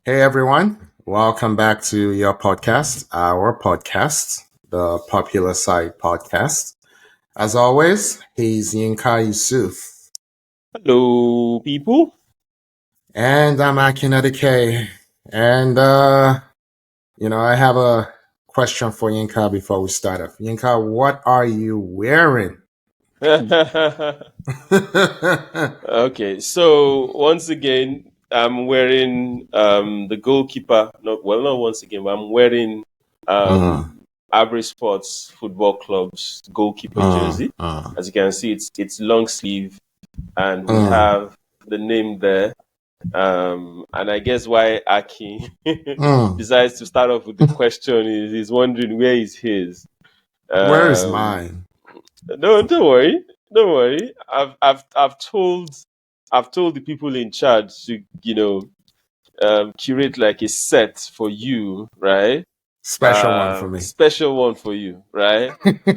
Hey everyone, welcome back to your podcast, our podcast, the Popular Side Podcast. As always, he's Yinka Yusuf, Hello, people. and I'm Akinade K. And I have a question for Yinka before we start off. Yinka, what are you wearing? Okay, so once again, I'm wearing the goalkeeper. Not once again, but I'm wearing uh, Average Sports Football Club's goalkeeper uh, jersey. uh, As you can see, it's long sleeve, and we uh, have the name there. And I guess why Aki uh. decides to start off with the question is he's wondering where is his. Where is Um, mine? No, don't worry. Don't worry. I've told the people in charge to curate like a set for you, right? Special one for me. Special one for you, right?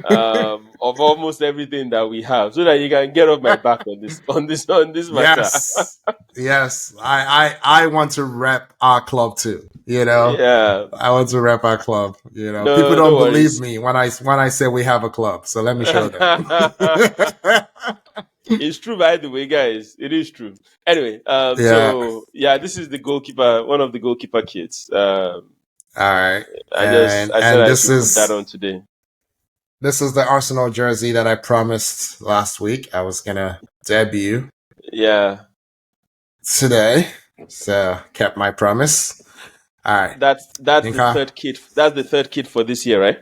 Of almost everything that we have, so that you can get off my back on this matter. Yes, yes. I want to rep our club too. Yeah. I want to rep our club. People No, no don't believe worries. me when I say we have a club. So let me show them. It's true, by the way, guys. It is true. Anyway, Yeah. so yeah, this is the goalkeeper, one of the goalkeeper kits. All right. I said And I this should put that is on today. this is the Arsenal jersey that I promised last week I was gonna debut Yeah, today. So kept my promise. All right. that's the Yinka. third kit. That's the third kit for this year, right?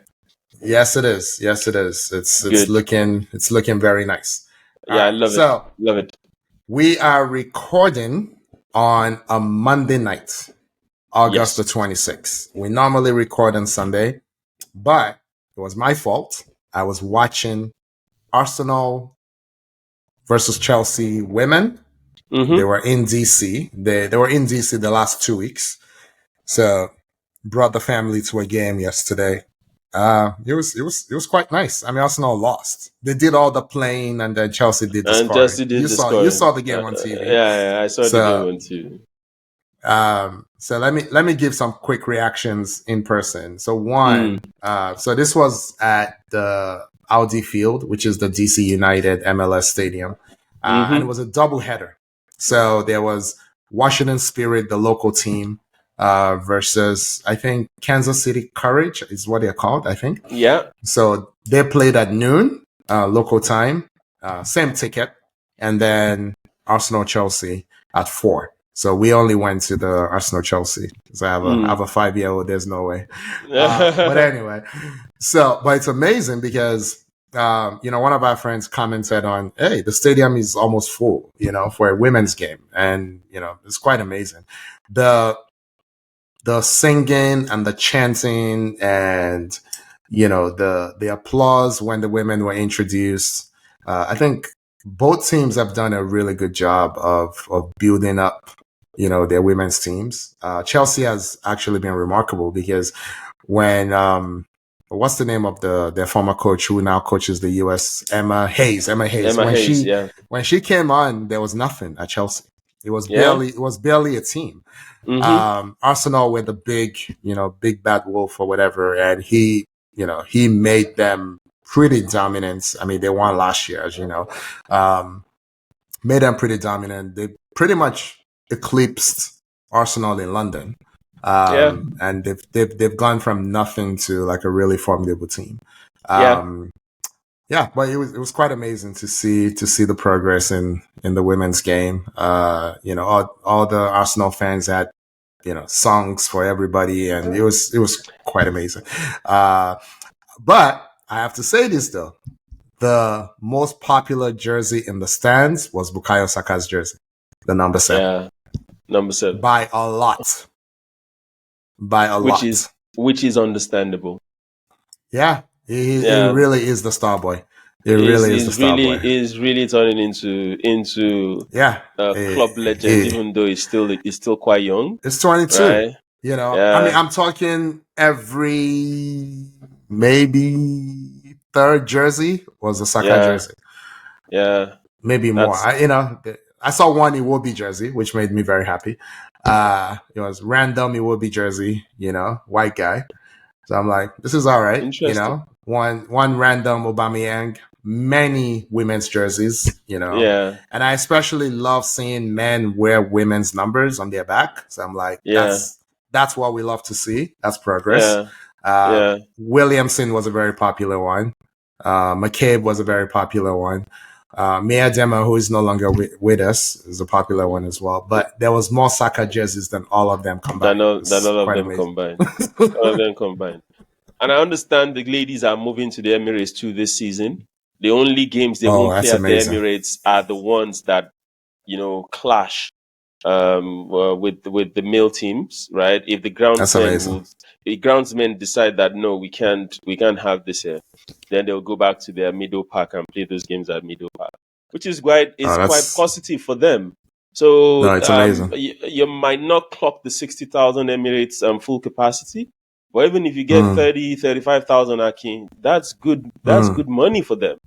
Yes, it is. Yes, it is. It's Good. looking very nice. All Yeah, I right. love it. So Love it. we are recording on a Monday night, August the Yes. 26th. We normally record on Sunday, but it was my fault. I was watching Arsenal versus Chelsea women. They Mm-hmm. were in DC. They were in DC the last 2 weeks. So brought the family to a game yesterday. It was quite nice. I mean, Arsenal lost. They did all the playing, and then Chelsea did the And scoring. Chelsea did You the saw you scoring. saw the game on TV. Yeah, I saw the game So on TV. so let me give some quick reactions in person. So Mm. one, so this was at the Audi Field, which is the DC United MLS stadium, and it Mm-hmm. was a double header. So there was Washington Spirit, the local team, versus I think Kansas City Courage is what they're called. I think Yeah. so. They played at noon local time, same ticket, and then Arsenal Chelsea at 4. So we only went to the Arsenal Chelsea because I have a 5-year-old. There's no way. But anyway, but it's amazing because one of our friends commented on, hey, the stadium is almost full, for a women's game, and it's quite amazing. The singing and the chanting and the applause when the women were introduced. I think both teams have done a really good job of building up their women's teams. Chelsea has actually been remarkable because when what's the name of their former coach who now coaches the US, Emma Hayes. Emma when Hayes. she Yeah. when she came on, there was nothing at Chelsea. It was Yeah. barely a team. Mm-hmm. Arsenal with the big bad wolf or whatever, and he made them pretty dominant. I mean, they won last year, as you know. Made them pretty dominant. They pretty much eclipsed Arsenal in London. Yeah. And they've gone from nothing to like a really formidable team. Yeah. Yeah, but it was quite amazing to see the progress in the women's game. All the Arsenal fans had songs for everybody, and it was quite amazing. But I have to say this though, the most popular jersey in the stands was Bukayo Saka's jersey, the number 7, Yeah. Number 7. by a lot, by a Which lot. is understandable. Yeah, he Yeah. really is the star boy. He really is the star boy. Is really turning into Yeah, a club legend, even though he's still quite young, it's 22. right? I mean, Yeah. I'm talking every maybe third jersey was a Saka Yeah. jersey, Yeah. maybe more. That's I saw one Iwobi jersey, which made me very happy. It was random Iwobi jersey, white guy. So I'm like, this is all right, Interesting. One random Aubameyang, many women's jerseys, Yeah. and I especially love seeing men wear women's numbers on their back. So I'm like, Yeah. that's what we love to see. That's progress. Yeah. Yeah. Williamson was a very popular one. McCabe was a very popular one. Mia Dema, who is no longer with us, is a popular one as well. But there was more Saka jerseys than all of them combined. Than It's all of quite them amazing. combined. All of them combined. And I understand the ladies are moving to the Emirates too this season. The only games they won't play That's at the amazing. Emirates are the ones that clash with the male teams, right? If the groundsmen decide that no, we can't have this here, then they'll go back to their Middle Park and play those games at Middle Park, which is quite positive for them. So it's amazing. You might not clock the 60,000 Emirates full capacity, but even if you get 35,000 Akin, that's good. That's good money for them,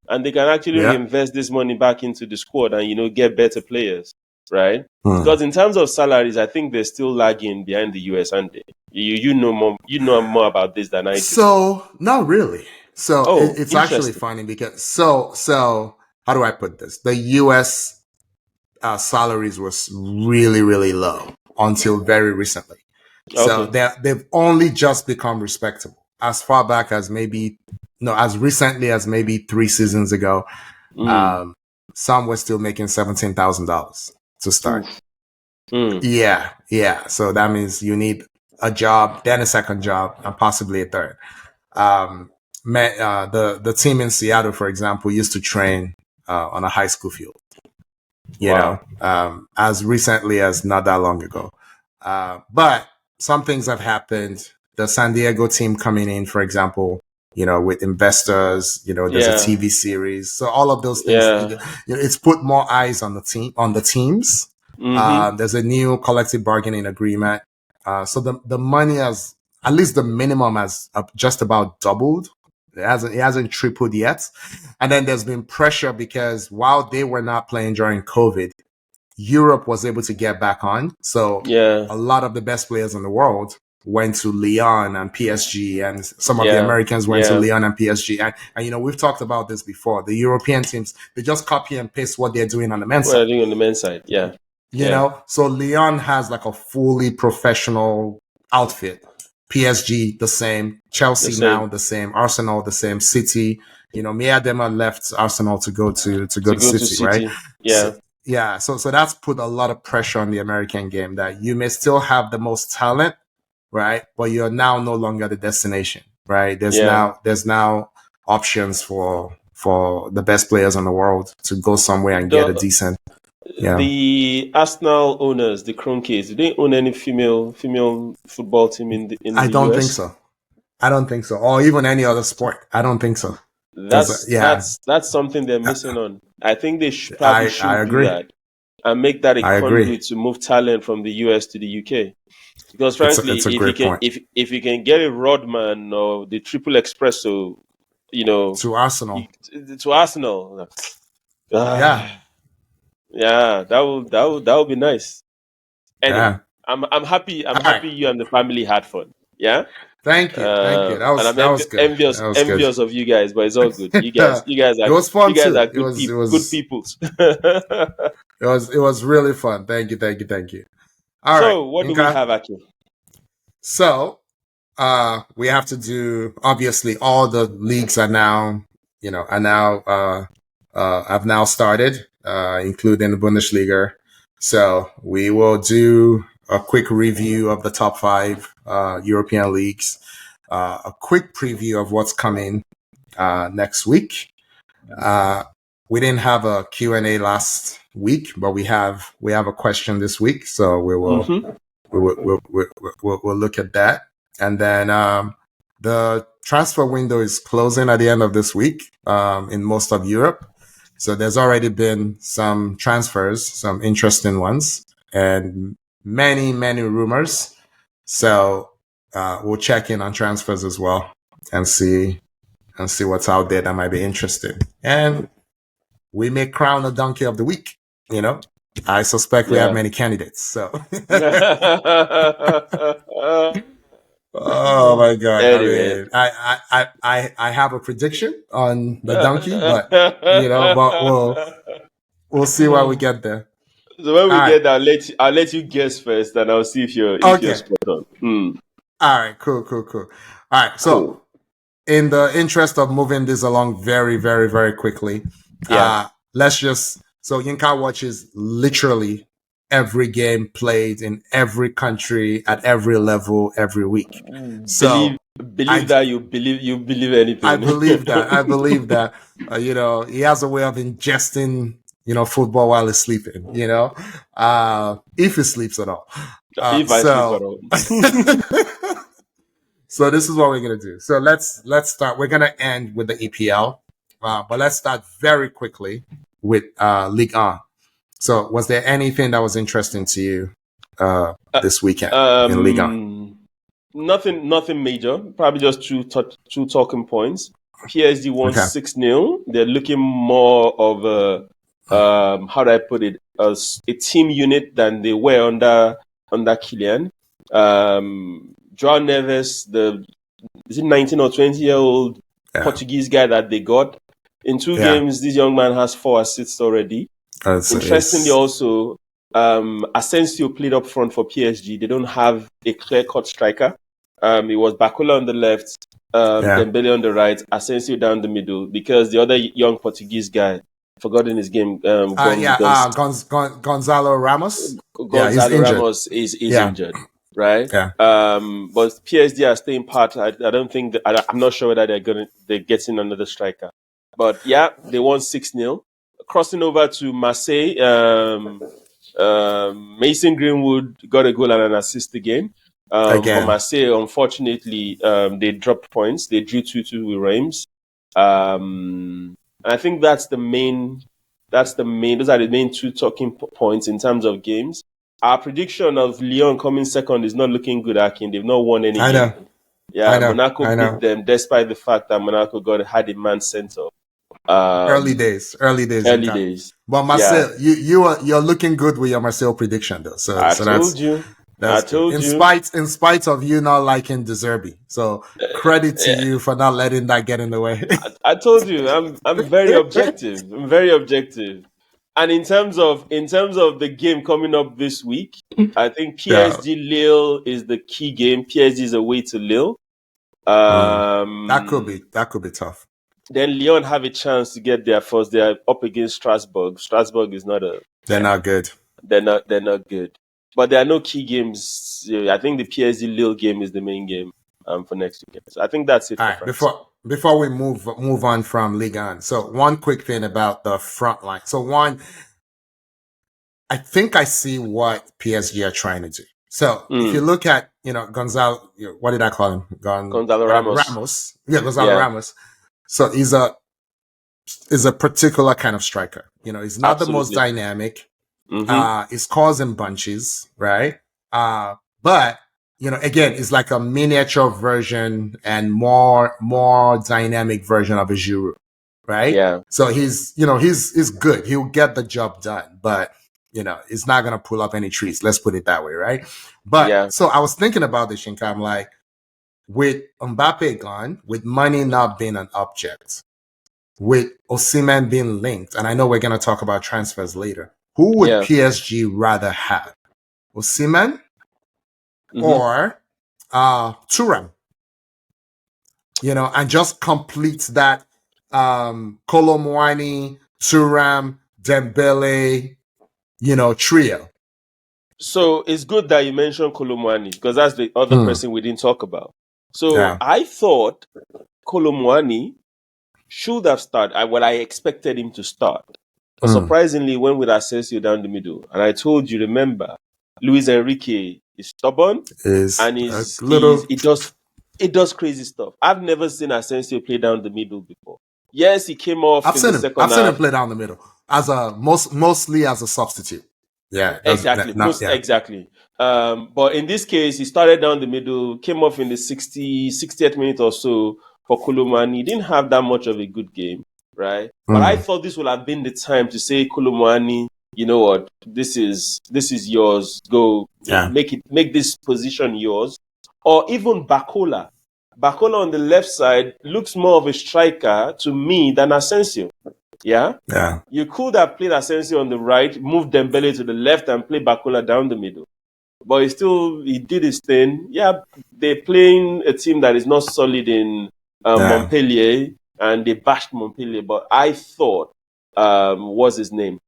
and they can actually reinvest this money back into the squad and get better players. Right? Because in terms of salaries, I think they're still lagging behind the US, and you know more about this than I do. So not really. So it's actually funny because so how do I put this? The US salaries was really, really low until very recently. So they've only just become respectable as far back as as recently as maybe 3 seasons ago. Some were still making $17,000 to start. Yeah. So that means you need a job, then a second job, and possibly a third. The team in Seattle, for example, used to train on a high school field. As recently as not that long ago. But some things have happened. The San Diego team coming in, for example, with investors, there's a TV series. So all of those things, it's put more eyes on the teams. There's a new collective bargaining agreement. So the money has, at least the minimum has just about doubled. It hasn't tripled yet. And then there's been pressure because while they were not playing during COVID, Europe was able to get back on. So a lot of the best players in the world went to Lyon and PSG, and some of the Americans went to Lyon and PSG. And we've talked about this before. The European teams, they just copy and paste what they're doing on the men's side. What they're doing on the men's side, so Lyon has like a fully professional outfit. PSG the same, Chelsea now the same, Arsenal the same, City. Mia Dema left Arsenal to go to City, right? Yeah. So that's put a lot of pressure on the American game that you may still have the most talent, right? But you're now no longer the destination, right? There's now options for the best players in the world to go somewhere and get a decent. The Arsenal owners, the Kroenkes, do they own any female football team in the I don't US? think so. I don't think so. Or even any other sport. I don't think so. That's something they're missing on. I think they should do that and make that a conduit to move talent from the US to the UK. Because frankly, if you can get a Rodman or the Triple Espresso, to Arsenal. That would be nice. Anyway, I'm happy. I'm happy you and the family had fun. Yeah. Thank you. That was good. Envious of you guys, but it's all good. You guys are. It was fun too. Good people. It was really fun. Thank you. All right. So what do we have, Aki? So we have to do, obviously, all the leagues have now started, including the Bundesliga. So we will do a quick review of the top 5 European leagues, a quick preview of what's coming next week. We didn't have a Q&A last week, but we have a question this week, so we will we'll look at that. And then the transfer window is closing at the end of this week in most of Europe. So there's already been some transfers, some interesting ones, and many, many rumors. So we'll check in on transfers as well and see what's out there that might be interesting. And we may crown a donkey of the week, I suspect we have many candidates. So, oh my God! Anyway. I have a prediction on the donkey, but we'll see when we get there. So when we get there, I'll let you guess first, and I'll see if you're spot on. All right, cool. All right, so in the interest of moving this along very, very, very quickly, let's just Yinka watches literally every game played in every country at every level every week. So believe that you believe anything. I believe that. He has a way of ingesting football while he's sleeping. If he sleeps at all. If I sleep at all. So this is what we're gonna do. So let's start. We're gonna end with the EPL, but let's start very quickly with Ligue 1. So was there anything that was interesting to you this weekend in Ligue 1? Nothing major. Probably just two talking points. PSG won 6-0. They're looking more of a how do I put it? A team unit than they were under Kylian. Joao Neves, is it 19 or 20-year-old Portuguese guy that they got? In 2 games, this young man has 4 assists already. Interestingly, also, Asensio played up front for PSG. They don't have a clear-cut striker. It was Bacola on the left, Dembele on the right, Asensio down the middle, because the other young Portuguese guy, forgotten his game. Gonzalo Ramos. Ramos is injured. Right. Yeah. But PSG are staying pat. I don't think I'm not sure whether they're getting another striker. But they won 6-0. Crossing over to Marseille, Mason Greenwood got a goal and an assist again. For Marseille, unfortunately, they dropped points. They drew 2-2 with Reims. And I think those are the main 2 talking points in terms of games. Our prediction of Lyon coming second is not looking good, Akin. They've not won any game. I know. Monaco beat them despite the fact that Monaco had a man sent off. Early days. But Marcel, you're looking good with your Marcel prediction, though. I told you. In spite of you not liking De Zerbi. So credit to you for not letting that get in the way. I told you, I'm very objective. And in terms of the game coming up this week, I think PSG Lille is the key game. PSG is away to Lille. That could be tough. Then Lyon have a chance to get there first. They are up against Strasbourg. Strasbourg is not They're not good. They're not good. But there are no key games. I think the PSG Lille game is the main game for next weekend. So I think that's it. All right. Before we move on from Ligue 1, so one quick thing about the front line. So I think I see what PSG are trying to do. So if you look at Gonzalo, what did I call him? Gonzalo Ramos. Gonzalo Ramos. So he's a particular kind of striker. He's not the most dynamic. He's causing bunches, right? But again, it's like a miniature version and more dynamic version of a Giroud, right? Yeah. So he's good. He'll get the job done, but he's not gonna pull up any trees. Let's put it that way, right? But so I was thinking about this, Shinka. I'm like, with Mbappe gone, with money not being an object, with Osimhen being linked, and I know we're gonna talk about transfers later. Who would PSG rather have? Osimhen or Thuram? And just complete that Kolo Muani, Thuram, Dembele, trio. So it's good that you mentioned Kolo Muani because that's the other person we didn't talk about. So I thought Kolo Muani should have started. I expected him to start. But surprisingly, went with Asensio down the middle. And I told you, remember, Luis Enrique is stubborn and it does crazy stuff. I've never seen Asensio play down the middle before. Yes, he came off in the second half. I've seen him play down the middle mostly as a substitute. Yeah, exactly. Exactly. But in this case, he started down the middle, came off in the 60th minute or so for Kolo Muani. He didn't have that much of a good game, right? But I thought this would have been the time to say, Kolo Muani, you know what, this is yours. Go make this position yours. Or even Bakola. Bakola on the left side looks more of a striker to me than Asensio. Yeah? Yeah. You could have played Asensio on the right, moved Dembele to the left, and play Bakola down the middle. But he did his thing. Yeah, they're playing a team that is not solid in Montpellier, and they bashed Montpellier. But I thought, what's his name?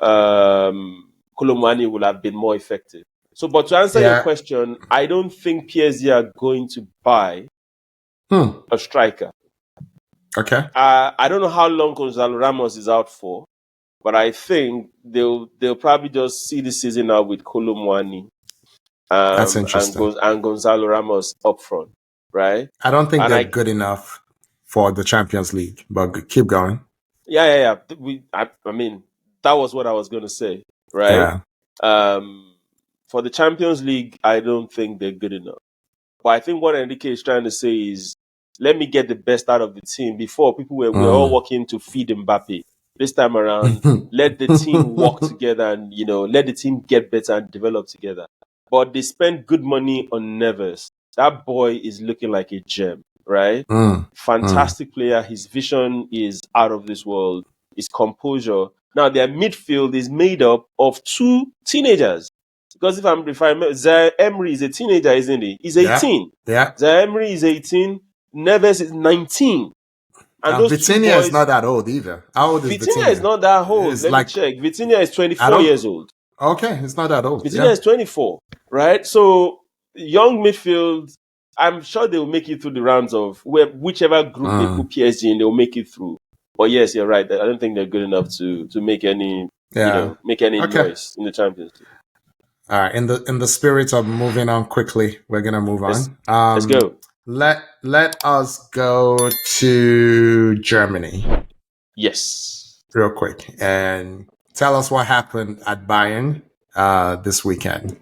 Kolomani would have been more effective. So, but to answer your question, I don't think PSG are going to buy a striker. Okay. I don't know how long Gonzalo Ramos is out for, but I think they'll probably just see the season out with Kolomani. That's interesting. And Gonzalo Ramos up front, right? I don't think they're good enough for the Champions League, but keep going. Yeah. I mean, that was what I was going to say, right? Yeah. For the Champions League, I don't think they're good enough. But I think what Enrique is trying to say is, let me get the best out of the team. Before, people were all working to feed Mbappe. This time around, let the team work together and, let the team get better and develop together. But they spend good money on Neves. That boy is looking like a gem, right? Fantastic player. His vision is out of this world. His composure. Now, their midfield is made up of 2 teenagers. Because if I remember, Zaire Emery is a teenager, isn't he? He's 18. Yeah. Zaire Emery is 18. Neves is 19. And those Vitinha is not that old either. How old is Vitinha? Vitinha is not that old. Let me check. Vitinha is 24 years old. Okay, it's not that old. Vitinha is 24, right? So, young midfield, I'm sure they will make it through the rounds of whichever group they put PSG in, they will make it through. But yes, you're right. I don't think they're good enough to make any noise in the Champions League. All right. In the spirit of moving on quickly, we're gonna move on. Let's go. Let us go to Germany. Yes. Real quick, and tell us what happened at Bayern this weekend.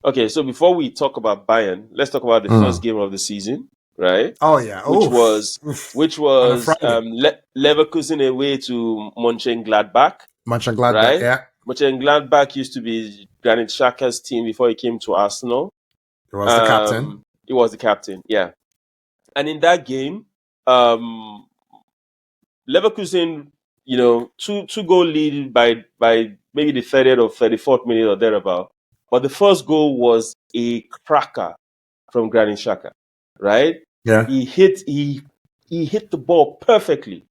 Okay, so before we talk about Bayern, let's talk about the first game of the season, right? Oh yeah, which was Leverkusen away to Mönchengladbach. Mönchengladbach, right? Yeah. Mönchengladbach used to be Granit Xhaka's team before he came to Arsenal. He was the captain. He was the captain, yeah. And in that game, Leverkusen, 2-goal lead by maybe the 30th or 34th minute or thereabout. But the first goal was a cracker from Granit Xhaka, right? Yeah. He hit the ball perfectly.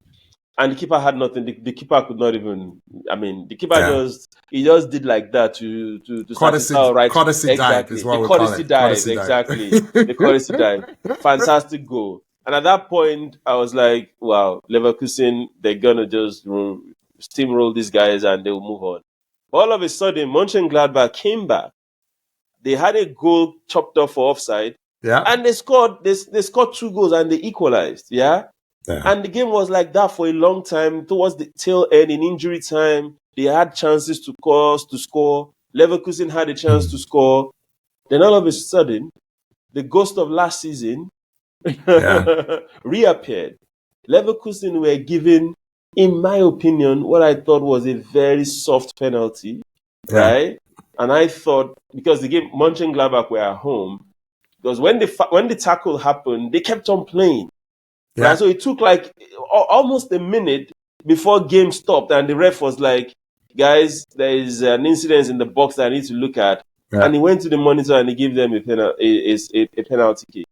And the keeper had nothing. The keeper could not even. I mean, the keeper just did like that to satisfy right. Courtesy dive is what we call it. Exactly. The courtesy dive. Fantastic goal. And at that point, I was like, wow, Leverkusen, they're gonna just steamroll these guys and they'll move on. But all of a sudden, Mönchengladbach came back. They had a goal chopped off for offside. Yeah. And they scored 2 goals and they equalized. Yeah. And the game was like that for a long time. Towards the tail end, in injury time, they had chances to score. Leverkusen had a chance to score. Then all of a sudden, the ghost of last season reappeared. Leverkusen were given, in my opinion, what I thought was a very soft penalty, right? And I thought, because the game, Mönchengladbach were at home, because when the tackle happened, they kept on playing. Yeah. Right? So it took like almost a minute before game stopped, and the ref was like, guys, there is an incident in the box that I need to look at. Yeah. And he went to the monitor and he gave them a penalty kick.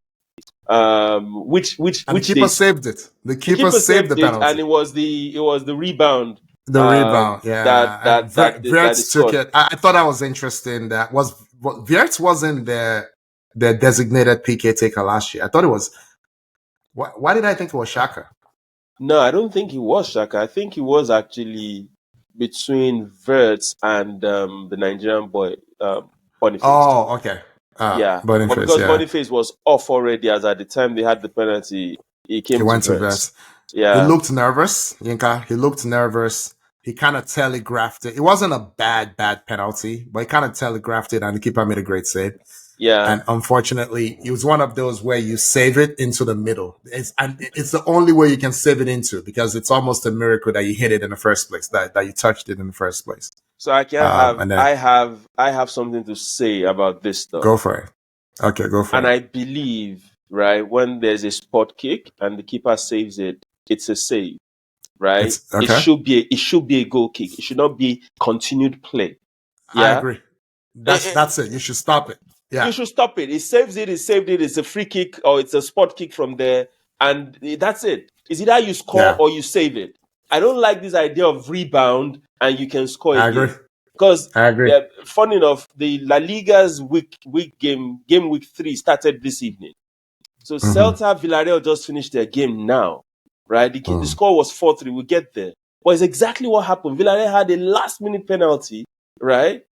Which the keeper saved it. The keeper saved the penalty. And it was the rebound. The rebound, yeah. That Wirtz took it. I thought that was interesting. That Wirtz wasn't the designated PK taker last year. I thought it was. Why did I think it was Xhaka? No, I don't think it was Xhaka. I think it was actually between Wirtz and the Nigerian boy, Boniface. Oh, okay. Yeah, Boniface, but because Boniface was off already, as at the time they had the penalty, he went to Wirtz. Yeah, he looked nervous, Yinka. He looked nervous. He kind of telegraphed it. It wasn't a bad penalty, but he kind of telegraphed it, and the keeper made a great save. Yeah. And unfortunately, it was one of those where you save it into the middle. It's the only way you can save it into, because it's almost a miracle that you hit it in the first place, that you touched it in the first place. So I have something to say about this stuff. Go for it. Okay, go for it. And I believe, right, when there's a spot kick and the keeper saves it, it's a save, right? Okay. It should be a goal kick. It should not be continued play. Yeah? I agree. That's it. You should stop it. Yeah. You should stop it. It saves it. It saved it. It's a free kick or it's a spot kick from there, and that's it. It's either you score or you save it. I don't like this idea of rebound and you can score I again. agree. Because, I agree. funny enough, the La Liga's game week 3 started this evening. So Celta Villarreal just finished their game now, right? The score was 4-3. We'll get there. But it's exactly what happened. Villarreal had a last-minute penalty, right?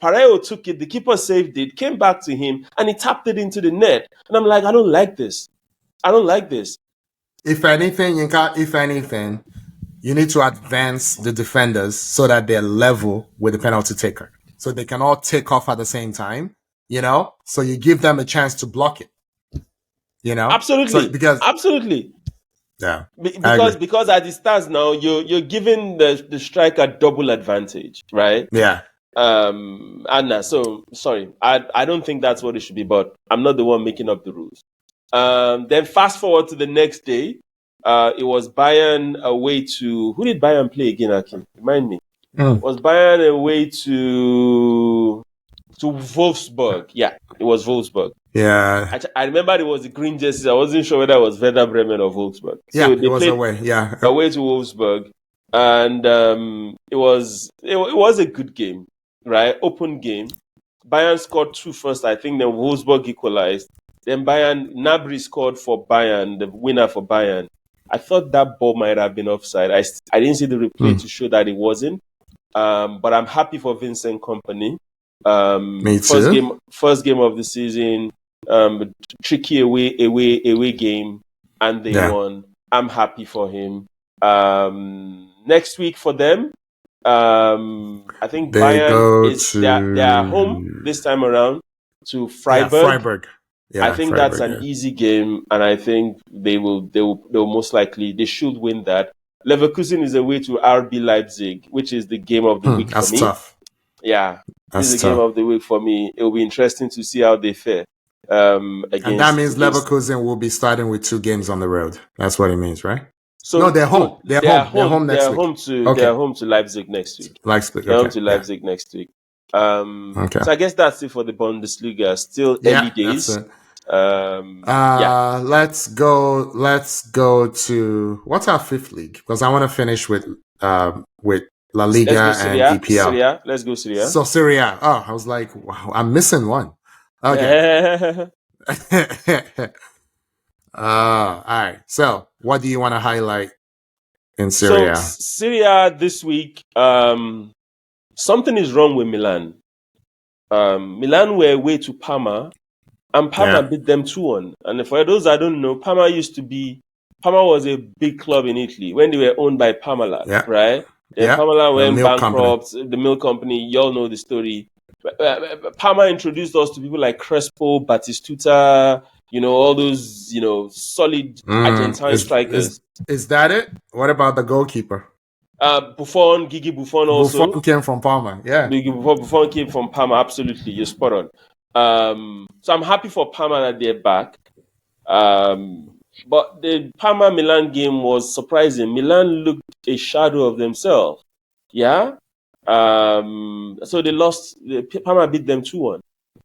Pareo took it, the keeper saved it, came back to him, and he tapped it into the net. And I'm like, I don't like this. If anything, you need to advance the defenders so that they're level with the penalty taker. So they can all take off at the same time, So you give them a chance to block it, Absolutely. So, absolutely. Yeah. Because as it stands now, you're giving the striker double advantage, right? Yeah. Anna, so sorry. I don't think that's what it should be, but I'm not the one making up the rules. Then fast forward to the next day. It was Bayern away to... Who did Bayern play again, Akim? Remind me. It was Bayern away to Wolfsburg. Yeah, it was Wolfsburg. Yeah. I remember it was the green jerseys. I wasn't sure whether it was Werder Bremen or Wolfsburg. Yeah, so it was away. Yeah. Away to Wolfsburg. And it was a good game, right? Open game. Bayern scored 2 first. I think then Wolfsburg equalized. Then Nabri scored for Bayern, the winner for Bayern. I thought that ball might have been offside. I didn't see the replay to show that it wasn't. But I'm happy for Vincent Kompany. Me too. First game of the season. Tricky away game, and they won. I'm happy for him. Next week for them, I think Bayern they are home this time around to Freiburg. Yeah, Freiburg. Yeah, I think that's an easy game, and I think they will most likely, they should win that. Leverkusen is away to RB Leipzig, which is the game of the week for me. That's tough. Yeah, this is the game of the week for me. It will be interesting to see how they fare. And that means Leverkusen will be starting with 2 games on the road. That's what it means, right? So no, they're home. They're home next week. They're home to Leipzig next week. They're home to Leipzig next week. So I guess that's it for the Bundesliga. Still early days. That's it. Let's go to what's our 5th league, because I want to finish with La Liga and EPL. Let's go Syria. So Syria. Oh, I was like, wow, I'm missing one. Okay. All right. So, what do you want to highlight in Syria? So, Syria this week, something is wrong with Milan. Milan were away to Parma, and Parma beat them 2-1. And for those that don't know, Parma was a big club in Italy when they were owned by Parmalat, right? Then Parmalat went bankrupt. The milk company, you all know the story. Parma introduced us to people like Crespo, Batistuta, all those, solid Argentine strikers. Is that it? What about the goalkeeper? Gigi Buffon also. Buffon came from Parma, yeah. Buffon came from Parma, absolutely. You're spot on. So I'm happy for Parma that they're back. But the Parma-Milan game was surprising. Milan looked a shadow of themselves. Yeah? So they lost. Parma beat them 2-1.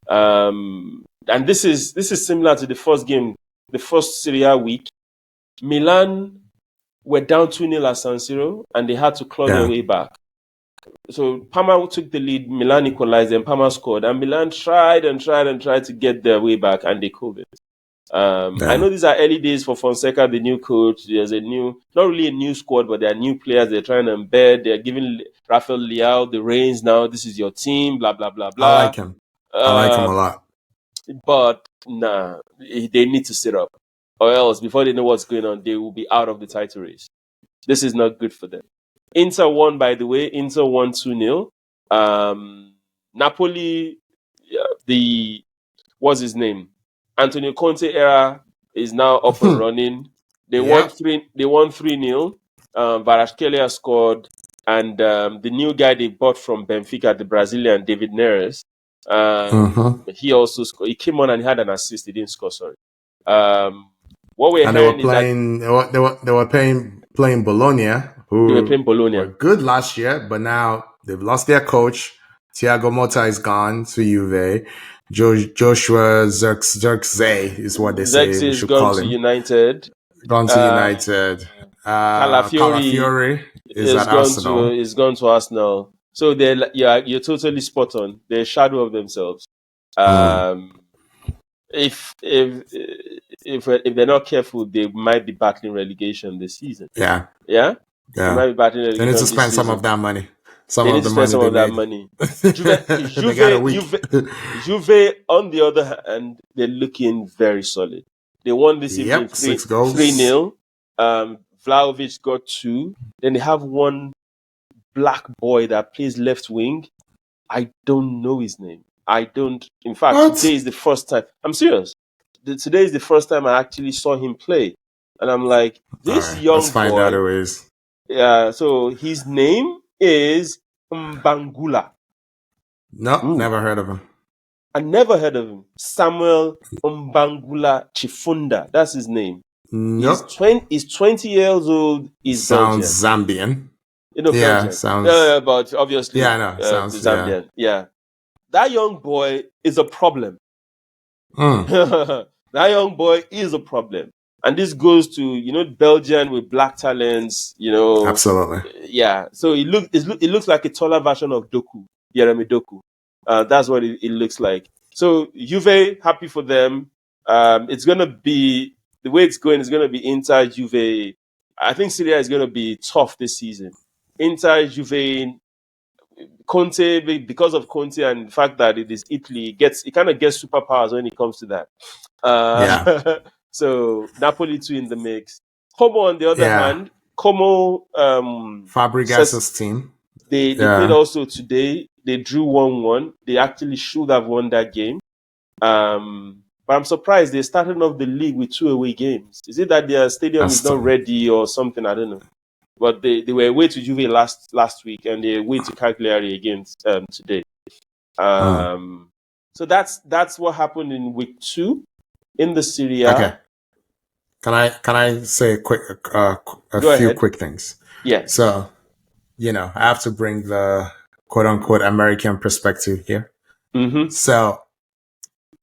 And this is similar to the first game, the first Serie A week. Milan were down 2-0 at San Siro, and they had to claw their way back. So Parma took the lead, Milan equalized, and Parma scored. And Milan tried to get their way back, and they couldn't. I know these are early days for Fonseca, the new coach. There's not really a new squad, but there are new players they're trying to embed. They're giving Rafael Leao the reins now. This is your team, blah, blah, blah, blah. I like him. I like him a lot. But, they need to sit up. Or else, before they know what's going on, they will be out of the title race. This is not good for them. Inter won, by the way. Inter won 2-0. Napoli, what's his name? Antonio Conte era is now up and running. They won 3-0. Varaskelia scored, and the new guy they bought from Benfica, the Brazilian David Neres, he also scored. He came on and he had an assist. He didn't score. Sorry. What we're hearing is that they were playing Bologna, who they were playing Bologna. Were good last year, but now they've lost their coach. Thiago Motta is gone to Juve. Joshua Zirkzee is what they say. We should call him. United. Gone to United. Calafiori is at Arsenal. Is gone to Arsenal. So you're totally spot on. They're a shadow of themselves. If they're not careful, they might be battling relegation this season. Yeah. They might be battling relegation. They need to spend some of that money. Money. Juve, on the other hand, they're looking very solid. They won this evening 6 goals. 3-0. Vlahovic got 2. Then they have one black boy that plays left wing. I don't know his name. In fact, today is the first time. I'm serious. Today is the first time I actually saw him play. And I'm like, let's find out who it is. Yeah, so his name is Mbangula. No, never heard of him. I never heard of him. Samuel Mbangula Chifunda. That's his name. Nope. He's 20 years old. He's sounds Belgian. Belgian. Sounds. But obviously, sounds Zambian. Yeah. That young boy is a problem. That young boy is a problem. And this goes to, Belgian with black talents, Absolutely. Yeah. So it looks like a taller version of Doku, Yeremi Doku. That's what it looks like. So Juve, happy for them. It's going to be, the way it's going is going to be Inter, Juve. I think Serie A is going to be tough this season. Inter, Juve, Conte, because of Conte and the fact that it is Italy, it kind of gets superpowers when it comes to that. So Napoli too in the mix. Como on the other hand, Fabregas's team. They played also today. They drew 1-1. They actually should have won that game. But I'm surprised they started off the league with 2 away games. Is it that their stadium is not ready or something? I don't know. But they were away to Juve last week, and they're away to Cagliari again today. So that's what happened in week 2 in the Serie A. Okay. Can I say a few quick things? Yeah. So, I have to bring the quote unquote American perspective here. Mm-hmm. So,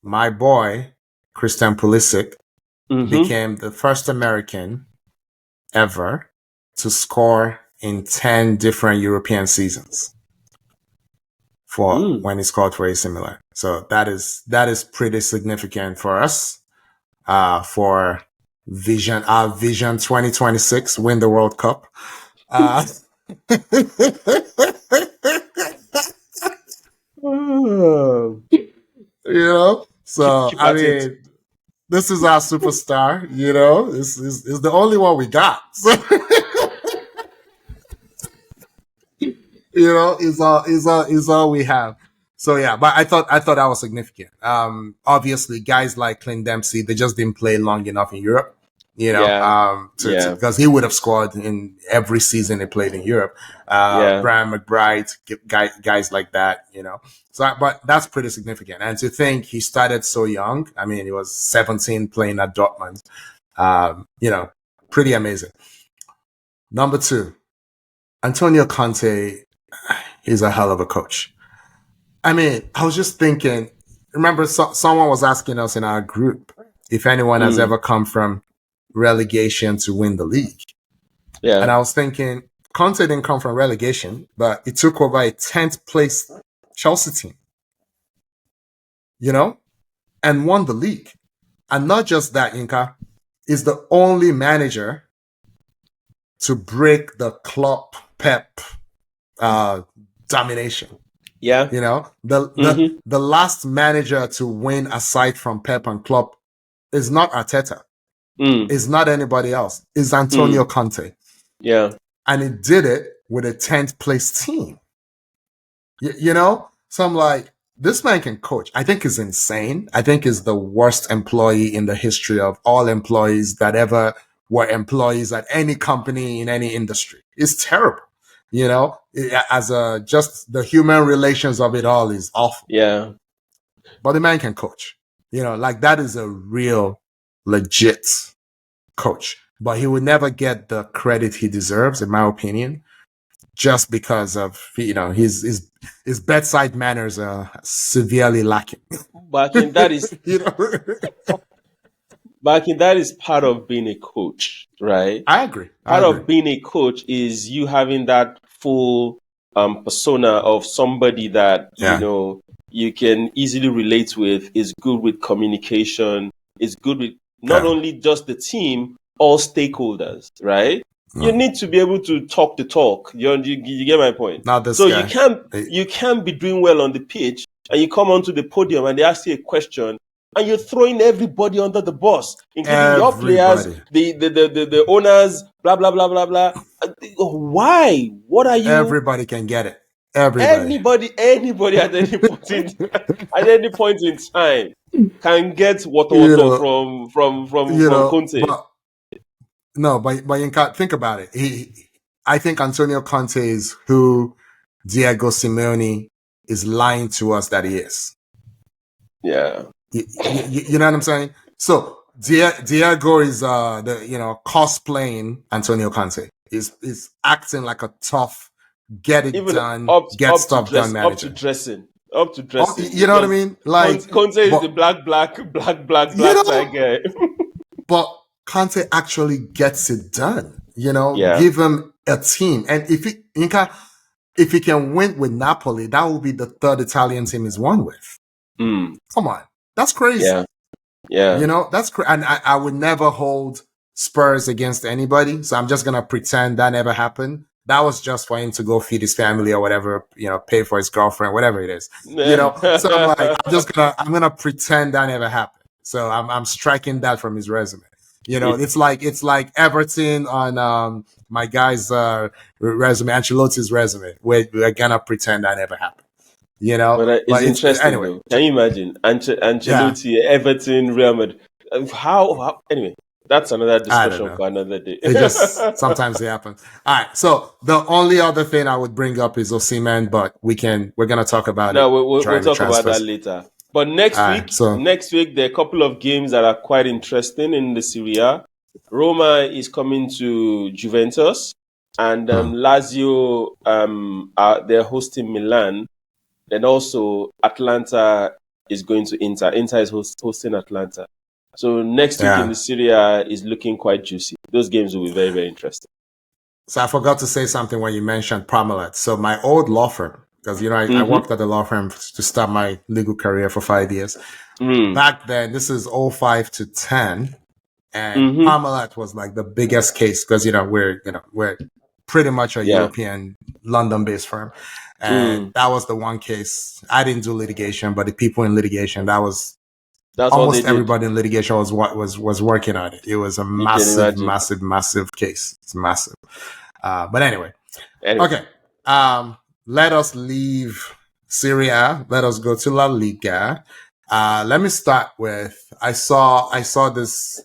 my boy Christian Pulisic became the first American ever to score in 10 different European seasons for when he scored for AC Milan. So that is pretty significant for us, for Vision 2026, win the World Cup. So I mean, this is our superstar. This is the only one we got. So, is all we have. So yeah, but I thought that was significant. Obviously, guys like Clint Dempsey, they just didn't play long enough in Europe. Because he would have scored in every season he played in Europe. Brian McBride, guys like that. So, but that's pretty significant. And to think he started so young. I mean, he was 17 playing at Dortmund. Pretty amazing. Number 2, Antonio Conte. He's a hell of a coach. I mean, I was just thinking, remember someone was asking us in our group if anyone has ever come from relegation to win the league. Yeah. And I was thinking, Conte didn't come from relegation, but he took over a 10th place Chelsea team, and won the league. And not just that, Inka is the only manager to break the Klopp-Pep domination. Yeah. The last manager to win aside from Pep and Klopp is not Arteta. It's not anybody else. It's Antonio Conte. Yeah. And he did it with a 10th place team. So I'm like, this man can coach. I think he's insane. I think he's the worst employee in the history of all employees that ever were employees at any company in any industry. It's terrible. Just the human relations of it all is awful. Yeah. But the man can coach. That is a real legit coach. But he would never get the credit he deserves, in my opinion, just because of his bedside manners are severely lacking. That is part of being a coach, right? I agree. Part of being a coach is you having that full persona of somebody that you can easily relate with, is good with communication, is good with not only just the team, all stakeholders, right? You need to be able to talk the talk. You get my point? Not this so guy. You can't be doing well on the pitch and you come onto the podium and they ask you a question and you're throwing everybody under the bus, including your players, the owners, blah blah blah blah blah. Why? What are you? Everybody can get it. Anybody at any point in time can get what from Conte. But you can't think about it. I think Antonio Conte is who Diego Simeone is lying to us that he is. Yeah. You know what I'm saying? So Diego is cosplaying Antonio Conte. Is acting like a tough, get it done, get stuff done manager. Up to dressing. You know what I mean? Like Conte is the black guy. But Conte actually gets it done. Give him a team, and if he can win with Napoli, that will be the third Italian team he's won with. Come on, that's crazy. Yeah. That's crazy. And I would never hold Spurs against anybody, so I'm just gonna pretend that never happened. That was just for him to go feed his family or whatever, pay for his girlfriend, whatever it is. So I'm like, I'm gonna pretend that never happened. So I'm striking that from his resume. It's like Everton on my guy's resume, Ancelotti's resume. We're gonna pretend that never happened. But it's interesting. Anyway, though. Can you imagine Ancelotti, Everton, Real Madrid? How? Anyway, that's another discussion for another day. It just sometimes it happens. All right. So the only other thing I would bring up is Osimhen, but we're gonna talk about it. No, we'll talk about that later. But next week, there are a couple of games that are quite interesting in the Serie A. Roma is coming to Juventus, and Lazio they're hosting Milan. Then also Atlanta is going to Inter. Inter is hosting Atlanta. So next week in the Serie A is looking quite juicy. Those games will be very, very interesting. So I forgot to say something when you mentioned Parmalat. So my old law firm, because I worked at the law firm to start my legal career for 5 years. Back then, this is 05 to 10, and Parmalat was like the biggest case because we're pretty much a European London-based firm, and that was the one case. I didn't do litigation, but the people in litigation, that's almost everybody in litigation was working on it. It was a massive case. It's massive. But anyway. Okay. Let us leave Serie A. Let us go to La Liga. Let me start with, I saw this,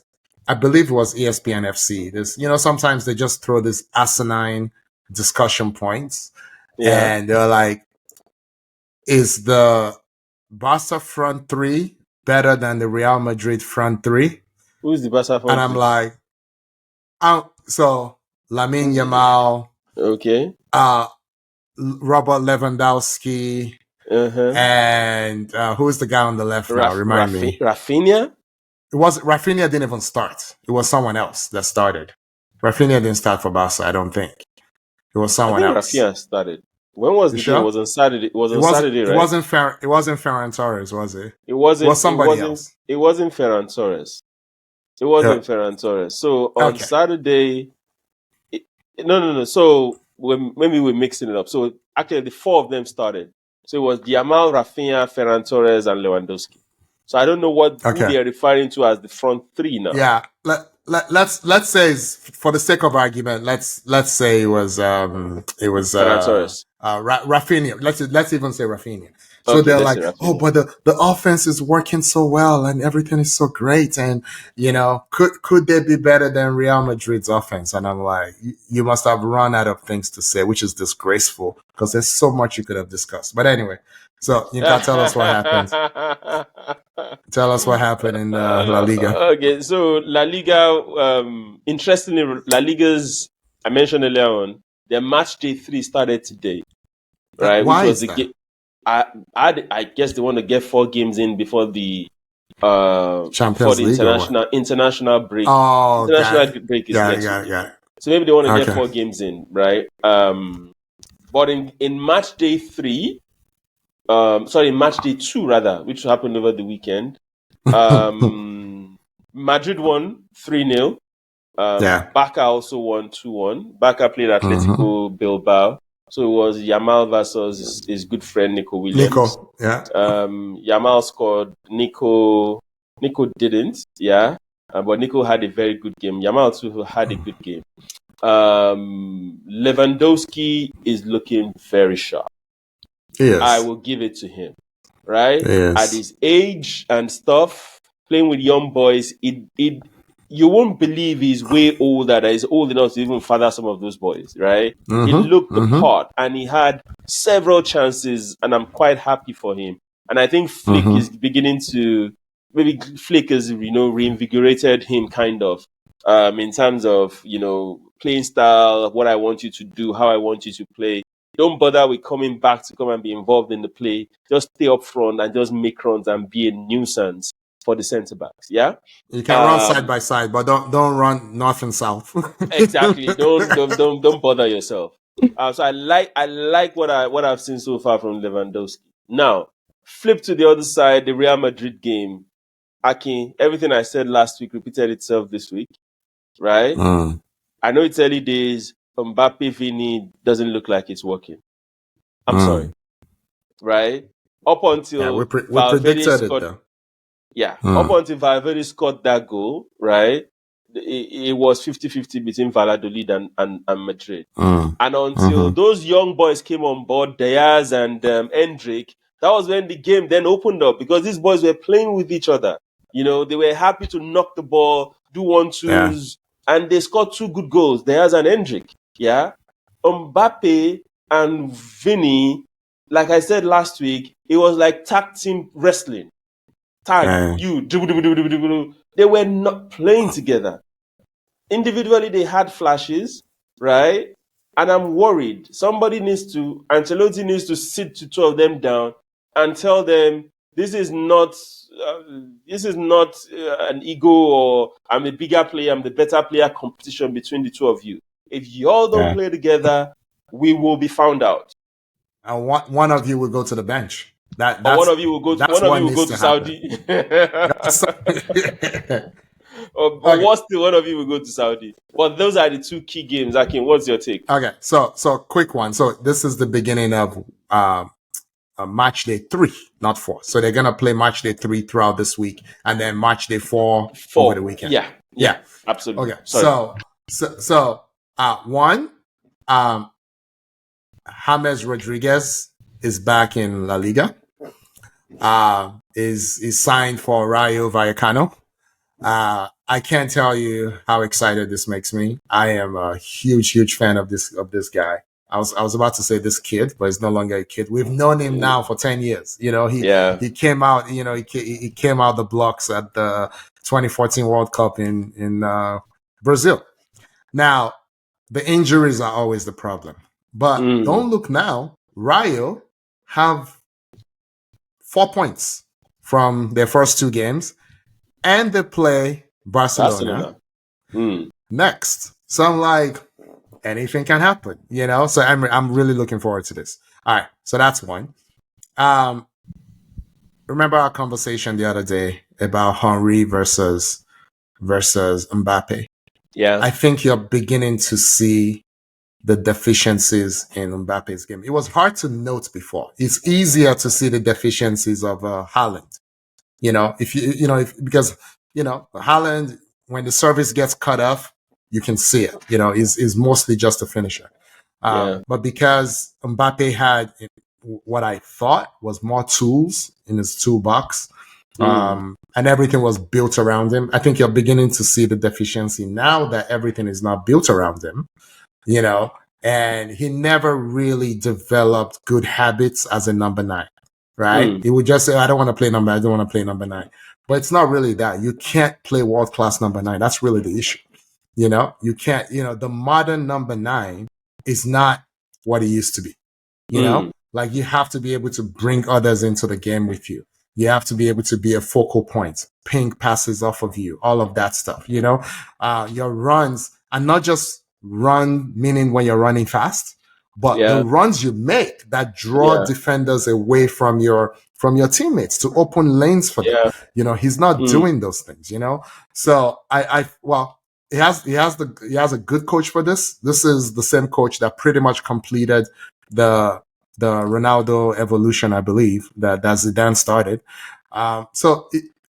I believe it was ESPN FC. This, sometimes they just throw this asinine discussion points. Yeah. And they're like, is the Barca front three better than the Real Madrid front three? Who's the Barca front three? And I'm like, so Lamine Yamal. Okay. Robert Lewandowski, and who's the guy on the left now? Remind me. Rafinha? Rafinha didn't even start. It was someone else that started. Rafinha didn't start for Barca, I don't think. It was someone else. Rafinha started. When was the game? It was on Saturday. It was on Saturday, right? It wasn't Ferran Torres, was it? It wasn't. It was somebody else. It wasn't Ferran Torres. It wasn't Ferran Torres. So on Saturday, no. So maybe we're mixing it up. So actually, the four of them started. So it was Yamal, Rafinha, Ferran Torres, and Lewandowski. So I don't know who they're referring to as the front three now. Yeah, let's say, for the sake of argument, let's say it was Ferran Torres. Rafinha. Let's even say Rafinha. So Okay, they're let's like, see, oh, Rafinha. but the offense is working so well and everything is so great. And, could they be better than Real Madrid's offense? And I'm like, you must have run out of things to say, which is disgraceful because there's so much you could have discussed. But anyway, so you can tell us what happened. Tell us what happened in La Liga. Okay, so La Liga, interestingly, La Liga's, I mentioned earlier on, their match day 3 started today, right? Why Which was is the that? game. I guess they want to get 4 games in before the Champions League or what? international break. Oh, International break is got it, next got it, week. got it. So maybe they want to get Okay. 4 games in, right? But in match day 3, match day 2 rather, which happened over the weekend. Madrid won 3-0. Yeah. Barca also won 2-1. Barca played Atletico Bilbao. So it was Yamal versus his good friend Nico Williams. Nico, yeah. Yamal scored. Nico didn't, yeah. But Nico had a very good game. Yamal too had a good game. Lewandowski is looking very sharp. Yes. I will give it to him, right? Yes. At his age and stuff, playing with young boys, you won't believe he's way older, that he's old enough to even father some of those boys, right? He looked the part and he had several chances, and I'm quite happy for him. And I think Flick is beginning to, maybe Flick has, reinvigorated him kind of, in terms of, playing style, what I want you to do, how I want you to play. Don't bother with coming back to come and be involved in the play. Just stay up front and just make runs and be a nuisance for the centre backs. Yeah, you can run side by side, but don't run north and south. Exactly. Don't bother yourself. So I like what I've seen so far from Lewandowski. Now, flip to the other side, the Real Madrid game. Akin, everything I said last week repeated itself this week, right? I know it's early days. Mbappe Vini doesn't look like it's working. I'm sorry, right? Up until we Valverde predicted scored, it though. Yeah, up until Valverde scored that goal, right? It was 50-50 between Valladolid and Madrid. And until those young boys came on board, Diaz and Endrick, that was when the game then opened up, because these boys were playing with each other. They were happy to knock the ball, do 1-2s, and they scored 2 good goals, Diaz and Endrick. Yeah. Mbappe and Vini, like I said last week, it was like tag team wrestling. You. They were not playing together. Individually, they had flashes, right? And I'm worried. Ancelotti needs to sit the 2 of them down and tell them, this is not an ego or I'm a bigger player, I'm the better player competition between the 2 of you. If you all don't play together, we will be found out. And one of you will go to the bench. One of you will go to Saudi. Or worse still, one of you will go to Saudi. But those are the 2 key games. Akin, what's your take? Okay, so quick one. So this is the beginning of match day 3, not 4. So they're gonna play match day 3 throughout this week, and then match day 4 over the weekend. Yeah, absolutely. Okay, so one, James Rodriguez is back in La Liga. Is signed for Rayo Vallecano. I can't tell you how excited this makes me. I am a huge fan of this guy. I was about to say this kid, but he's no longer a kid. We've known him now for 10 years. He came out, he came out the blocks at the 2014 World Cup in Brazil. Now, the injuries are always the problem. But don't look now. Rayo have 4 points from their first 2 games, and they play Barcelona. Next. So I'm like, anything can happen, So I'm really looking forward to this. All right, so that's one. Remember our conversation the other day about Henry versus Mbappe? Yeah, I think you're beginning to see the deficiencies in Mbappe's game. It was hard to note before. It's easier to see the deficiencies of Haaland. Because Haaland, when the service gets cut off, you can see it. Is mostly just a finisher. But because Mbappe had what I thought was more tools in his toolbox. And everything was built around him. I think you're beginning to see the deficiency now that everything is not built around him, and he never really developed good habits as a number 9, right? He would just say, I don't want to play number 9. But it's not really that. You can't play world-class number 9. That's really the issue. You can't, the modern number 9 is not what it used to be. Like you have to be able to bring others into the game with you. You have to be able to be a focal point, ping passes off of you, all of that stuff, your runs, and not just run, meaning when you're running fast, but the runs you make that draw defenders away from your teammates to open lanes for them. He's not doing those things, So he has a good coach for this. This is the same coach that pretty much completed the Ronaldo evolution, I believe, that Zidane started. So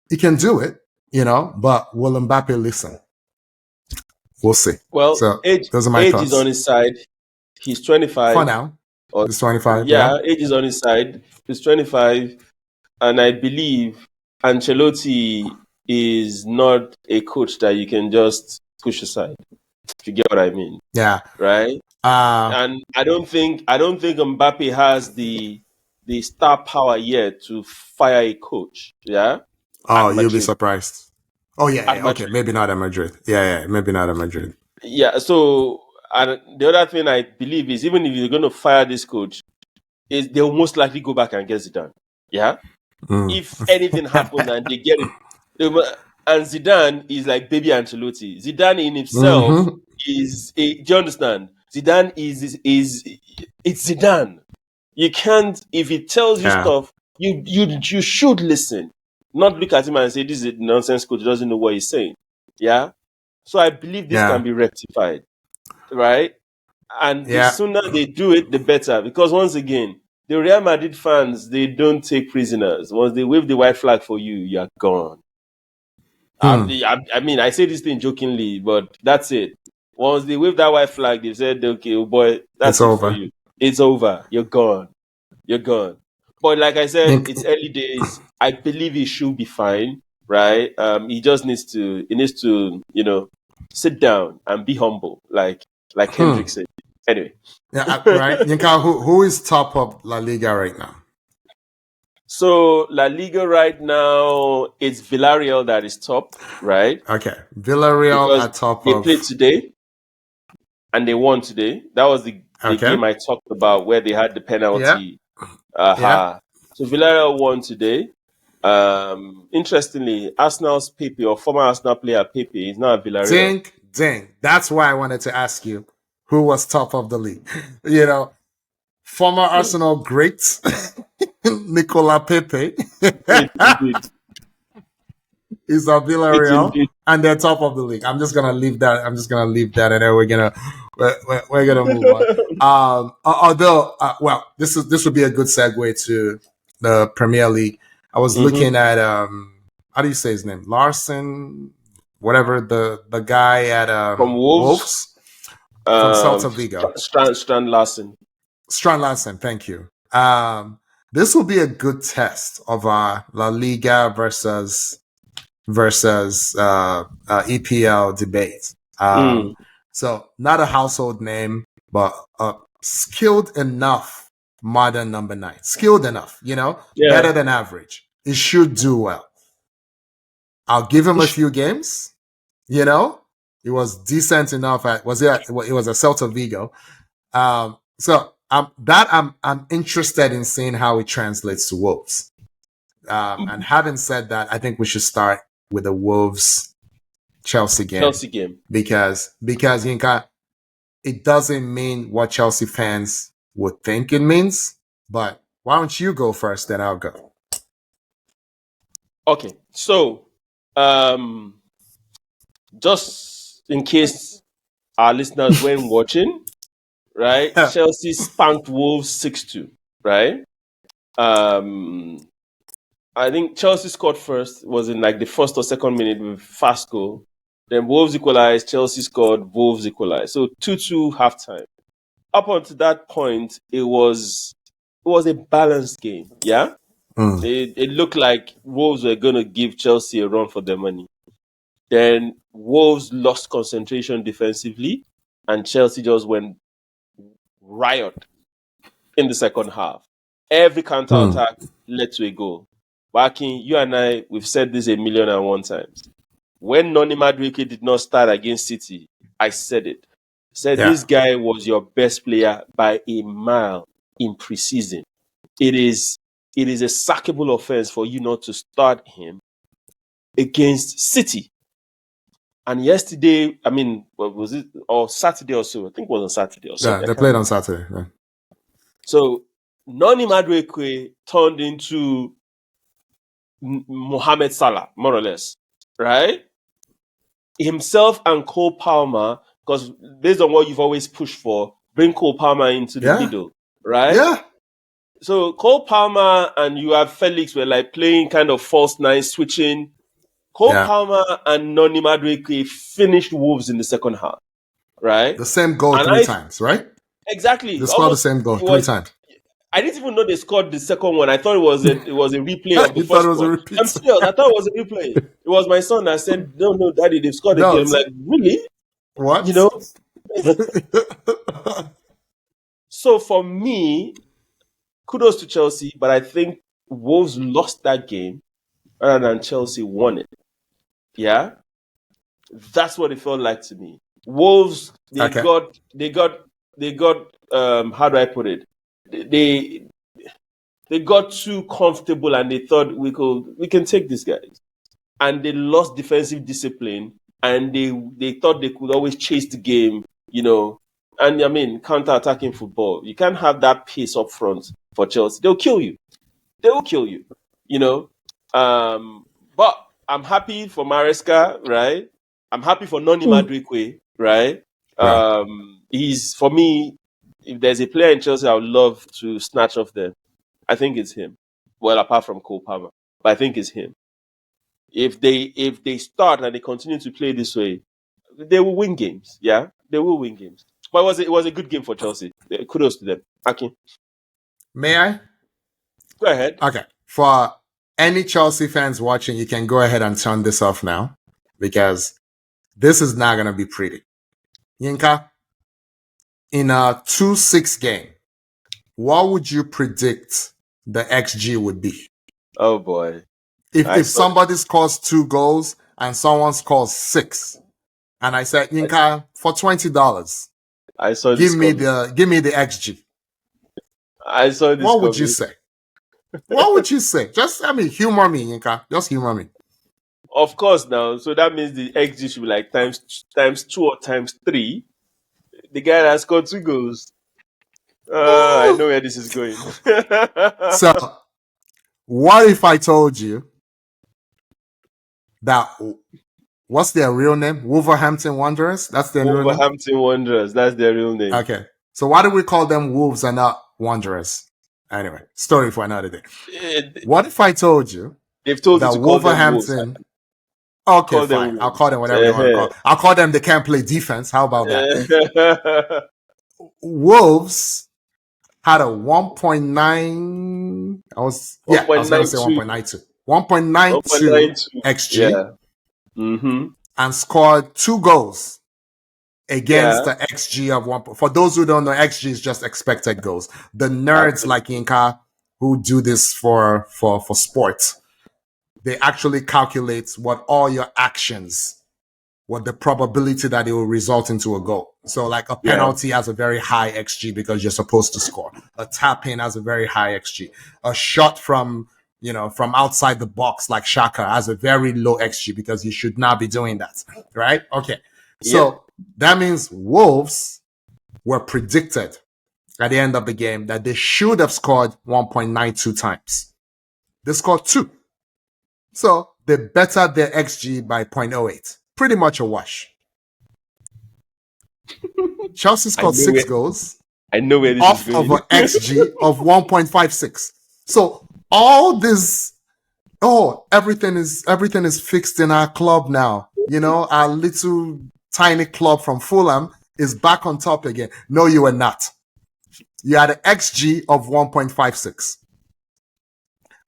he can do it, but will Mbappe listen? We'll see. Well, so those are my thoughts. Age is on his side. He's 25. For now. He's 25. Yeah, age is on his side. He's 25. And I believe Ancelotti is not a coach that you can just push aside. If you get what I mean. Yeah. Right? And I don't think Mbappe has the star power yet to fire a coach. Yeah. Oh, you'll be surprised. Oh yeah. Okay, maybe not at Madrid. Yeah, maybe not at Madrid. Yeah. So, and the other thing I believe is even if you're going to fire this coach, is they'll most likely go back and get Zidane. Yeah. If anything happens and they get it, and Zidane is like baby Ancelotti. Zidane in himself is do you understand? Zidane is it's Zidane. You can't, if he tells you stuff, you should listen. Not look at him and say this is a nonsense coach, doesn't know what he's saying. Yeah. So I believe this can be rectified. Right? And the sooner they do it, the better. Because once again, the Real Madrid fans, they don't take prisoners. Once they wave the white flag for you, you're gone. I mean, I say this thing jokingly, but that's it. Once they wave that white flag, they said, okay, oh boy, that's it over for you. It's over. You're gone. You're gone. But like I said, it's early days. I believe he should be fine, right? He just needs to, sit down and be humble, like Hendrik said. Anyway. Yeah, right. Yinka, who is top of La Liga right now? So La Liga right now, it's Villarreal that is top, right? Okay, Villarreal at top. They played today, and they won today. That was the game I talked about where they had the penalty. So Villarreal won today. Interestingly, Arsenal's Pepe, or former Arsenal player Pepe, is now at Villarreal. Ding. That's why I wanted to ask you who was top of the league. Former Arsenal great Nicola Pepe is at Villarreal, and they're top of the league. I'm just gonna leave that. And then we're gonna move on. Although, this would be a good segue to the Premier League. I was looking at how do you say his name? Larson, whatever, the guy at from Wolves. From Celta Vigo. Strand Larsen. Thank you. This will be a good test of our La Liga versus EPL debate. So not a household name, but a skilled enough modern number 9. Skilled enough, better than average. It should do well. I'll give him a few games. It was decent enough. It was a Celta Vigo. So I'm interested in seeing how it translates to Wolves. And having said that, I think we should start with the Wolves Chelsea game. Because Yinka, it doesn't mean what Chelsea fans would think it means. But why don't you go first, then I'll go. Okay. So just in case our listeners weren't watching, right? Chelsea spanked Wolves 6-2, right? I think Chelsea scored first, was in like the first or second minute with fast goal. Then Wolves equalized, Chelsea scored, Wolves equalized. So 2-2 halftime. Up until that point, it was was a balanced game. Yeah, it looked like Wolves were going to give Chelsea a run for their money. Then Wolves lost concentration defensively, and Chelsea just went riot in the second half. Every counter attack led to a goal. Wakin, you and I, we've said this 1,000,001 times. When Noni Madueke did not start against City, I said it. This guy was your best player by a mile in preseason. It is a sackable offense for you not to start him against City. And yesterday, I mean, what was it? Or Saturday or so? I think it was on Saturday or so. Yeah, they played on Saturday. Yeah. So Noni Madueke turned into Mohamed Salah, more or less, right? Himself and Cole Palmer, because based on what you've always pushed for, bring Cole Palmer into the middle, right? Yeah. So Cole Palmer and you have Felix were like playing kind of false nine, switching. Cole Palmer and Noni Madueke finished Wolves in the second half, right? The same goal and 3 times, right? Exactly. They scored the same goal 3 times. I didn't even know they scored the second one. I thought it was a replay of the first one. Repeat. I'm serious. I thought it was a replay. It was my son that said, "No, Daddy, they've scored again." I'm like, really? What? You know? So for me, kudos to Chelsea, but I think Wolves lost that game rather than Chelsea won it. Yeah? That's what it felt like to me. Wolves, they got how do I put it? They got too comfortable and they thought we can take these guys. And they lost defensive discipline and they thought they could always chase the game, you know. And I mean, counter-attacking football. You can't have that pace up front for Chelsea. They'll kill you. They will kill you, you know. But I'm happy for Maresca, right? I'm happy for Noni Madueke, right? He's, for me, if there's a player in Chelsea I would love to snatch off them, I think it's him. Well, apart from Cole Palmer, but I think it's him. If they start and they continue to play this way, they will win games. Yeah, they will win games. But it was a good game for Chelsea. Kudos to them. Aki. May I? Go ahead. Okay. For any Chelsea fans watching, you can go ahead and turn this off now because this is not going to be pretty. Yinka, in a 2-6 game, what would you predict the XG would be? Oh, boy. If somebody scores 2 goals and someone scores 6, and I said, Yinka, for $20, I saw give me the XG. I saw this. What would you say? What would you say? Just, humor me, Yinka. Just humor me. Of course, now. So that means the XG should be like times 2 or times 3. The guy that scored 2 goals. I know where this is going. So, what if I told you that, what's their real name? Wolverhampton Wanderers? That's their real name? Wolverhampton Wanderers. That's their real name. Okay. So why do we call them Wolves and not Wanderers? Anyway, story for another day. What if I told you they've told that you to Wolverhampton... Okay, fine. I'll call them whatever you want to call them. I'll call them they can't play defense. How about that? Wolves had a 1.9... I was going to say 1.92. 1.92 XG. Yeah. Mm-hmm. And scored 2 goals against the XG of 1. For those who don't know, XG is just expected goals. The nerds like Yinka who do this for sports, they actually calculate what all your actions, what the probability that it will result into a goal. So like a penalty has a very high XG because you're supposed to score. A tap in has a very high XG. A shot from outside the box like Shaka has a very low XG because you should not be doing that. Right? Okay. So that means Wolves were predicted at the end of the game that they should have scored 1.92 times. They scored 2. So they bettered their XG by 0.08. Pretty much a wash. Chelsea scored 6 goals. I know where this off is going. Of an XG of 1.56. So all this, everything is fixed in our club now. Our little tiny club from Fulham is back on top again. No, you are not. You had an XG of 1.56.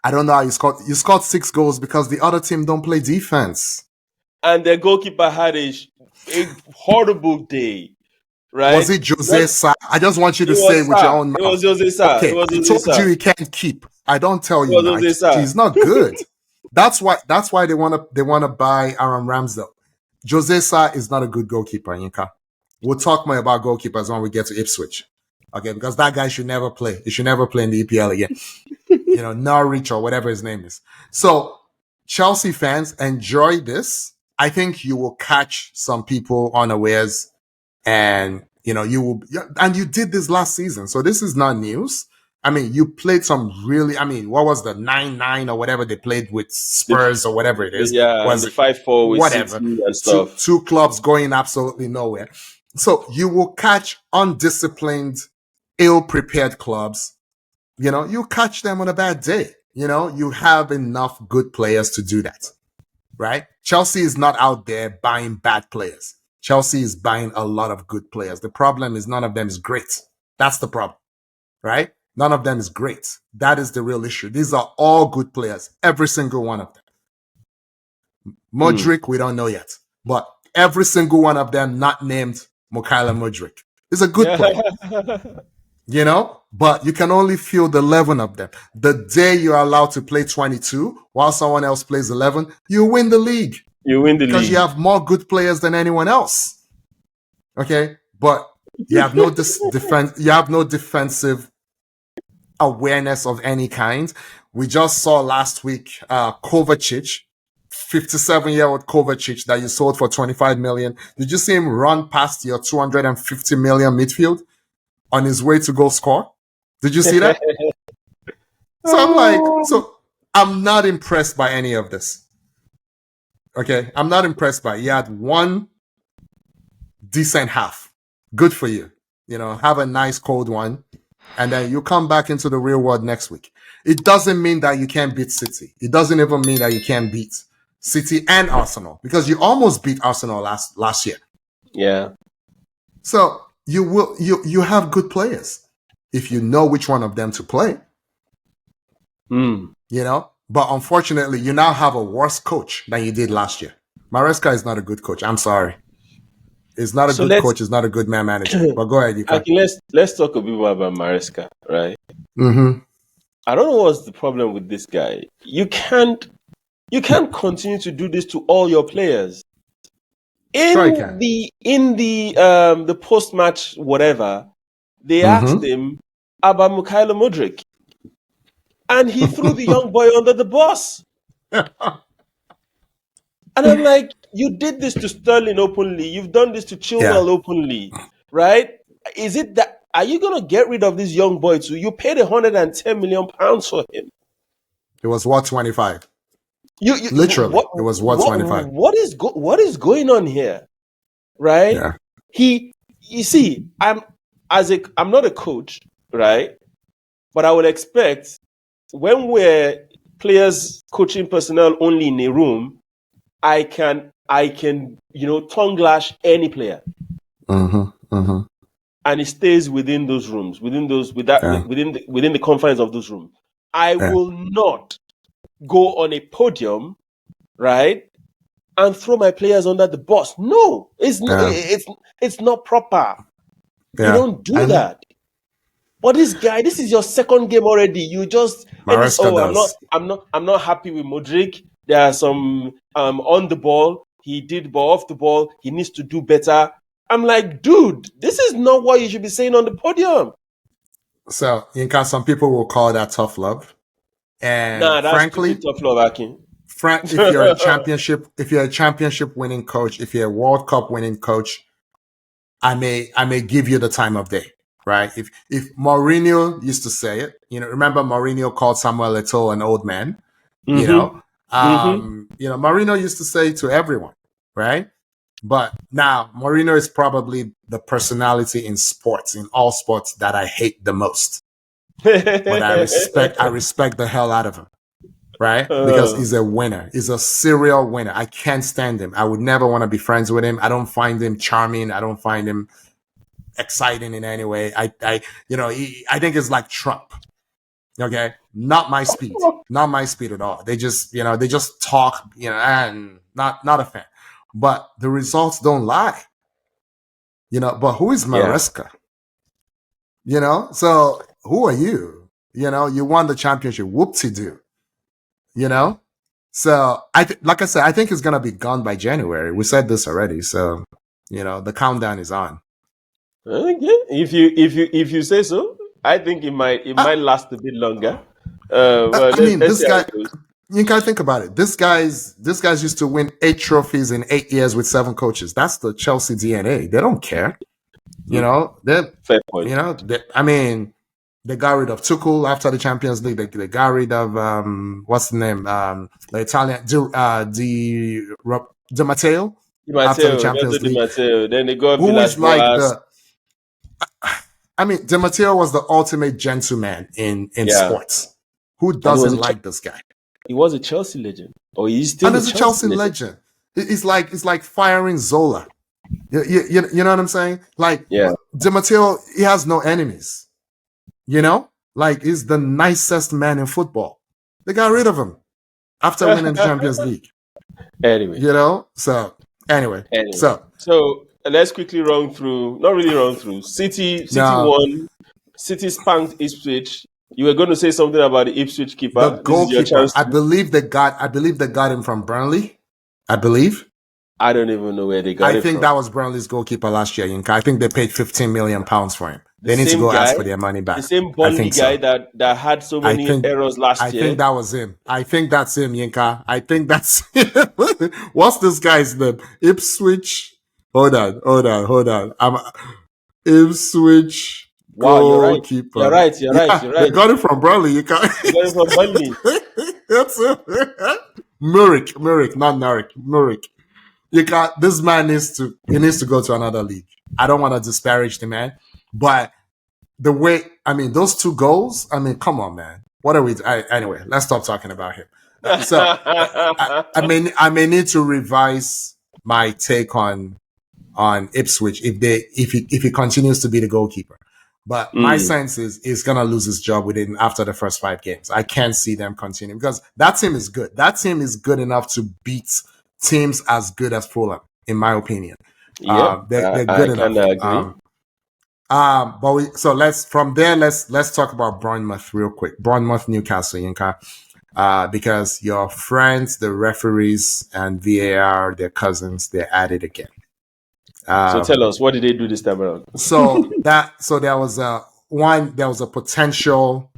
I don't know how you scored. You scored 6 goals because the other team don't play defense. And their goalkeeper had a horrible day, right? Was it Jose Sa? I just want you to say it with your own mouth. It was Jose Sa. Okay, I told you he can't keep. I don't tell you now. He's not good. That's why they want to buy Aaron Ramsdale. Jose Sa is not a good goalkeeper, Yinka. We'll talk more about goalkeepers when we get to Ipswich. Okay, because that guy should never play. He should never play in the EPL again. Norwich or whatever his name is. So, Chelsea fans, enjoy this. I think you will catch some people unawares, and you will. And you did this last season, so this is not news. I mean, you played some really. I mean, what was the 9-9 or whatever they played with Spurs or whatever it is? Yeah, was the 5-4 with whatever City and stuff. Two clubs going absolutely nowhere. So you will catch undisciplined, ill-prepared clubs. You catch them on a bad day. You have enough good players to do that, right? Chelsea is not out there buying bad players. Chelsea is buying a lot of good players. The problem is none of them is great. That's the problem, right? None of them is great. That is the real issue. These are all good players, every single one of them. Muric, we don't know yet, but every single one of them not named Mykhailo Mudryk is a good player. But you can only feel the 11 of them. The day you're allowed to play 22 while someone else plays 11, you win the league. Because you have more good players than anyone else. Okay? But you have no defense. You have no defensive awareness of any kind. We just saw last week Kovacic, 57-year-old Kovacic that you sold for 25 million. Did you see him run past your 250 million midfield on his way to go score? Did you see that? So I'm not impressed by any of this. Okay, I'm not impressed by it. You had one decent half. Good for you. Have a nice cold one. And then you come back into the real world next week. It doesn't mean that you can't beat City. It doesn't even mean that you can't beat City and Arsenal. Because you almost beat Arsenal last year. Yeah. So you have good players. If you know which one of them to play. But unfortunately, you now have a worse coach than you did last year. Maresca is not a good coach. I'm sorry. He's not a good coach. He's not a good man manager. But go ahead. Let's talk a bit more about Maresca, right? Mm-hmm. I don't know what's the problem with this guy. You can't continue to do this to all your players. In the post-match whatever, they asked him about Mykhailo Mudryk. And he threw the young boy under the bus. And I'm like, you did this to Sterling openly. You've done this to Chilwell openly, right? Is it that? Are you going to get rid of this young boy too? You paid £110 million for him. It was what, 25? Literally, it was what, 25? What is going on here, right? Yeah. You see, I'm not a coach, right? But I would expect when we're players, coaching personnel only in a room, I can tongue lash any player, and it stays within those rooms, within the confines of those rooms. I will not go on a podium, right, and throw my players under the bus. No, it's not proper. You don't do that. But this guy, this is your second game already. You just I'm not happy with Mudryk. There are some on the ball. He did ball off the ball. He needs to do better. I'm like, dude, this is not what you should be saying on the podium. So, Yinka, some people will call that tough love. And that's frankly, tough love, Akin. If you're a championship winning coach, if you're a World Cup winning coach, I may give you the time of day. Right? If Mourinho used to say it, remember Mourinho called Samuel Eto'o an old man, Mourinho used to say to everyone, right? But now Mourinho is probably the personality in all sports that I hate the most. But I respect the hell out of him, right? Because he's a winner. He's a serial winner. I can't stand him. I would never want to be friends with him. I don't find him charming. I don't find him exciting in any way. I think it's like Trump. Okay, not my speed at all. They just talk, and not a fan. But the results don't lie. But who is Maresca? So who are you? You won the championship. Whoop-de-doo. So like I said, I think it's gonna be gone by January. We said this already. So the countdown is on. Okay. If you say so, I think it might last a bit longer. This guy. You can think about it. This guys used to win 8 trophies in 8 years with 7 coaches. That's the Chelsea DNA. They don't care. Fair point. They got rid of Tuchel after the Champions League. They got rid of what's the name? The Italian Di Matteo after the Champions League. Then they got who is like Di Matteo was the ultimate gentleman in sports. Who doesn't like this guy? He was a Chelsea legend, or he's still a Chelsea legend. It's like firing Zola. You know what I'm saying? Like, Di Matteo, he has no enemies. Like, he's the nicest man in football. They got rid of him after winning the Champions League. Anyway, So let's quickly run through. Not really run through. City won. City spanked Ipswich. You were going to say something about the Ipswich keeper. The goalkeeper. I believe they got him from Burnley. I believe. I don't even know where they got it from. I think that was Burnley's goalkeeper last year, Yinka. I think they paid £15 million for him. They need to go ask for their money back. The same Burnley guy that had so many errors last year. I think that was him. I think that's him, Yinka. I think that's him. What's this guy's name? Ipswich. Hold on. I'm Ipswich. Wow, goalkeeper. You're right. They got it from Burnley. You got it from Burnley. That's it. Muric, not Nuric. Muric. This man needs to go to another league. I don't want to disparage the man, but the way, those 2 goals, come on, man. What are we, anyway, let's stop talking about him. So I may need to revise my take on Ipswich if he continues to be the goalkeeper. But my sense is he's going to lose his job after the first 5 games. I can't see them continuing because that team is good. That team is good enough to beat teams as good as Fulham, in my opinion. Yeah, they're good enough. Let's talk about Bournemouth real quick. Bournemouth, Newcastle, Yinka. Because your friends, the referees, and VAR, their cousins, they're at it again. So tell us, what did they do this time around? So there was a potential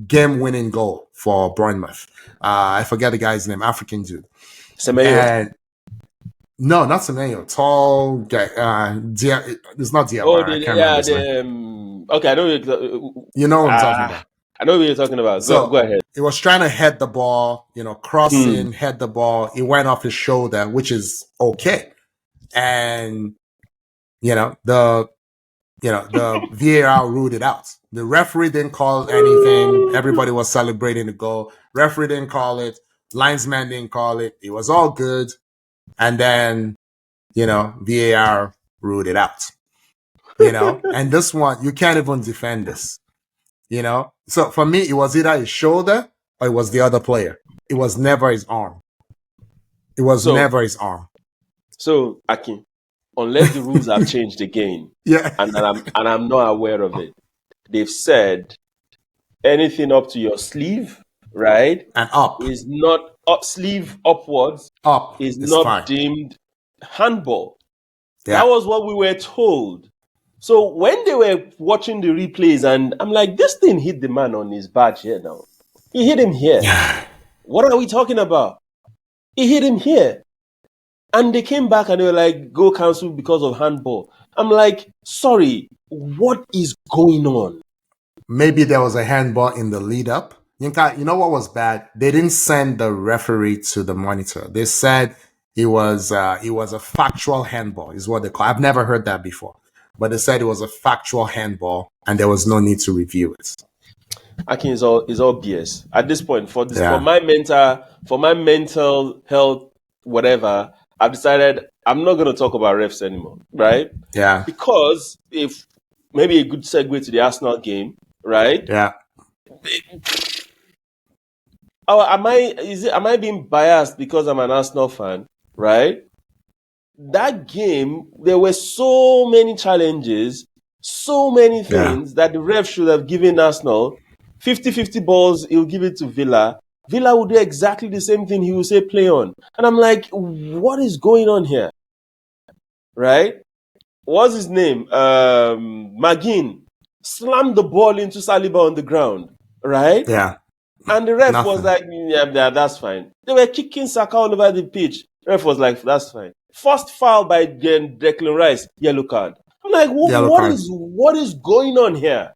game-winning goal for Bournemouth. I forget the guy's name, African dude. Semenyo. No, not Semenyo. Tall guy. It's not Diawara. Okay, I know you know what I'm talking about. I know what you're talking about. Go ahead. He was trying to head the ball, cross in, head the ball. It went off his shoulder, which is okay. And the VAR ruled it out. The referee didn't call anything. Everybody was celebrating the goal. Referee didn't call it. Linesman didn't call it. It was all good. And then, VAR ruled it out. And this one, you can't even defend this. So for me, it was either his shoulder or it was the other player. It was never his arm. Never his arm. So, Akin, unless the rules have changed again, and I'm not aware of it, they've said anything up to your sleeve, right, and up is not sleeve upwards. Up is not fine. Deemed handball. Yeah. That was what we were told. So when they were watching the replays, and I'm like, this thing hit the man on his badge here now. He hit him here. What are we talking about? He hit him here. And they came back and they were like, go cancel because of handball. I'm like, sorry, what is going on? Maybe there was a handball in the lead up. Yinka, you know what was bad? They didn't send the referee to the monitor. They said it was a factual handball, is what they call it. I've never heard that before. But they said it was a factual handball and there was no need to review it. Akin, is all BS. At this point, for my mental health, whatever, I've decided I'm not going to talk about refs anymore, right? Yeah. Because if maybe a good segue to the Arsenal game, right? Yeah. Oh, am I being biased because I'm an Arsenal fan, right? That game, there were so many challenges, so many things that the ref should have given Arsenal 50-50 balls, he'll give it to Villa. Villa will do exactly the same thing he will say play on. And I'm like, what is going on here? Right? What's his name? McGinn slammed the ball into Saliba on the ground, right? Yeah. And the ref was Nothing. like, yeah, that's fine. They were kicking Saka all over the pitch. The ref was like, that's fine. First foul by Declan Rice, yellow card. I'm like, Yellow what card. is going on here?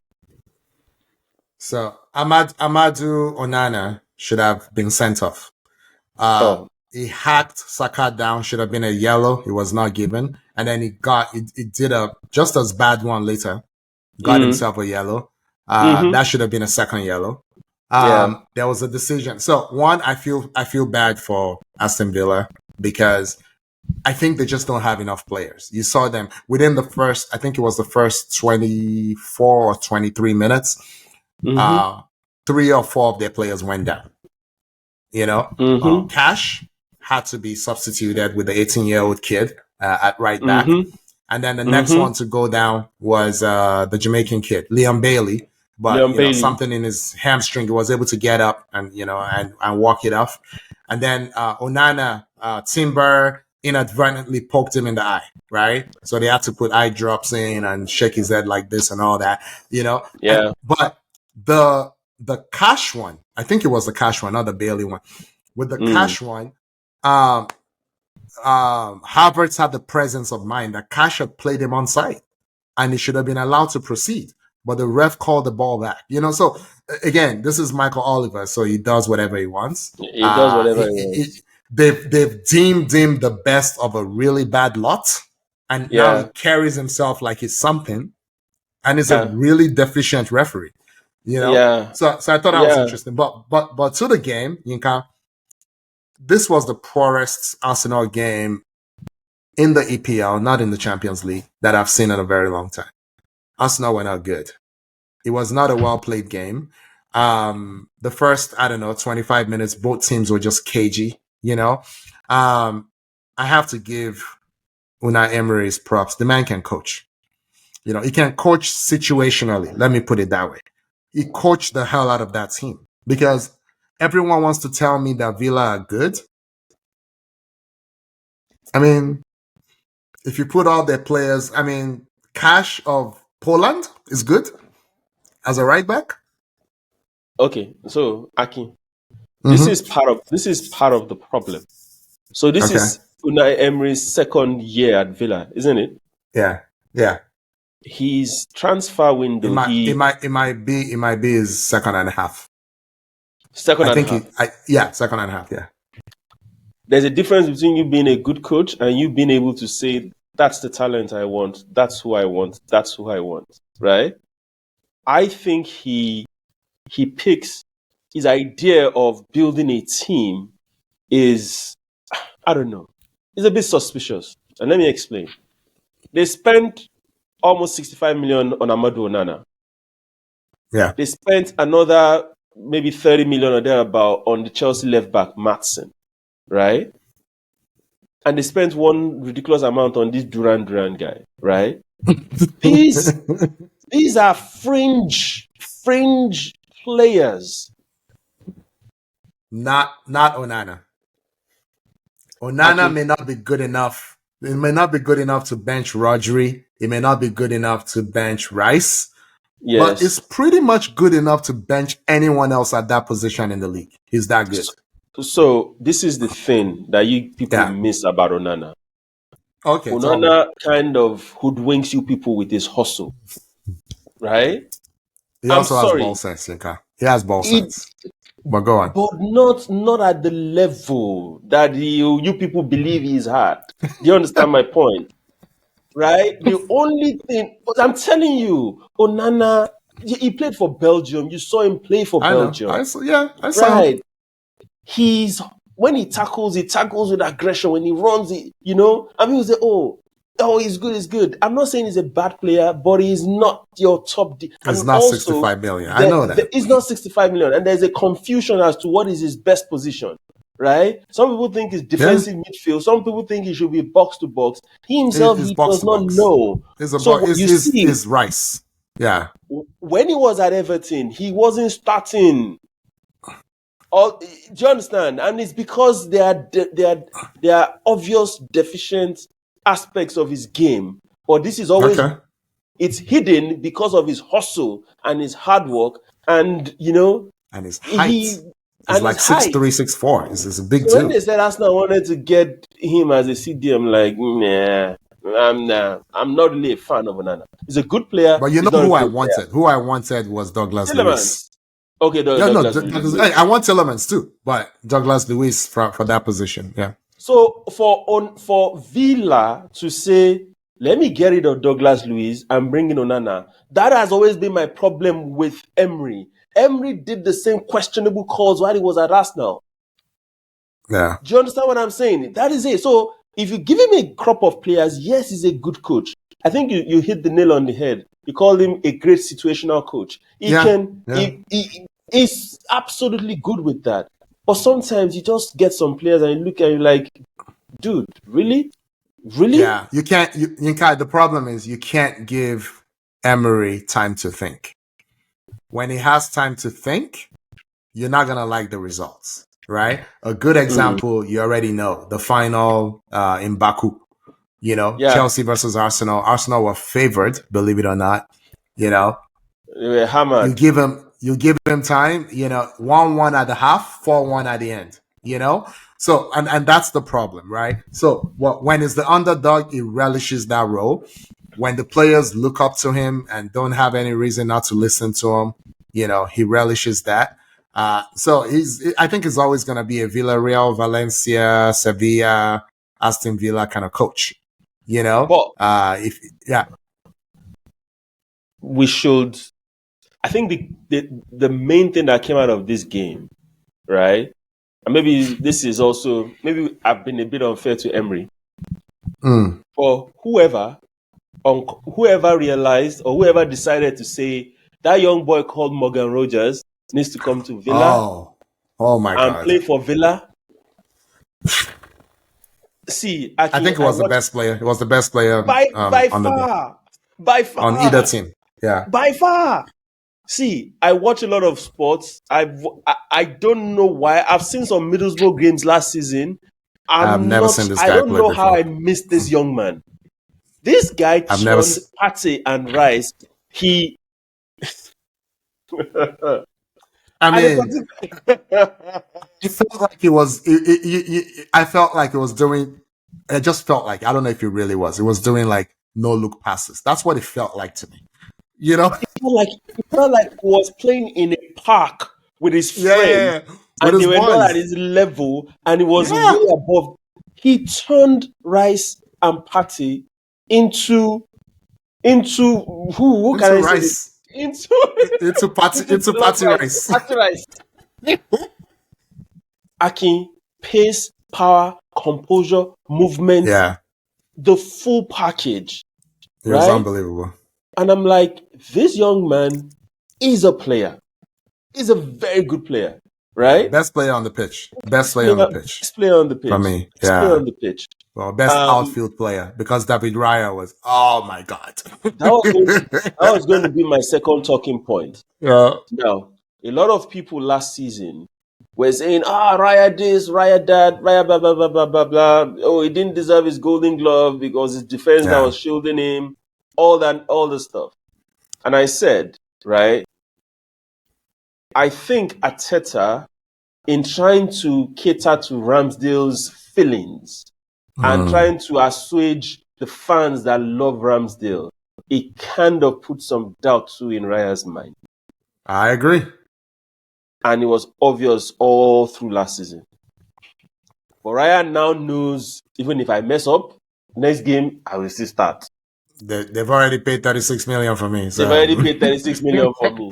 So Amadou Onana should have been sent off. He hacked Saka down, should have been a yellow. It was not given. And then he did a just as bad one later. Got himself a yellow. That should have been a second yellow. There was a decision. So one, I feel bad for Aston Villa because I think they just don't have enough players. You saw them within the first, I think it was the first 24 or 23 minutes. 3 or 4 of their players went down. Cash had to be substituted with the 18-year-old kid at right back. And then the next one to go down was the Jamaican kid, Liam Bailey. But something in his hamstring, he was able to get up and and walk it off. And then Onana, Timber inadvertently poked him in the eye, right? So they had to put eye drops in and shake his head like this and all that, Yeah. But the Cash one, I think it was the Cash one, not the Bailey one. With the Cash one, Havertz had the presence of mind that Cash had played him onside, and he should have been allowed to proceed. But the ref called the ball back. So again, this is Michael Oliver, so he does whatever he wants. He does whatever he wants. They've deemed him the best of a really bad lot, and now he carries himself like he's something, and is a really deficient referee. So I thought that was interesting. But to the game, Yinka, this was the poorest Arsenal game in the EPL, not in the Champions League, that I've seen in a very long time. Arsenal were not good. It was not a well-played game. The first, 25 minutes, both teams were just cagey, I have to give Unai Emery his props. The man can coach. He can coach situationally. Let me put it that way. He coached the hell out of that team because everyone wants to tell me that Villa are good. I mean, if you put all their players, Cash of Poland is good as a right back. Okay, so Aki, this is part of the problem. So this is Unai Emery's second year at Villa, isn't it? Yeah. His transfer window. It might be his second and a half. Second and a half. Second and a half. Yeah. There's a difference between you being a good coach and you being able to say, that's the talent I want. That's who I want. That's who I want. Right? I think he picks his idea of building a team is, I don't know, it's a bit suspicious. And let me explain. They spent almost 65 million on Amadou Onana. Yeah. They spent another maybe 30 million or thereabout on the Chelsea left back, Maatsen. Right? And they spent one ridiculous amount on this Duran guy, right? These are fringe players. Not Onana. Onana may not be good enough. It may not be good enough to bench Rodri. It may not be good enough to bench Rice. Yes. But it's pretty much good enough to bench anyone else at that position in the league. He's that good. So this is the thing that you people miss about Onana. Okay. Onana kind of hoodwinks you people with his hustle, right? He also has ball sense, Yinka. He has ball sense. But go on. But not at the level that you people believe he's had. Do you understand my point? Right? The only thing, I'm telling you, Onana, he played for Belgium. You saw him play for Belgium. I saw him. He's when he tackles with aggression. When he runs, and people say, oh, he's good. I'm not saying he's a bad player, but he's not your top. It's not 65 million. I know that. It's not 65 million. And there's a confusion as to what is his best position, right? Some people think it's defensive midfield. Some people think he should be box to box. He himself, he does not know. It's Rice. Yeah. When he was at Everton, he wasn't starting. Do you understand? And it's because there are obvious deficient aspects of his game, but this is always it's hidden because of his hustle and his hard work, and and his height. He's like 6'3", 6'4". It's a big dude. When they said Arsenal wanted to get him as a CD, I'm like, nah, I'm not really a fan of Onana. He's a good player, but who I wanted? Player. Who I wanted was Douglas Luiz. Okay, Douglas Luiz. I want Tielemans too, but Douglas Luiz for that position, yeah. So for Villa to say, let me get rid of Douglas Luiz and bring in Onana, that has always been my problem with Emery. Emery did the same questionable calls while he was at Arsenal. Yeah. Do you understand what I'm saying? That is it. So if you give him a crop of players, yes, he's a good coach. I think you hit the nail on the head. You called him a great situational coach. He's absolutely good with that. But sometimes you just get some players and you look at you like, dude, really? Really? Yeah, you can't. The problem is you can't give Emery time to think. When he has time to think, you're not going to like the results, right? A good example, you already know, the final in Baku. Chelsea versus Arsenal. Arsenal were favored, believe it or not. They were hammered. You give him time, 1-1 at the half, 4-1 at the end, So, and that's the problem, right? So when it's the underdog, he relishes that role. When the players look up to him and don't have any reason not to listen to him, he relishes that. So I think he's always going to be a Villarreal, Valencia, Sevilla, Aston Villa kind of coach, we should. I think the main thing that came out of this game, right? And maybe this is also, maybe I've been a bit unfair to Emery. For whoever realized or whoever decided to say that young boy called Morgan Rogers needs to come to Villa my God, and play for Villa. See, I think it was the best player. It was the best player by far on either team. Yeah, by far. See, I watch a lot of sports. I don't know why. I've seen some Middlesbrough games last season. I've never seen this guy. I don't know how before. I missed this young man. This guy turned Partey and Rice. It felt like he was. I felt like it was doing. It just felt like, I don't know if it really was. It was doing like no look passes. That's what it felt like to me. It felt like he was playing in a park with his friends, and they were not at his level, and it was way above. He turned Rice and Partey into who can I Rice. say into Partey Rice. Partey Rice. Akin, pace, power, composure, movement, the full package. It was unbelievable. And I'm like, this young man is a player. He's a very good player, right? Best player on the pitch. Best player on the pitch. Best player on the pitch. For me, Best player on the pitch. Well, best outfield player, because David Raya was, oh my God. That was going to be my second talking point. Yeah. Now, a lot of people last season were saying, Raya this, Raya that, Raya blah, blah, blah, blah, blah, blah. Oh, he didn't deserve his golden glove because his defense that was shielding him. All the stuff. And I said, right, I think Arteta, in trying to cater to Ramsdale's feelings and trying to assuage the fans that love Ramsdale, it kind of put some doubt too in Raya's mind. I agree. And it was obvious all through last season. But Raya now knows, even if I mess up, next game, I will still start. They've already paid 36 million for me. So. They've already paid 36 million for me.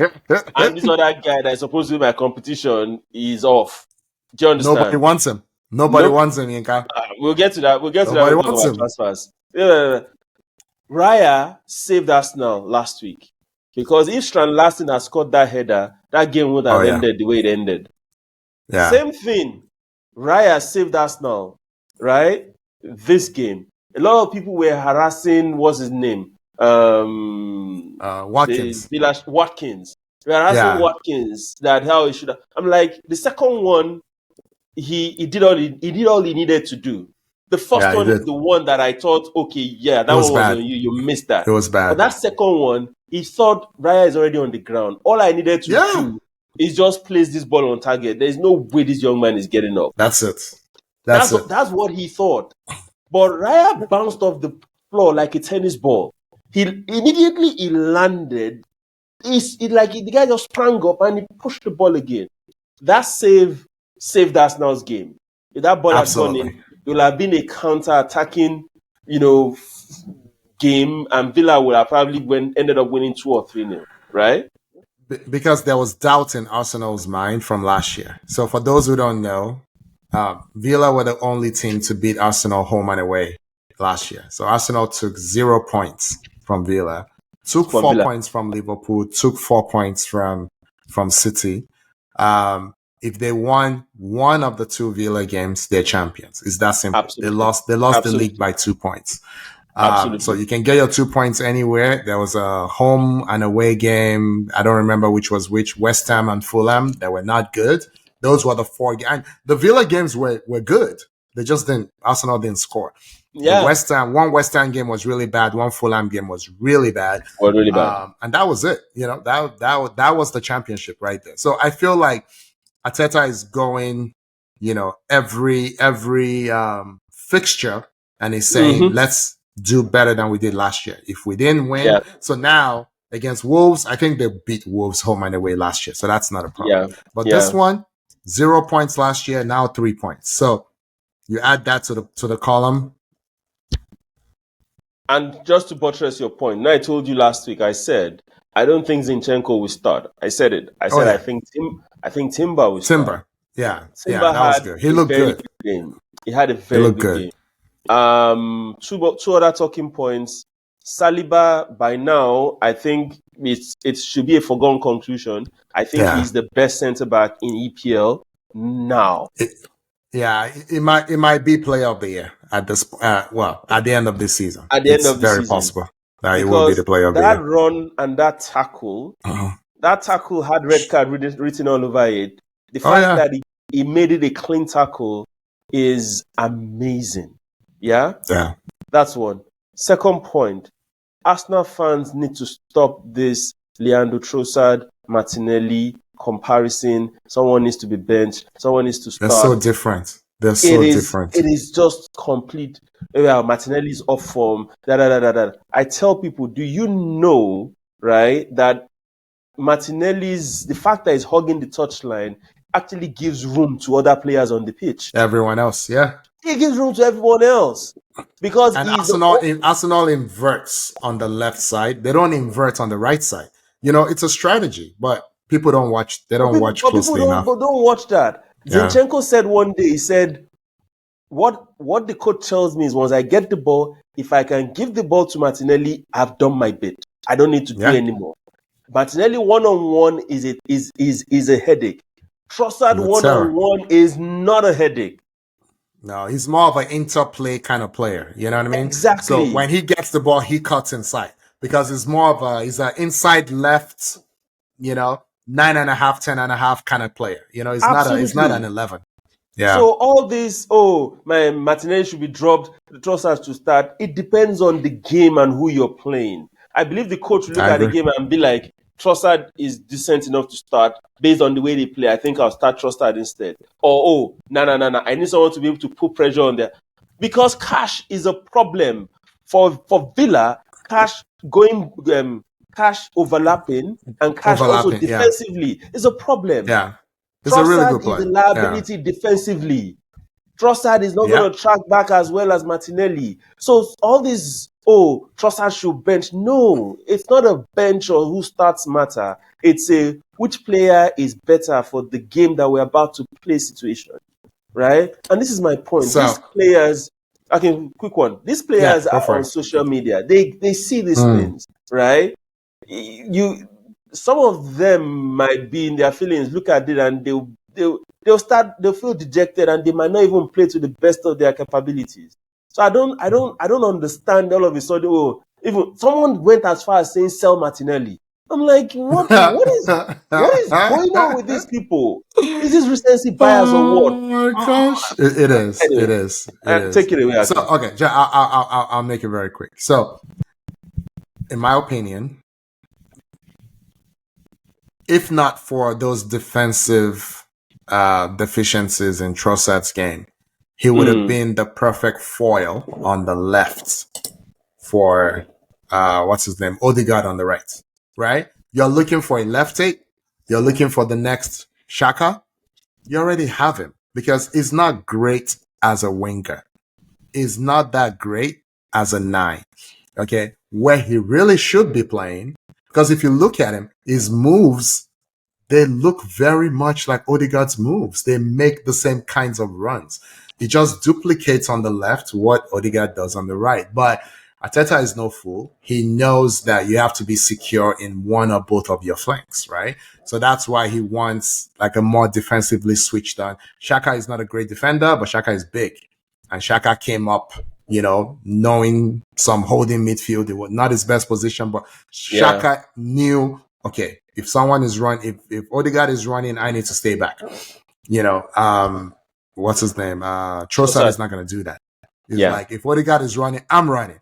And this other guy that is supposed to be my competition is off. Do you understand? Nobody wants him. Nobody wants him, Yinka. We'll get to that. Nobody When we talk wants about him. transfers. Raya saved Arsenal last week because if Strand Larsen had scored that header, that game would have ended the way it ended. Yeah. Same thing. Raya saved Arsenal, right? This game. A lot of people were harassing, what's his name? Watkins. Watkins. We are asking Watkins that how he should have. I'm like, the second one, he did all he needed to do. The first one is the one that I thought, okay, that one was on you. You missed that. It was bad. But that second one, he thought Raya is already on the ground. All I needed to do is just place this ball on target. There's no way this young man is getting up. That's it. That's That's what he thought. But Raya bounced off the floor like a tennis ball. He landed. The guy just sprang up and he pushed the ball again. That saved Arsenal's game. If that ball had gone in, it would have been a counter-attacking, game, and Villa would have probably ended up winning 2 or 3-0, right? Because there was doubt in Arsenal's mind from last year. So for those who don't know, Villa were the only team to beat Arsenal home and away last year. So Arsenal took 0 points from Villa, took 4 points from Liverpool, took 4 points from City. If they won one of the 2 Villa games, they're champions. It's that simple. Absolutely. They lost the league by 2 points. So you can get your 2 points anywhere. There was a home and away game. I don't remember which was which. West Ham and Fulham. They were not good. Those were the 4 games. And the Villa games were good. They just Arsenal didn't score. Yeah. One West Ham game was really bad. One Fulham game was really bad. Really bad. And that was it. That was the championship right there. So I feel like Arteta is going, every fixture, and he's saying, let's do better than we did last year. If we didn't win, so now against Wolves, I think they beat Wolves home and away last year, so that's not a problem. But this one, 0 points last year, now 3 points. So you add that to the column. And just to buttress your point, I told you last week, I said, I don't think Zinchenko will start. I said it. I said, I think Timber will start. Timber, that was good. He looked good. Game. He had a very good game. Two other talking points. Saliba, by now, I think it should be a foregone conclusion. I think he's the best centre-back in EPL now. It might be player of the year at this. At the end of this season. It's very possible that it will be the player of the year. That run and that tackle, had red card written all over it. The fact that he made it a clean tackle is amazing. Yeah. That's one. Second point, Arsenal fans need to stop this Leandro Trossard, Martinelli comparison. Someone needs to be benched. Someone needs to start. They're so different. Different. It is just complete. Martinelli's off form. I tell people, do you know, right, that the fact that he's hugging the touchline actually gives room to other players on the pitch. Everyone else, He gives room to everyone else. Because Arsenal inverts on the left side. They don't invert on the right side. It's a strategy, but people don't watch. They don't watch closely enough. But don't watch that. Zinchenko said one day, he said, what the coach tells me is once I get the ball, if I can give the ball to Martinelli, I've done my bit. I don't need to do anymore. Martinelli one-on-one is a headache. Trossard one-on-one is not a headache. No, he's more of an interplay kind of player. You know what I mean? Exactly. So when he gets the ball, he cuts inside because he's more of he's an inside left, 9.5, 10.5 kind of player. He's not an 11. Yeah. So all this, Martinelli should be dropped, the Trossard to start. It depends on the game and who you're playing. I believe the coach will look at the game and be like, Trossard is decent enough to start based on the way they play. I think I'll start Trossard instead. Or, no. I need someone to be able to put pressure on there. Because Cash is a problem. For Villa, Cash overlapping and Cash also defensively is a problem. Yeah. It's a really good play. Trossard is a liability defensively. Trossard is not going to track back as well as Martinelli. So all these, Trossard should bench. No, it's not a bench or who starts matter. It's which player is better for the game that we're about to play situation. right? And this is my point. So, These players, okay, quick one. These players go are for on it. social media. They see these things, right? Some of them might be in their feelings, look at it, and they'll feel dejected, and they might not even play to the best of their capabilities. So I don't understand all of a sudden. Oh, even someone went as far as saying sell Martinelli. I'm like, what is going on with these people? Is this recency bias or what? Oh my gosh! It is. Anyway, It is. It is. take it away. So, okay, I'll make it very quick. So, in my opinion, if not for those defensive deficiencies in Trossard's game, he would have been the perfect foil on the left for what's his name, Odegaard on the right. Right? You're looking for a left eight. You're looking for the next Xhaka. You already have him because he's not great as a winger. He's not that great as a 9. Okay, where he really should be playing, because if you look at him, his moves, they look very much like Odegaard's moves. They make the same kinds of runs. He just duplicates on the left what Odegaard does on the right. But Arteta is no fool. He knows that you have to be secure in one or both of your flanks, right? So that's why he wants like a more defensively switched on. Xhaka is not a great defender, but Xhaka is big. And Xhaka came up, knowing some holding midfield. It was not his best position, but Xhaka knew, okay, if someone is running, if Odegaard is running, I need to stay back. What's his name? Trossard is not going to do that. It's like, if Odegaard is running, I'm running,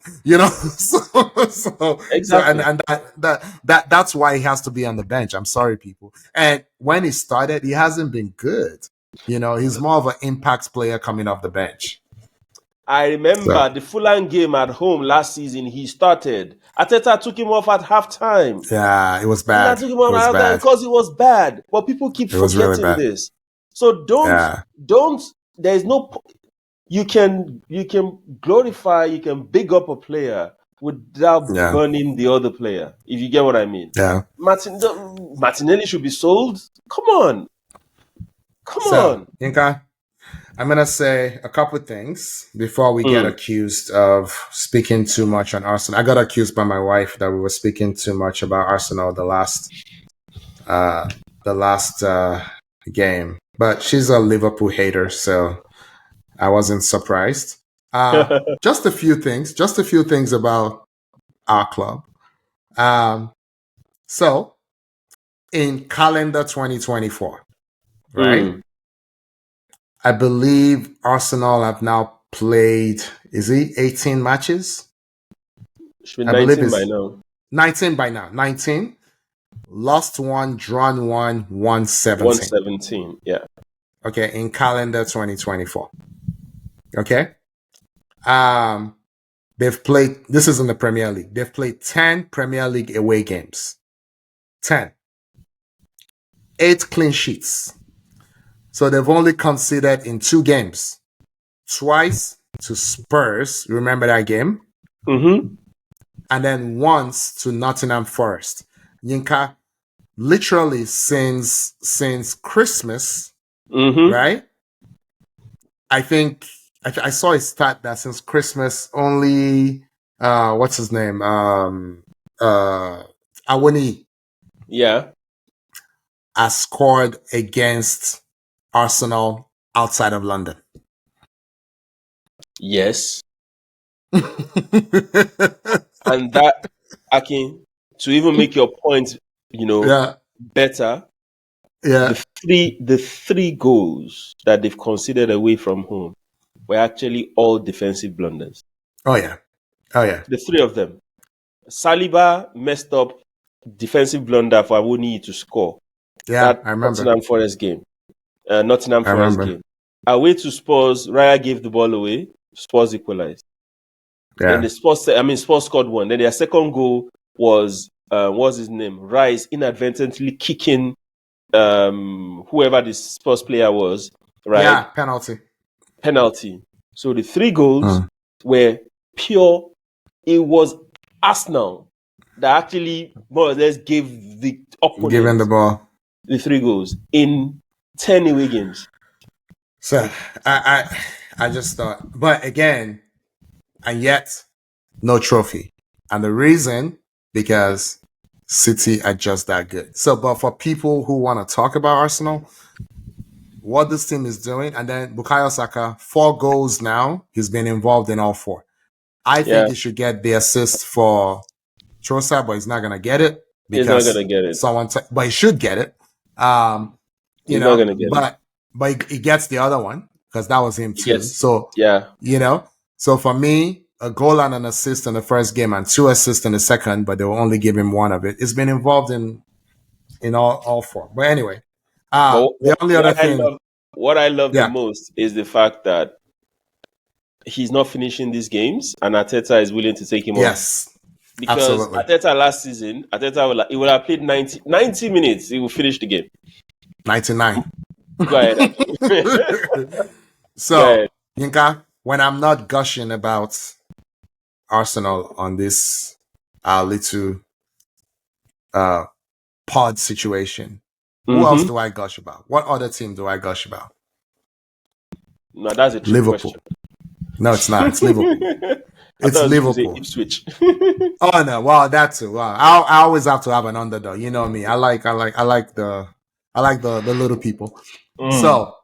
so exactly. And that's why he has to be on the bench. I'm sorry, people. And when he started, he hasn't been good. He's more of an impact player coming off the bench. I remember the Fulham game at home last season. He started. Arteta took him off at halftime. Yeah, it was bad. Took him off at halftime because it was bad. But people keep forgetting this. So don't. There is no. You can glorify. You can big up a player without burning the other player. If you get what I mean. Yeah. Martinelli should be sold. Come on. Yinka, I'm going to say a couple of things before we get accused of speaking too much on Arsenal. I got accused by my wife that we were speaking too much about Arsenal the last game. But she's a Liverpool hater, so I wasn't surprised. Just a few things about our club. So, in calendar 2024, right? I believe Arsenal have now played, 18 matches? Should be 19 by now. 19 by now. 19. Lost 1, drawn 1, won 17. 117, yeah. Okay, in calendar 2024. Okay? They've played, this is in the Premier League. They've played 10 Premier League away games. 10. 8 clean sheets. So they've only conceded in 2 games. Twice to Spurs. Remember that game? Mm-hmm. And then once to Nottingham Forest. Yinka, literally since Christmas, right? I think I saw a stat that since Christmas only what's his name? Awoni. Yeah. Has scored against Arsenal outside of London. Yes. And that, Akin, to even make your point, better. Yeah. The three goals that they've conceded away from home were actually all defensive blunders. Oh yeah. The 3 of them. Saliba messed up defensive blunder for Awoni to score. Yeah, I remember. Nottingham Forest game. Game. Away to Spurs, Raya gave the ball away. Spurs equalized. Yeah. And Spurs scored 1. Then their second goal was what's his name? Rice inadvertently kicking whoever the Spurs player was. Right? Yeah, penalty. So the 3 goals were pure. It was Arsenal that actually more or less gave the opponent the ball. The 3 goals in 10 away games. So I just thought, but again, and yet no trophy. And the reason, because City are just that good. So, but for people who want to talk about Arsenal, what this team is doing, and then Bukayo Saka, 4 goals now. He's been involved in all 4. I think he should get the assist for Trossard, but he's not gonna get it because he's not gonna get it. But he should get it. He's not gonna get it. But he gets the other one because that was him too. Yes. So so for me, a goal and an assist in the first game and 2 assists in the second, but they will only give him 1 of it. It's been involved in all 4. But anyway, the only other thing. What I love the most is the fact that he's not finishing these games, and Arteta is willing to take him off. Because absolutely. Arteta last season, he will have played 90 minutes. He will finish the game. 99. Go ahead. So, go ahead. Yinka, when I'm not gushing about Arsenal on this little pod situation, who else do I gush about? What other team do I gush about? No, that's a trick Liverpool. Question. No, it's not. It's Liverpool. It's Liverpool. Ipswich. Oh no! Well, that too. Wow, I always have to have an underdog. You know me. I like the little people. So,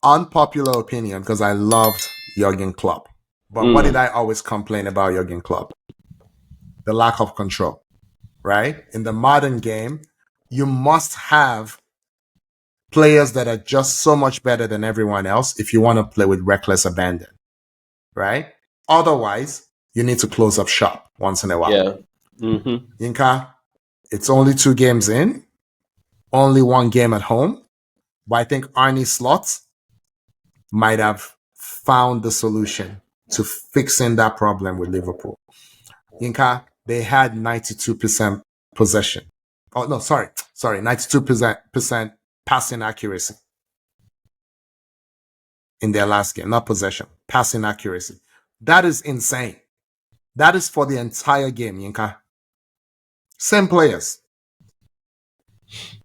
unpopular opinion, because I loved Jurgen Klopp. But what did I always complain about Jurgen Klopp? The lack of control. Right? In the modern game, you must have players that are just so much better than everyone else if you want to play with reckless abandon. Right? Otherwise, you need to close up shop once in a while. Yeah. Yinka, it's only 2 games in, only 1 game at home. But I think Arne Slot might have found the solution to fixing that problem with Liverpool. Yinka, they had 92% possession. Oh, no, sorry. 92% passing accuracy in their last game. Not possession, passing accuracy. That is insane. That is for the entire game, Yinka. Same players.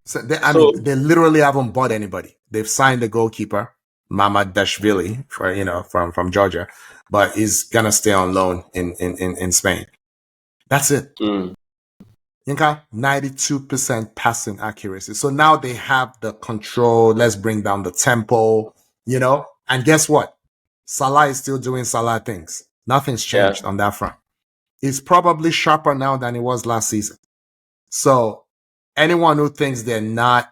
So they literally haven't bought anybody. They've signed the goalkeeper, Mamadashvili, from Georgia, but he's gonna stay on loan in Spain. That's it. Yinka, 92% passing accuracy. So now they have the control. Let's bring down the tempo, And guess what? Salah is still doing Salah things. Nothing's changed on that front. It's probably sharper now than it was last season. So anyone who thinks they're not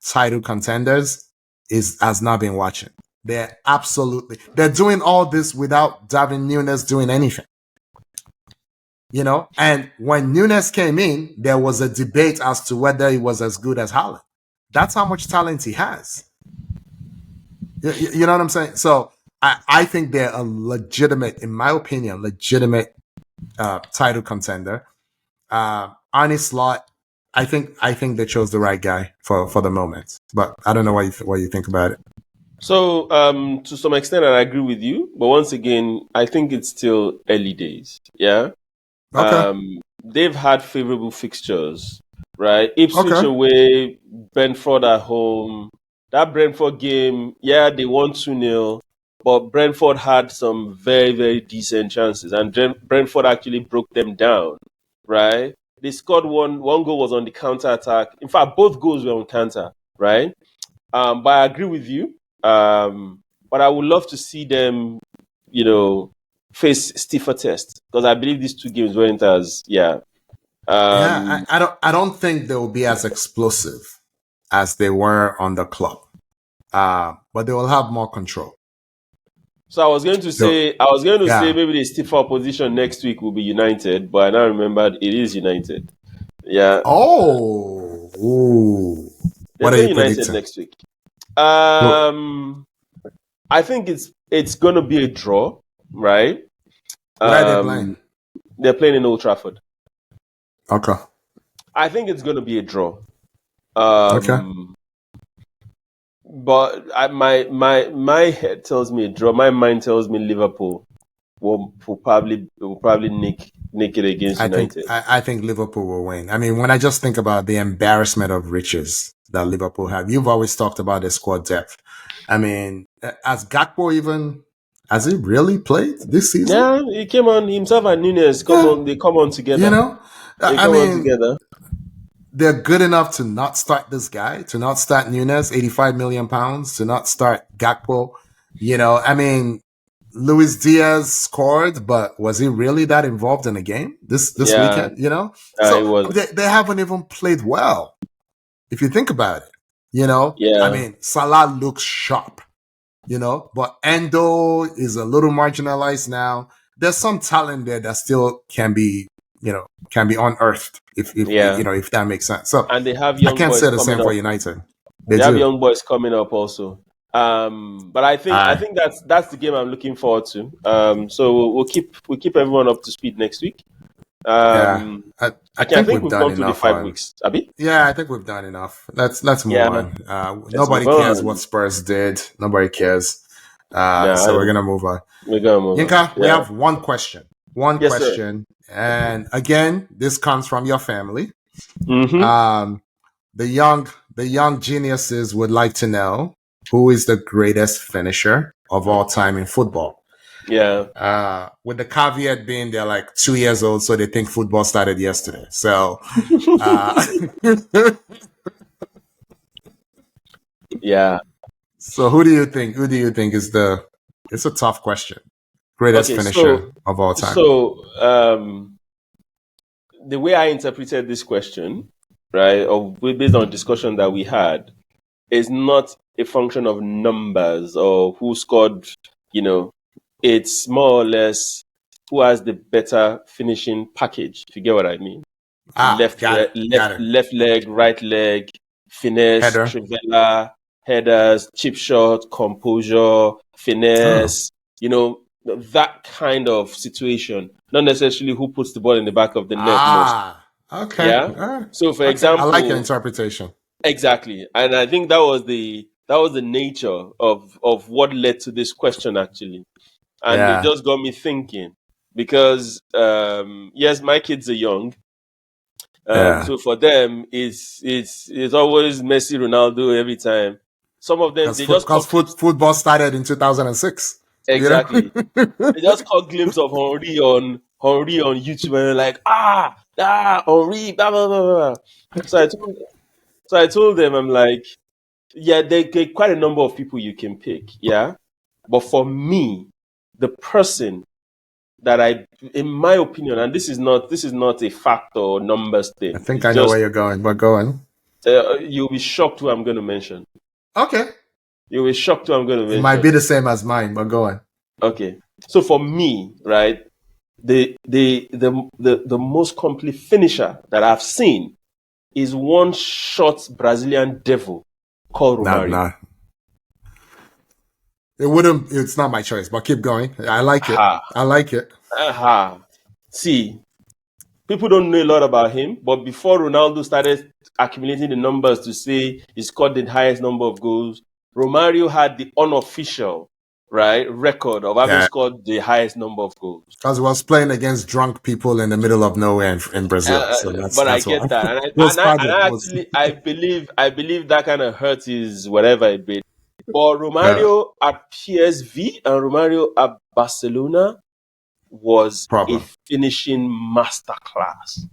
title contenders has not been watching. They're doing all this without Darwin Núñez doing anything. And when Núñez came in, there was a debate as to whether he was as good as Haaland. That's how much talent he has. You know what I'm saying? So I think they're a legitimate, in my opinion, title contender. Arne Slot, I think they chose the right guy for the moment. But I don't know what you think about it. So, to some extent, I agree with you. But once again, I think it's still early days. Yeah. Okay. They've had favorable fixtures, right? Ipswich away, Brentford at home. That Brentford game, they won 2-0, but Brentford had some very, very decent chances, and Brentford actually broke them down, right? They scored one goal was on the counter attack. In fact, both goals were on counter, right? But I agree with you. But I would love to see them, face stiffer tests, because I believe these 2 games weren't as I don't think they will be as explosive as they were on the club, but they will have more control. So I was going to say maybe the stiffer opposition next week will be United, but I now remembered it is United. Yeah. Oh. Ooh. What are you United predicting next week? I think it's going to be a draw, right? Where are they playing? They're playing in Old Trafford. Okay. I think it's going to be a draw. Okay. But my head tells me a draw. My mind tells me Liverpool will probably nick it against United. I think Liverpool will win. I mean, when I just think about the embarrassment of riches that Liverpool have. You've always talked about the squad depth. I mean, has he really played this season? Yeah, he came on himself and Nunes. They come on together. You know, they come on together. They're good enough to not start this guy, to not start Nunes, £85 million, to not start Gakpo. You know, I mean, Luis Diaz scored, but was he really that involved in the game this weekend? You know, so they haven't even played well. If you think about it, you know, I mean, Salah looks sharp, you know, but Endo is a little marginalized now. There's some talent there that still can be unearthed if that makes sense. So, and they have young boys. I can't say the same for United. They have young boys coming up also. But I think that's the game I'm looking forward to. So we'll keep everyone up to speed next week. I think we've gone through the 5 weeks. Abi? Yeah, I think we've done enough. Let's move on. Nobody cares what Spurs did. Nobody cares. So we're gonna move on. Yinka, we have one question. Question. And again, this comes from your family. Mm-hmm. The young geniuses would like to know who is the greatest finisher of all time in football. Yeah. With the caveat being they're like 2 years old, so they think football started yesterday. So, yeah. So who do you think is it's a tough question. Greatest finisher of all time. So, the way I interpreted this question, right, or based on discussion that we had, is not a function of numbers or who scored, you know. It's more or less who has the better finishing package, if you get what I mean. Left leg, right leg, finesse, trivela, headers, chip shot, composure, finesse, you know, that kind of situation. Not necessarily who puts the ball in the back of the net most. Okay. Yeah. So, for example, I like your interpretation. Exactly, and I think that was the nature of what led to this question actually, and it just got me thinking because yes, my kids are young. So for them, it's always Messi, Ronaldo every time. Some of them because football started in 2006. Exactly. You know? They just caught glimpse of Henry on YouTube and they're like, Henry, blah blah blah blah. So I told them, I'm like, yeah, there are quite a number of people you can pick, yeah. But for me, the person that in my opinion, and this is not a fact or numbers thing. I think I know where you're going, but go on. You'll be shocked who I'm going to mention. Okay. You'll be shocked who I'm going to mention. It might be the same as mine, but go on. Okay. So for me, right, the most complete finisher that I've seen is one shot Brazilian devil called Romario. Nah. It's not my choice, but keep going. I like it. I like it. See, people don't know a lot about him, but before Ronaldo started accumulating the numbers to say he scored the highest number of goals, Romario had the unofficial record of having scored the highest number of goals. Because he was playing against drunk people in the middle of nowhere in Brazil. I get that. I believe that kind of hurt his whatever a bit. But Romario at PSV and Romario at Barcelona was a finishing masterclass.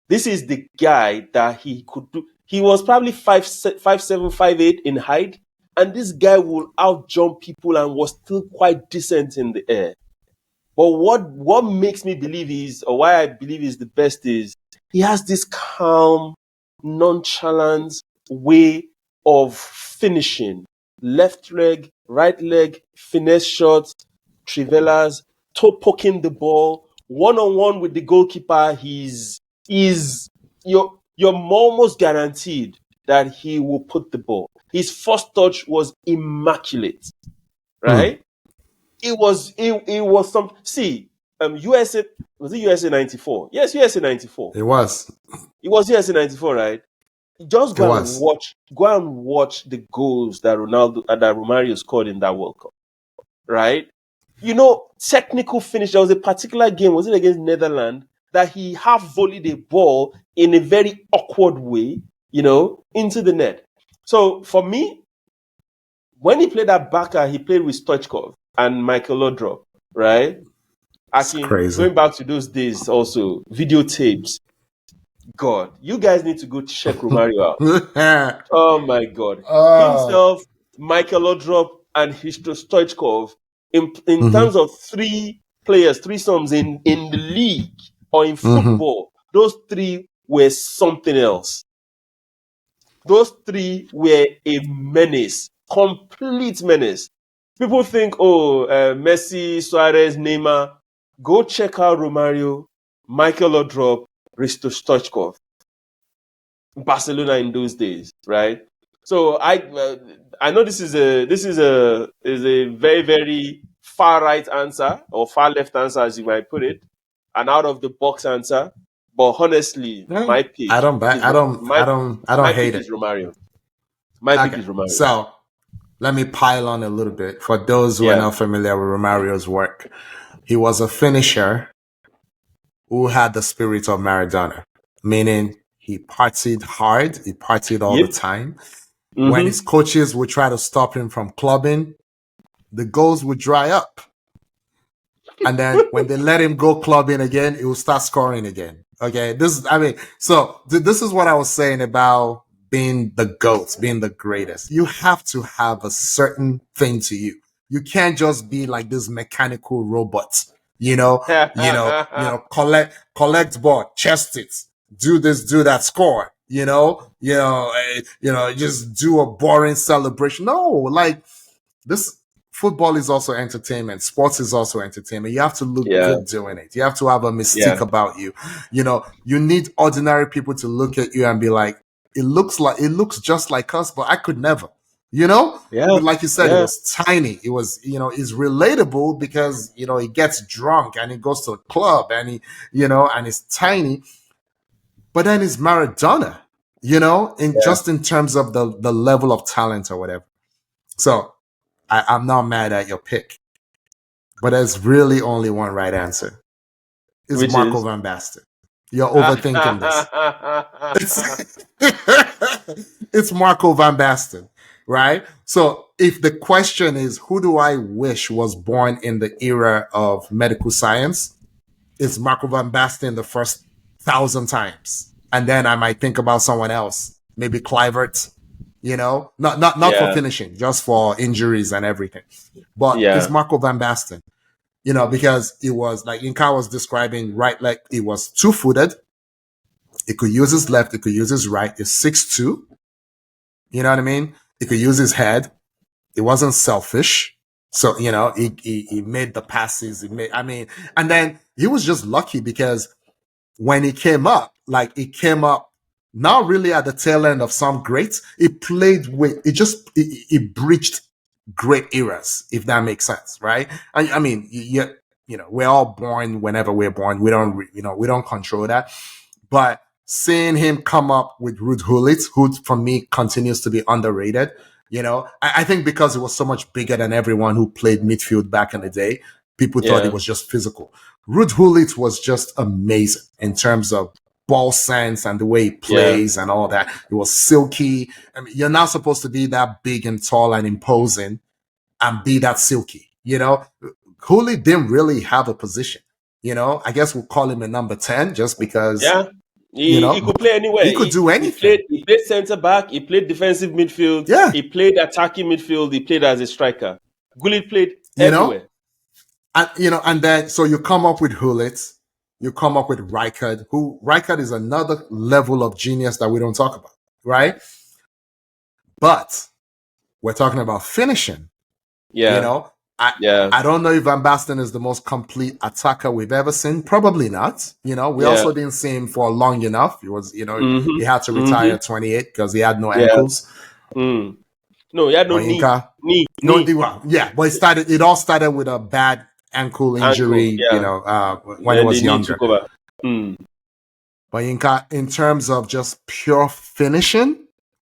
This is the guy that he could do. He was probably 5'7", 5'8" in height, and this guy will outjump people and was still quite decent in the air. But what makes me believe why I believe he's the best is he has this calm, nonchalant way of finishing. Left leg, right leg, finesse shots, trivelas, toe poking the ball, one-on-one with the goalkeeper. You're almost guaranteed that he will put the ball. His first touch was immaculate, right? It was some. See, USA was it USA 94? Yes, USA 94. It was USA 94, right? Just go and watch the goals that Romario scored in that World Cup, right? You know, technical finish. There was a particular game, was it against Netherlands, that he half volleyed a ball in a very awkward way, into the net. So for me, when he played at Barca, he played with Stoichkov and Michael Laudrup, right? It's crazy. Going back to those days also, videotapes. God, you guys need to go check Romario out. Oh my God. Himself, Michael Laudrup, and Hristo Stoichkov, in terms of three players, threesomes in the league or in football, those three were something else. Those three were a menace, complete menace. People think, Messi, Suarez, Neymar. Go check out Romario, Michael Laudrup, Hristo Stoichkov. Barcelona in those days, right? So I know this is a very, very far right answer or far left answer, as you might put it, an out of the box answer. But honestly, my pick I don't hate is it. Romario. My pick is Romario. So let me pile on a little bit. For those who are not familiar with Romario's work, he was a finisher who had the spirit of Maradona, meaning he partied hard, he partied all the time. When his coaches would try to stop him from clubbing, the goals would dry up. And then when they let him go clubbing again, he will start scoring again. Okay. This is what I was saying about being the GOAT, being the greatest. You have to have a certain thing to you. You can't just be like this mechanical robot, collect ball, chest it, do this, do that, score, just do a boring celebration. No, like this. Football is also entertainment. Sports is also entertainment. You have to look good doing it. You have to have a mystique about you. You need ordinary people to look at you and be like, it looks just like us, but I could never. Like you said, it was tiny. It was, it's relatable because, he gets drunk and he goes to a club and and it's tiny. But then it's Maradona, just in terms of the level of talent or whatever. So I'm not mad at your pick, but there's really only one right answer. It's Marco Van Basten. You're overthinking this. It's Marco Van Basten, right? So if the question is, who do I wish was born in the era of medical science? It's Marco Van Basten the first 1,000 times. And then I might think about someone else, maybe Kluivert, not for finishing, just for injuries and everything. But it's Marco Van Basten, because it was like Inka was describing, right leg, he was 2-footed. He could use his left, he could use his right. He's 6'2". You know what I mean? He could use his head. He wasn't selfish. So, he made the passes. And then he was just lucky because when he came up, not really at the tail end of some greats. It played with, it breached great eras, if that makes sense, right? We're all born whenever we're born. We don't control that. But seeing him come up with Ruud Gullit, who for me continues to be underrated, I think because he was so much bigger than everyone who played midfield back in the day, people thought he was just physical. Ruud Gullit was just amazing in terms of ball sense and the way he plays and all that. It was silky. You're not supposed to be that big and tall and imposing and be that silky. Gullit didn't really have a position. I guess we'll call him a number 10 just because. Yeah. He could play anywhere. He could do anything. He played center back. He played defensive midfield. Yeah. He played attacking midfield. He played as a striker. Gullit played everywhere. And then so you come up with Gullit, you come up with Rijkaard, Rijkaard is another level of genius that we don't talk about, right? But we're talking about finishing. Yeah. I don't know if Van Basten is the most complete attacker we've ever seen. Probably not. We also didn't see him for long enough. He was, he had to retire at 28 because he had no ankles. No, he had no knee. But it all started with a bad ankle injury, when he was younger. But in terms of just pure finishing,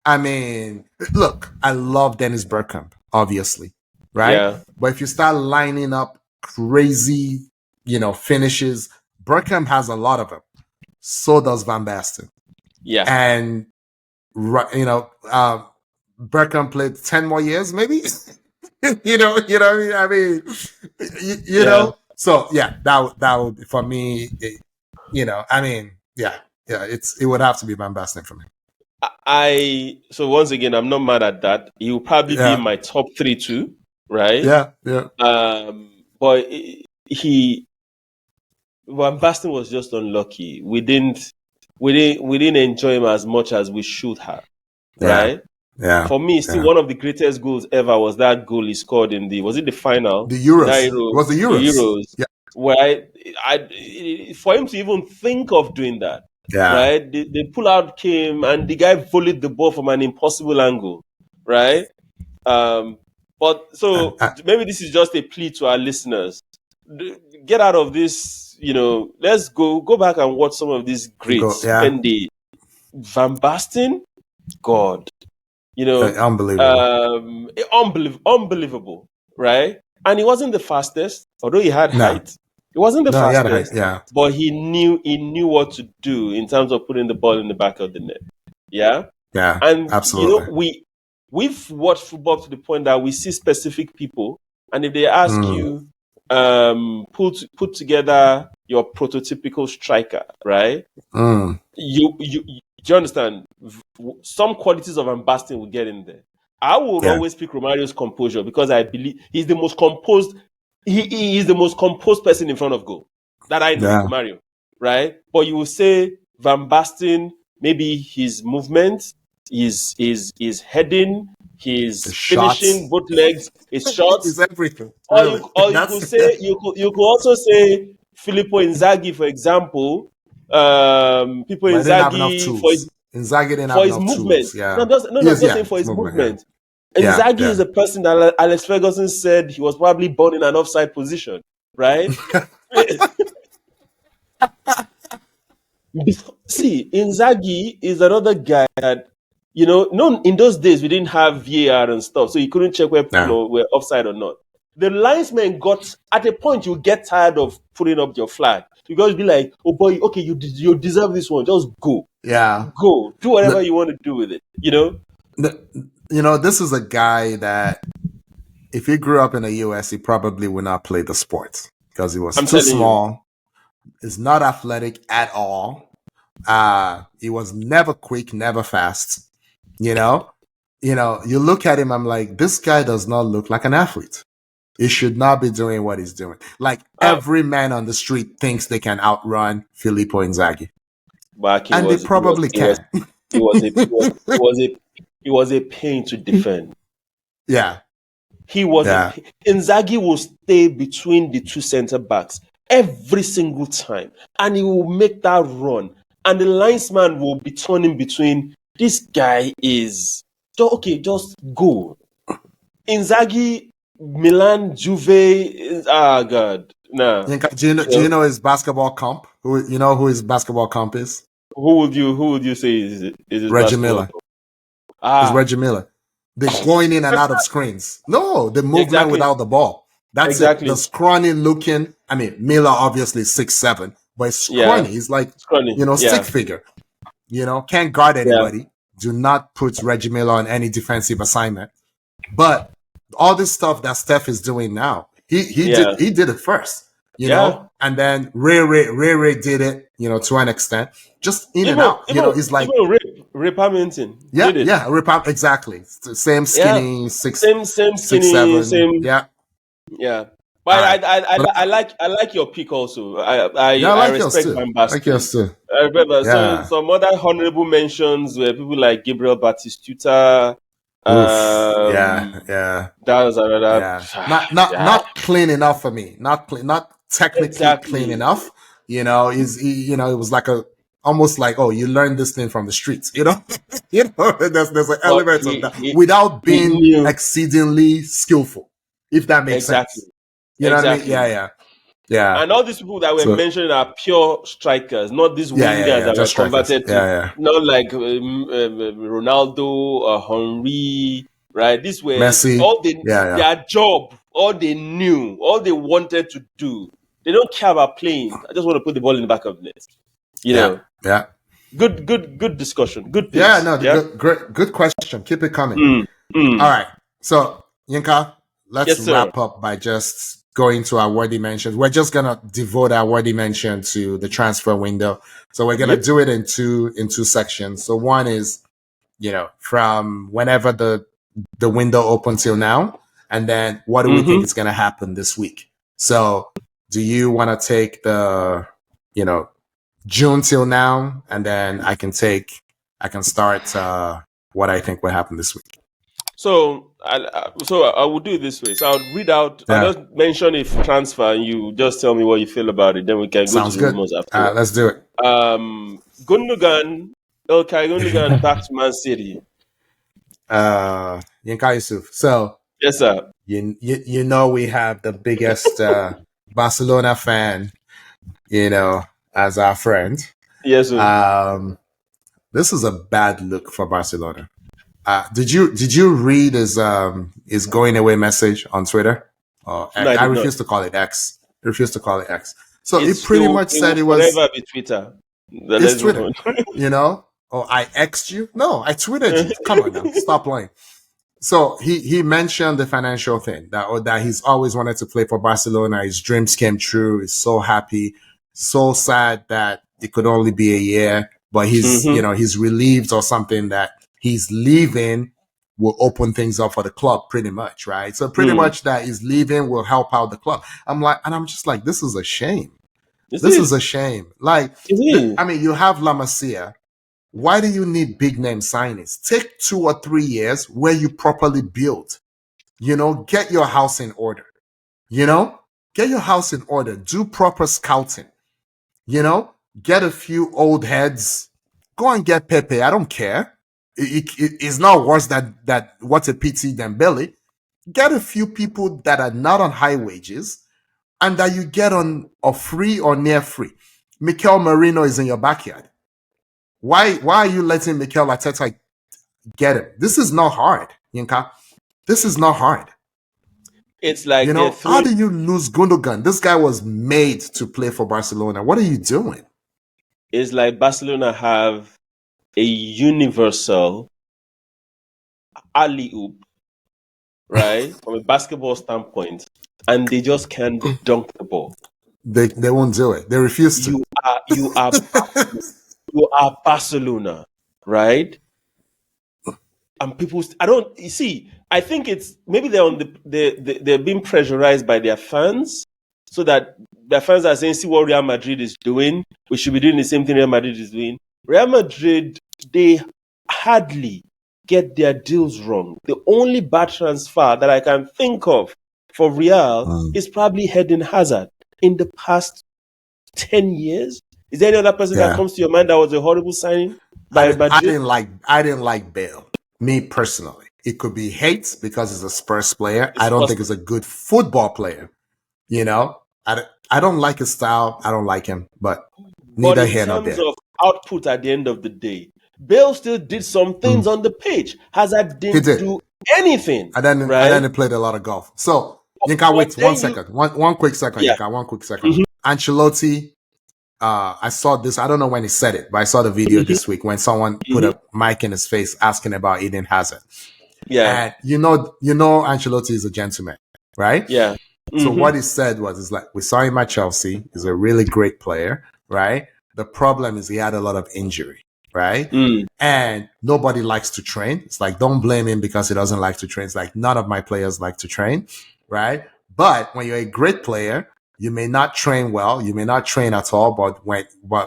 look, I love Dennis Bergkamp, obviously, right? Yeah. But if you start lining up crazy, finishes, Bergkamp has a lot of them. So does Van Basten. Yeah. And Bergkamp played 10 more years, maybe. you know what I mean. You know. So yeah, that would for me. It would have to be Van Basten for me. So once again, I'm not mad at that. He will probably be in my top 3 too, right? Yeah. But Van Basten was just unlucky. We didn't enjoy him as much as we should have, right? Yeah. For me, still one of the greatest goals ever was that goal he scored in was it the final? The Euros. It was the Euros. The Euros. Yeah. Where for him to even think of doing that, right? The pull-out came and the guy volleyed the ball from an impossible angle, right? But so maybe this is just a plea to our listeners. Get out of this, let's go back and watch some of these greats. Pendy, Van Basten, God. Unbelievable, right? And he wasn't the fastest, although he had height. He wasn't the fastest, but he knew what to do in terms of putting the ball in the back of the net. Yeah, and absolutely. We've watched football to the point that we see specific people, and if they ask you, put together your prototypical striker, right? Do you understand? Some qualities of Van Basten will get in there. I will always pick Romario's composure because I believe he's the most composed. He is the most composed person in front of goal that I know, Romario, right? But you will say Van Basten, maybe his movement, his heading, his finishing, both legs, his shots, is everything. Or you could say you could also say Filippo Inzaghi, for example. People Inzaghi for his movement. Yeah. I'm just saying for his movement. Inzaghi is a person that Alex Ferguson said he was probably born in an offside position, right? See, Inzaghi is another guy that, in those days we didn't have VAR and stuff, so you couldn't check where people were offside or not. The linesmen got, at a point, you get tired of putting up your flag. You guys be like, oh boy, okay, you deserve this one. Just go. Yeah. Go. Do whatever you want to do with it, This is a guy that if he grew up in the US, he probably would not play the sport because he was too small. He's not athletic at all. He was never quick, never fast. You look at him, I'm like, this guy does not look like an athlete. He should not be doing what he's doing. Like every man on the street thinks they can outrun Filippo Inzaghi, and they probably can. He was a pain to defend. Yeah, he was. Inzaghi will stay between the two center backs every single time, and he will make that run, and the linesman will be turning between. This guy is just go. Inzaghi. Milan, Juve, God, nah. Do you know his basketball comp? Who his basketball comp is? Who would you say is Reggie Miller? It's Reggie Miller. They're going in and out of screens. No, the movement without the ball. That's it. The scrawny looking. I mean, Miller obviously 6'7", but he's scrawny. He's like stick figure. Can't guard anybody. Do not put Reggie Miller on any defensive assignment. But all this stuff that Steph is doing now, he did it first, know, and then Ray did it, to an extent, just in and out. It's like Rip Hamilton. Rip Hamilton, exactly. Same skinny, same 6'7", same. Yeah. But I like your pick also. I respect Van Basten. I like yours too. I remember some other honorable mentions were people like Gabriel Batistuta. That was another. Not clean enough for me. Not technically clean enough. It was like almost like, oh, you learned this thing from the streets. There's an element of that without being exceedingly skillful, if that makes sense. You know what I mean? Yeah. And all these people that were mentioned are pure strikers, not these wingers that were converted to, not like Ronaldo or Henry, right? These were Messi. All their job, all they knew, all they wanted to do. They don't care about playing. I just want to put the ball in the back of the net. You know? Yeah. Good discussion. Good piece. Yeah, no, good question. Keep it coming. All right. So, Yinka, let's Yes, sir. wrap up by just going to our worthy mentions. We're just gonna devote our worthy mention to the transfer window. So we're gonna do it in two sections. So one is, from whenever the window opened till now, and then what do we think is gonna happen this week? So do you want to take the, June till now, and then I can start what I think will happen this week. So I will do it this way. So I'll read out. Yeah. I'll just mention a transfer, and you just tell me what you feel about it. Then we can go to the rumors after. Let's do it. Gundogan, Ilkay Gundogan back to Man City. Yinka Yusuf. So yes, sir. You know we have the biggest Barcelona fan, as our friend. Yes, sir. This is a bad look for Barcelona. Did you read his going away message on Twitter? No, I refuse to call it X. So he pretty much said it was never be Twitter. It's Twitter. I X'd you? No, I tweeted you. Come on now, stop playing. So he mentioned the financial thing that he's always wanted to play for Barcelona. His dreams came true. He's so happy, so sad that it could only be a year, but he's he's relieved or something that he's leaving will open things up for the club pretty much, right? So pretty much that he's leaving will help out the club. I'm just like, this is a shame. This is a shame. Like, you have La Masia. Why do you need big name signings? Take 2 or 3 years where you properly build. Get your house in order. Get your house in order. Do proper scouting. Get a few old heads. Go and get Pepe. I don't care. It's not worse that what a pity than Belly. Get a few people that are not on high wages and that you get on a free or near free. Mikel Merino is in your backyard. Why are you letting Mikel Arteta get him? This is not hard, Yinka. This is not hard. It's like how do you lose Gundogan? This guy was made to play for Barcelona. What are you doing? It's like Barcelona have a universal alley-oop, right? From a basketball standpoint, and they just can't dunk the ball. They won't do it. They refuse to. You are Barcelona, right? And people, I think it's maybe they're being pressurized by their fans, so that their fans are saying, see what Real Madrid is doing. We should be doing the same thing Real Madrid is doing. Real Madrid, they hardly get their deals wrong. The only bad transfer that I can think of for Real is probably Eden Hazard in the past 10 years. Is there any other person that comes to your mind that was a horrible signing by Madrid? I didn't like Bale. Me personally. It could be hate because he's a Spurs player. I don't think he's a good football player. I don't like his style. I don't like him, but neither here nor there. In terms of output at the end of the day, Bale still did some things on the pitch. Hazard didn't do anything. And then he played a lot of golf. So, Yinka, wait 1 second. One quick second, Yinka. 1 quick second. Ancelotti, I saw this. I don't know when he said it, but I saw the video this week when someone put a mic in his face asking about Eden Hazard. Yeah. And you know, Ancelotti is a gentleman, right? Yeah. So what he said was, we saw him at Chelsea. He's a really great player, right? The problem is he had a lot of injury, right? And nobody likes to train. It's like, don't blame him because he doesn't like to train. It's like, none of my players like to train, right? But when you're a great player, you may not train well, you may not train at all, but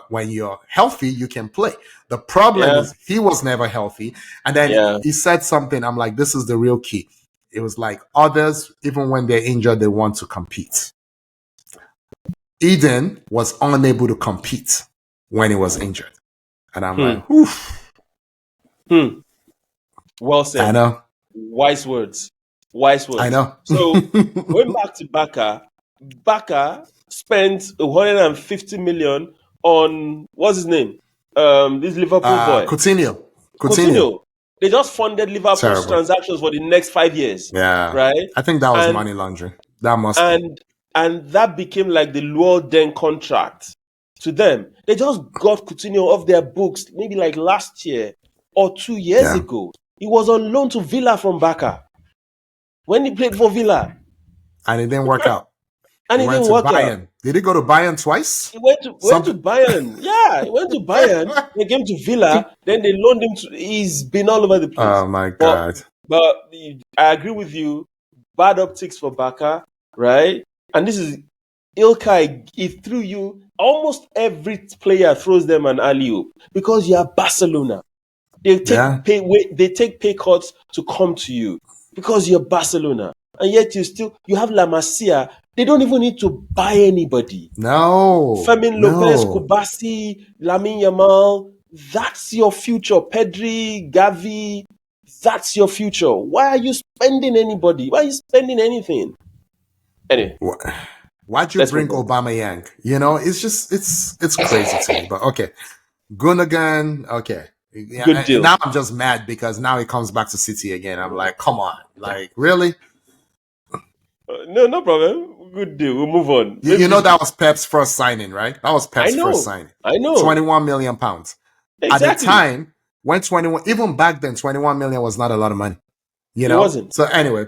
when you're healthy, you can play. The problem is he was never healthy. And then he said something, I'm like, this is the real key. It was like, others, even when they're injured, they want to compete. Eden was unable to compete when he was injured. And I'm like, oof. Well said. I know. Wise words. I know. So, going back to Barca spent 150 million on, what's his name? This Liverpool boy. Coutinho. They just funded Liverpool's transactions for the next 5 years. Yeah. Right? I think that was money laundering. That must be. And that became like the Luol Den contract to them. They just got Coutinho off their books maybe like last year or 2 years ago. He was on loan to Villa from Barca when he played for Villa. And it didn't work out. And he it went didn't to work Bayern. out. Did he go to Bayern twice? He went to Bayern. Yeah, he went to Bayern. They came to Villa. Then they loaned him to. He's been all over the place. Oh my God! But I agree with you. Bad optics for Barca, right? And this is Ilkay. He threw you. Almost every player throws them an alley-oop because you are Barcelona. They take pay cuts to come to you because you're Barcelona, and yet you have La Masia. They don't even need to buy anybody. No. Fermin Lopez, Kubasi, Lamine Yamal. That's your future. Pedri, Gavi. That's your future. Why are you spending anybody? Why are you spending anything? Anyway. Why'd you bring Aubameyang? You know, it's just, it's crazy to me. But okay. Gundogan, okay. Good deal. Now I'm just mad because now he comes back to City again. I'm like, come on. Like, really? No problem. Good deal. We'll move on. You know that was Pep's first signing, right? That was Pep's first signing. I know. £21 million. Exactly. At the time, when 21, even back then, 21 million was not a lot of money. You know? It wasn't. So anyway,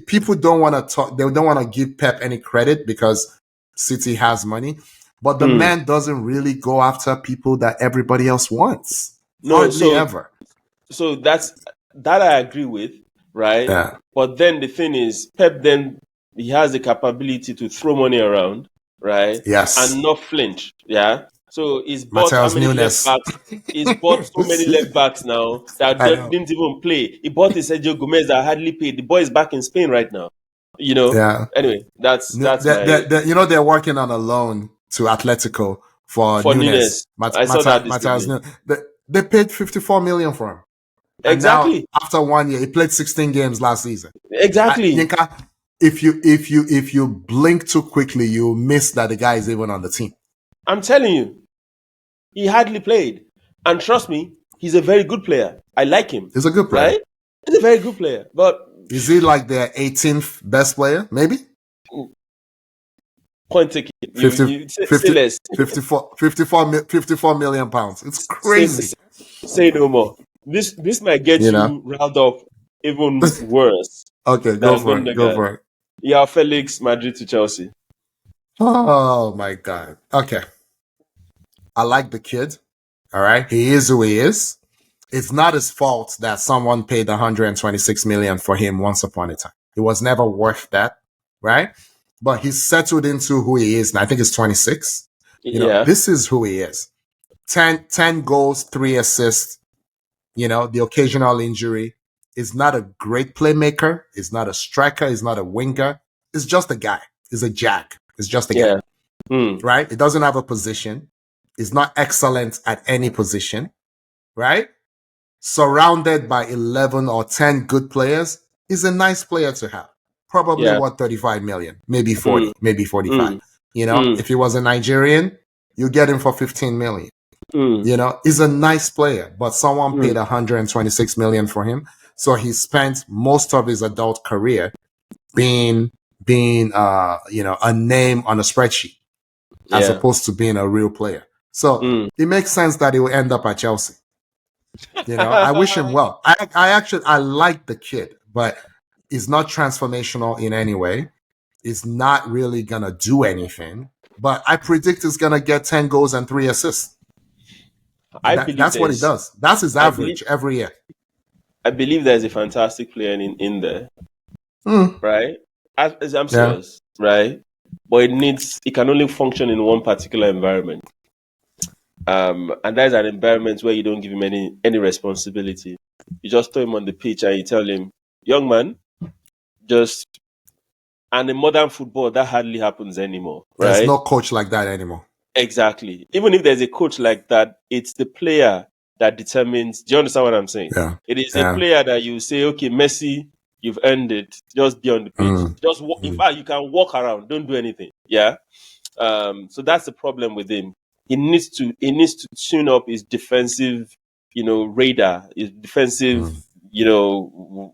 people don't want to talk. They don't want to give Pep any credit because City has money. But the man doesn't really go after people that everybody else wants. Hardly ever. So that I agree with, right? Yeah. But then the thing is, Pep he has the capability to throw money around, right? Yes. And not flinch. Yeah. So he's bought how many left backs? He's bought so many left backs now that didn't even play. He bought his Sergio Gomez that hardly played. The boy is back in Spain right now. You know? Yeah. Anyway, that's you know, they're working on a loan to Atletico for Nunes. I saw that They paid 54 million for him. And exactly. Now, after 1 year, he played 16 games last season. Exactly. Yinka, if you blink too quickly, you miss that the guy is even on the team. I'm telling you, he hardly played, and trust me, he's a very good player. I like him. He's a good player. Right? He's a very good player. But is he like their 18th best player? Maybe. Point taken. 54 million pounds. It's crazy. Say no more. This might get you riled up even worse. Okay, go for it. Yeah, Felix, Madrid to Chelsea. Oh my God. Okay. I like the kid. All right. He is who he is. It's not his fault that someone paid 126 million for him once upon a time. It was never worth that. Right. But he's settled into who he is. And I think he's 26. You know, this is who he is. 10 goals, 3 assists. You know, the occasional injury. Is not a great playmaker. Is not a striker. Is not a winger. It's just a guy. It's a jack. It's just a guy. Right? It doesn't have a position. It's not excellent at any position. Right? Surrounded by 11 or 10 good players is a nice player to have. Probably 35 million, maybe 40, maybe 45. You know, if he was a Nigerian, you get him for 15 million. You know, he's a nice player, but someone paid 126 million for him. So he spent most of his adult career being you know, a name on a spreadsheet as opposed to being a real player. So it makes sense that he will end up at Chelsea. You know, I wish him well. I like the kid, but he's not transformational in any way. He's not really going to do anything, but I predict he's going to get 10 goals and 3 assists. That's what he does. That's his average every year. I believe there's a fantastic player in there, right? I'm serious, right? But it can only function in one particular environment. And that's an environment where you don't give him any responsibility. You just throw him on the pitch and you tell him, young man, and in modern football, that hardly happens anymore. Right? There's no coach like that anymore. Exactly. Even if there's a coach like that, it's the player that determines. Do you understand what I'm saying? Yeah. It is a player that you say, okay, Messi, you've earned it. Just be on the pitch. Just walk. In fact, you can walk around. Don't do anything. Yeah. So that's the problem with him. He needs to tune up his defensive, radar. His defensive, you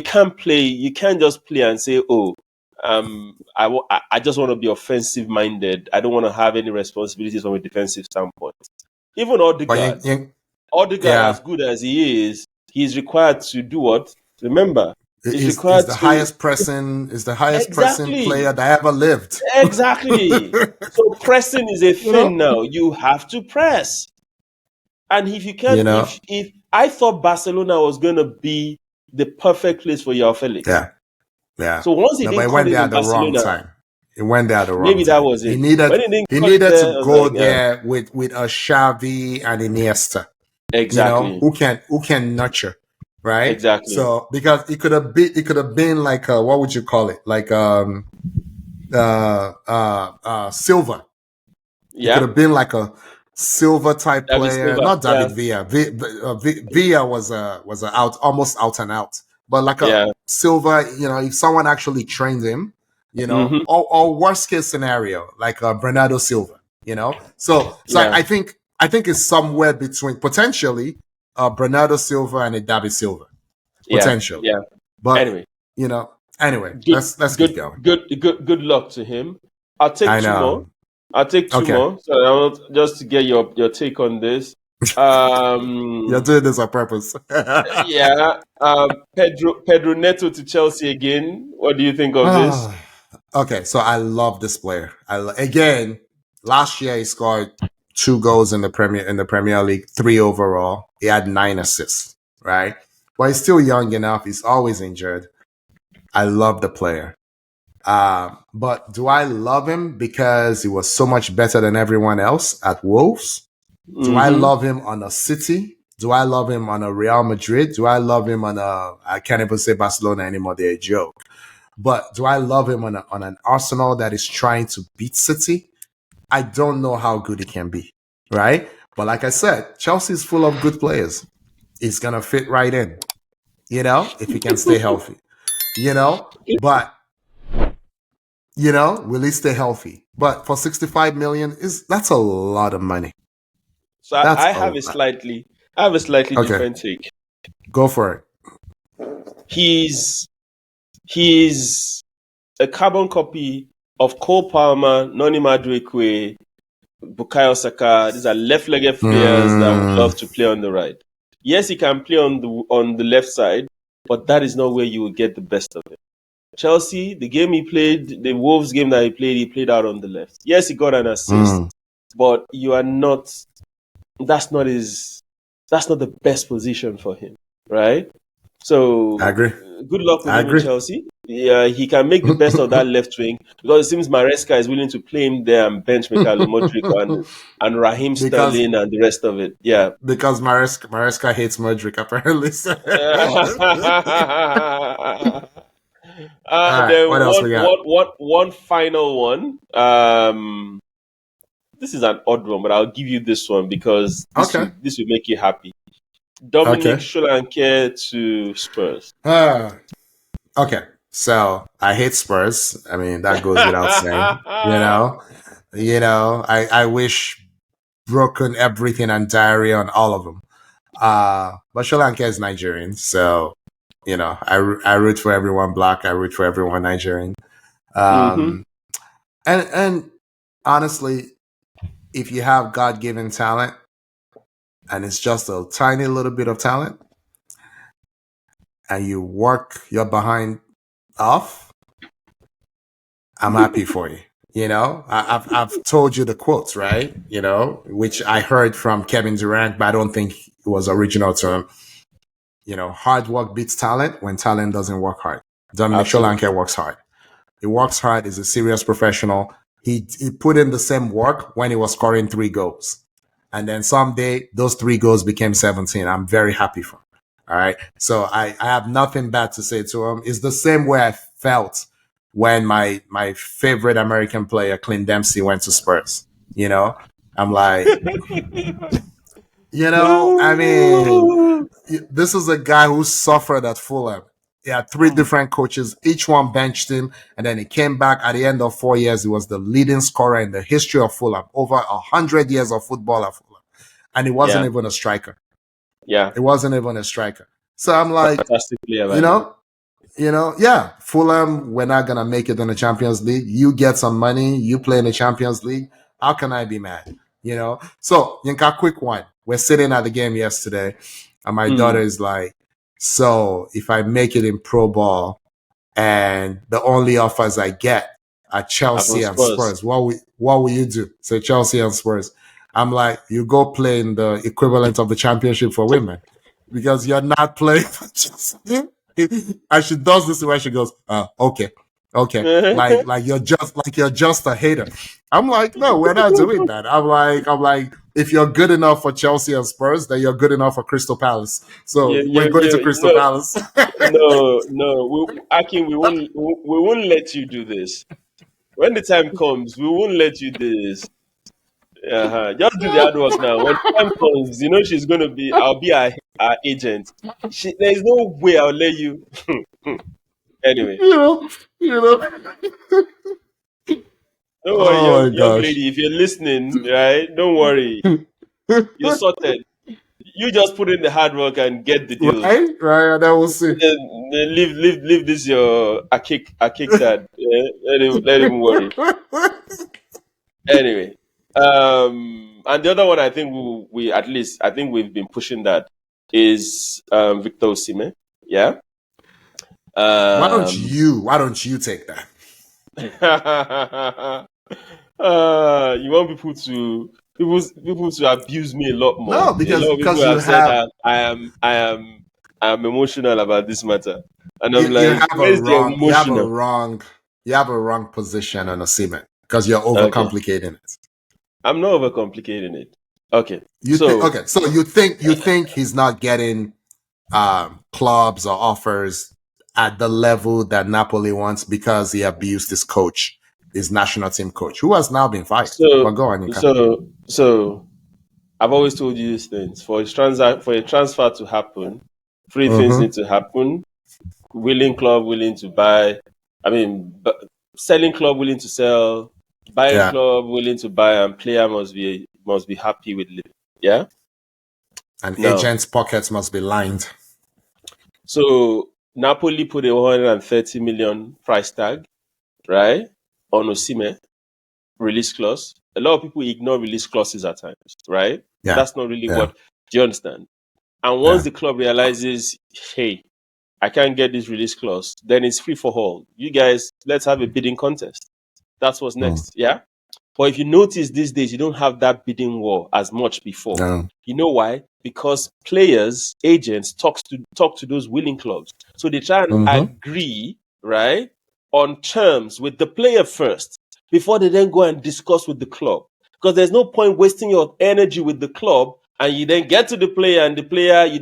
can't just play and say, oh, I just want to be offensive minded. I don't want to have any responsibilities from a defensive standpoint. Even Odegaard, as good as he is, he's required to do what? Remember, is the highest pressing player that ever lived. Exactly. So pressing is a thing now. You have to press. And if you can't, if I thought Barcelona was going to be the perfect place for Joao Felix. Yeah. So once he didn't cut it in Barcelona, wrong time. It went there at the wrong maybe time. That was it. He needed to go there with a Xavi and Iniesta. Exactly. Who can nurture, right? Exactly. So because it could have been like what would you call it? Like Silva. Yeah. It could have been like a Silva type player, not David Villa. Villa was almost out and out, but like a Silva. If someone actually trained him, or worst case scenario, like Bernardo Silva. So I think it's somewhere between potentially Bernardo Silva and a David Silva, potentially. Yeah. But anyway, let's keep going. Good luck to him. I'll take two more. I'll take two more. So I want just to get your take on this. You're doing this on purpose. Pedro Neto to Chelsea again. What do you think of this? Okay, so I love this player. Again, last year he scored 2 goals in the Premier League, 3 overall. He had 9 assists, right? But he's still young enough. He's always injured. I love the player. But do I love him because he was so much better than everyone else at Wolves? Do I love him on a City? Do I love him on a Real Madrid? Do I love him on I can't even say Barcelona anymore. They're a joke. But do I love him on an Arsenal that is trying to beat City? I don't know how good he can be, right? But like I said, Chelsea is full of good players. He's going to fit right in, if he can stay healthy, but will he stay healthy? But for 65 million, that's a lot of money. So I have a slightly different take. Go for it. He's a carbon copy of Cole Palmer, Noni Maduekwe, Bukayo Saka. These are left-legged players that would love to play on the right. Yes, he can play on the left side, but that is not where you will get the best of it. Chelsea, the game he played, the Wolves game that he played out on the left. Yes, he got an assist, but that's not the best position for him, right? So I agree. Good luck with him in Chelsea. Yeah, he can make the best of that left wing because it seems Maresca is willing to play him there and bench Mikhailo Modric and Raheem Sterling and the rest of it. Yeah, because Maresca hates Modric apparently. Then what else we got? One final one. This is an odd one, but I'll give you this one because this will make you happy. Dominic Solanke to Spurs. Okay, so I hate Spurs. I mean, that goes without saying. I wish broken everything and diarrhea on all of them. But Solanke is Nigerian, so I root for everyone black. I root for everyone Nigerian. And honestly, if you have God-given talent, and it's just a tiny little bit of talent, and you work your behind off, I'm happy for you. I've told you the quotes, right? Which I heard from Kevin Durant, but I don't think it was original to him. Hard work beats talent when talent doesn't work hard. Dominic Solanke works hard. He works hard. He's a serious professional. He put in the same work when he was scoring 3 goals. And then someday, those 3 goals became 17. I'm very happy for him. All right. So I have nothing bad to say to him. It's the same way I felt when my favorite American player, Clint Dempsey, went to Spurs. I'm like, I mean, this is a guy who suffered at Fulham. He had 3 different coaches. Each one benched him. And then he came back at the end of 4 years. He was the leading scorer in the history of Fulham. Over 100 years of football at Fulham. And he wasn't even a striker. Yeah. It wasn't even a striker. So I'm like, Fulham, we're not going to make it in the Champions League. You get some money, you play in the Champions League. How can I be mad? So, Yinka, quick one. We're sitting at the game yesterday, and my daughter is like, so if I make it in Pro Ball and the only offers I get are Chelsea and Spurs, what will you do? Say Chelsea and Spurs. I'm like, you go play in the equivalent of the Championship for women because you're not playing for Chelsea. And she does this where she goes, okay. like you're just a hater. I'm like, no, we're not doing that. I'm like, if you're good enough for Chelsea and Spurs, then you're good enough for Crystal Palace. So we're going to Crystal Palace. no, Akin, we won't let you do this. When the time comes, we won't let you do this. Just do the hard work now. When the time comes, she's gonna be. I'll be our agent. There is no way I'll let you. Anyway, you know. Don't worry, young lady. If you're listening, right? Don't worry. You're sorted. You just put in the hard work and get the deal. Right. That will see. Then leave this a kick dad. Yeah? Let him worry. Anyway, and the other one I think I think we've been pushing that is Victor Osimhen. Yeah. Why don't you take that? You want people to abuse me a lot more. No, because people have said that I am emotional about this matter, and I'm you have a wrong position on Osimhen because you're overcomplicating it. I'm not overcomplicating it. Okay. So you think he's not getting clubs or offers at the level that Napoli wants because he abused his national team coach, who has now been fired. So, but go on, Yinka. So I've always told you these things. For a transfer to happen, three things need to happen. Willing club willing to buy. Selling club willing to sell. Buying club willing to buy, and player must be happy with living. Yeah. And agents' pockets must be lined. So Napoli put a 130 million price tag, right, on Osimhen release clause. A lot of people ignore release clauses at times, right? Yeah. That's not really what. Do you understand? And once the club realizes, hey, I can't get this release clause, then it's free for all. You guys, let's have a bidding contest. That's what's next. Yeah. But if you notice these days, you don't have that bidding war as much before. No. You know why? Because players, agents talk to those willing clubs. So they try and agree, right, on terms with the player first before they then go and discuss with the club. Because there's no point wasting your energy with the club and you then get to the player and the player you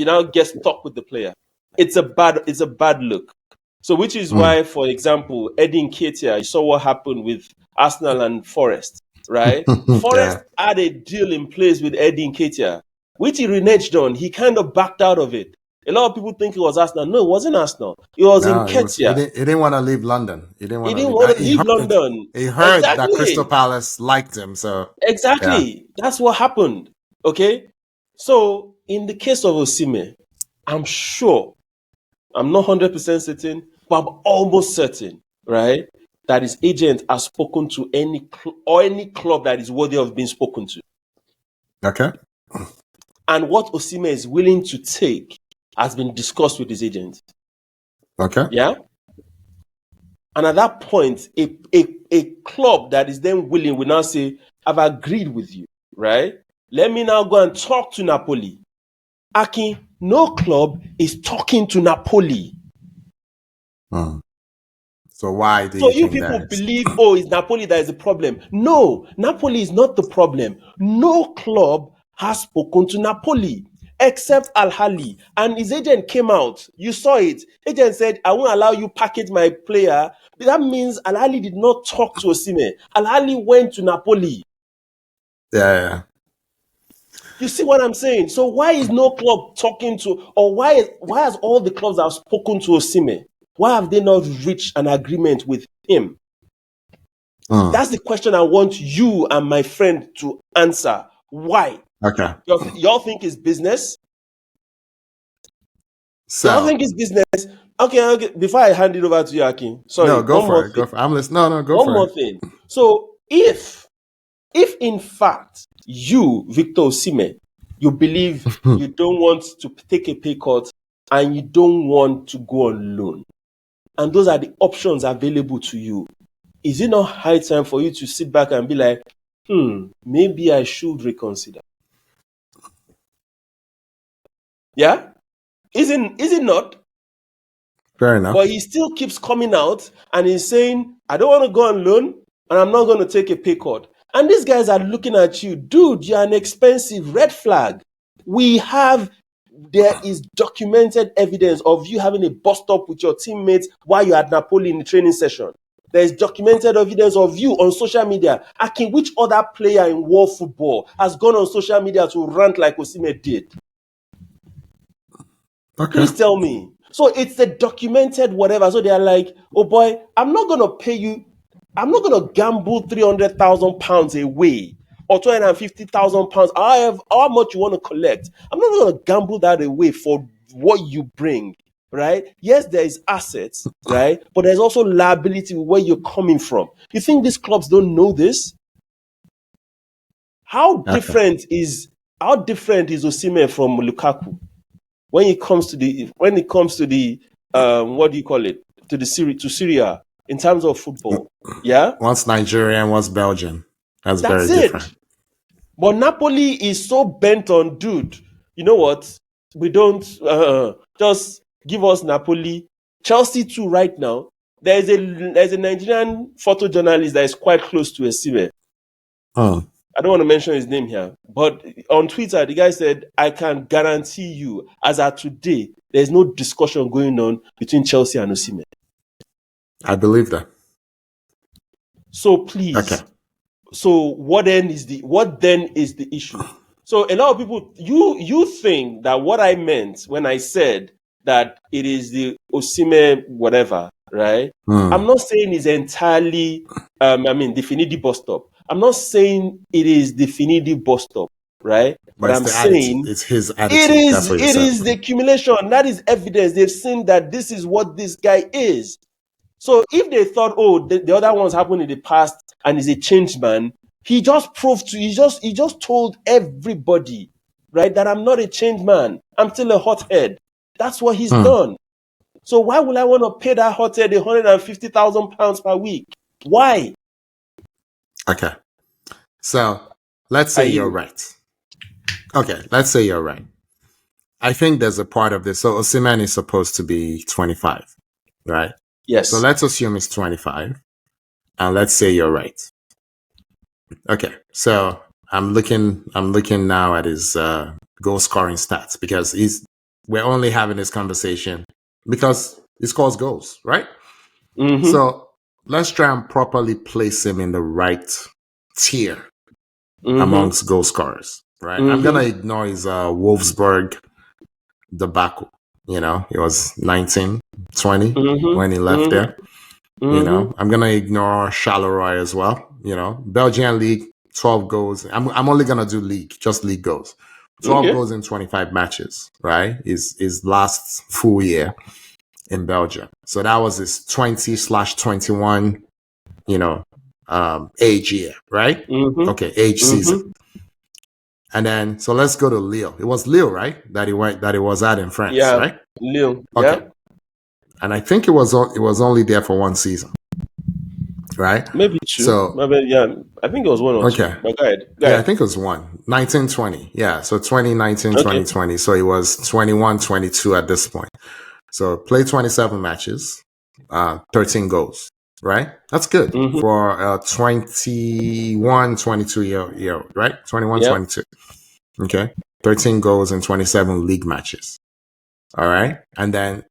now get stuck with the player. It's a bad look. So which is why, for example, Eddie Nketiah, you saw what happened with Arsenal and Forest, right? Forest had a deal in place with Eddie Nketiah, which he reneged on. He kind of backed out of it. A lot of people think it was Arsenal. No, it wasn't Arsenal. It was Nketiah. He didn't want to leave London. He didn't want to leave London. He heard that Crystal Palace liked him. So exactly. That's what happened. Okay? So in the case of Osimhen, I'm sure, I'm not 100% certain, but I'm almost certain, right, that his agent has spoken to any club that is worthy of being spoken to. Okay. And what Osimhen is willing to take has been discussed with his agent. Okay. Yeah. And at that point, a club that is then willing will now say, I've agreed with you, right? Let me now go and talk to Napoli. Akin, no club is talking to Napoli. So why do you people believe, it's Napoli that is the problem? No, Napoli is not the problem. No club has spoken to Napoli except Al Ahly. And his agent came out. You saw it. Agent said, I won't allow you package my player. But that means Al Ahly did not talk to Osimhen. Al Ahly went to Napoli. Yeah. You see what I'm saying? So why is no club talking to, or why has all the clubs that have spoken to Osimhen, why have they not reached an agreement with him? That's the question I want you and my friend to answer. Why? Okay. Y'all think it's business? You don't think it's business? Okay. Before I hand it over to you, Akin, sorry, No, go one for more it. thing. Go for it. I'm listening. No, go One for more it. thing. So if in fact you, Victor Osimhen, you believe you don't want to take a pay cut and you don't want to go on loan, and those are the options available to you, is it not high time for you to sit back and be like, maybe I should reconsider? Yeah? Is it not? Fair enough. But he still keeps coming out and he's saying, I don't want to go on loan and I'm not going to take a pay cut. And these guys are looking at you, dude, you're an expensive red flag. There is documented evidence of you having a bust up with your teammates while you're at Napoli in the training session. There is documented evidence of you on social media. Akin, which other player in world football has gone on social media to rant like Osimhen did? Okay. Please tell me. So it's a documented whatever. So they're like, oh boy, I'm not going to pay you. I'm not going to gamble £300,000 away or £250,000. How much you want to collect. I'm not going to gamble that away for what you bring, right? Yes, there is assets, right? But there's also liability where you're coming from. You think these clubs don't know this? How different is Osimhen from Lukaku? When it comes to the what do you call it, to Syria in terms of football, yeah. One's Nigerian, one's Belgian. That's very different. But Napoli is so bent on, dude. You know what? We don't just give us Napoli. Chelsea too. Right now, there's a Nigerian photojournalist that is quite close to Osimhen. I don't want to mention his name here, but on Twitter, the guy said, I can guarantee you, as of today, there's no discussion going on between Chelsea and Osimhen. I believe that. So please. Okay. So what then is the issue? So a lot of people, you think that what I meant when I said that it is the Osimhen whatever, right? I'm not saying it's entirely, the Finidi bus stop. I'm not saying it is the Finidi bus stop, right? But I'm saying it's his attitude. It is the accumulation. That is evidence. They've seen that this is what this guy is. So if they thought, the other ones happened in the past and he's a changed man, he just told everybody, right, that I'm not a changed man. I'm still a hothead. That's what he's done. So why would I want to pay that hothead £150,000 per week? Why? Okay. So let's say you're right. Okay, let's say you're right. I think there's a part of this. So Osimhen is supposed to be 25, right? Yes. So let's assume it's 25, and let's say you're right. Okay. So I'm looking now at his goal scoring stats because we're only having this conversation because he scores goals, right? Mm-hmm. So let's try and properly place him in the right tier amongst goal scorers, right? I'm gonna ignore his Wolfsburg debacle. He was 19, 20 when he left there. I'm gonna ignore Charleroi as well. Belgian league, 12 goals. I'm only gonna do just league goals. 12 goals in 25 matches, right? His last full year in Belgium. So that was his 20/21, age year, right? Okay, age season. And then, so let's go to Lille. It was Lille, right? That he was at in France, right? Lille. Okay. Yeah. And I think it was only there for one season, right? Maybe two. So I think it was one or two. But go ahead. Yeah, I think it was one. 1920. Yeah, so 2019, 2020. So he was 21, 22 at this point. So played 27 matches, 13 goals, right? That's good for a 21, 22 year, right? 21, 22. Okay. 13 goals in 27 league matches. All right. And then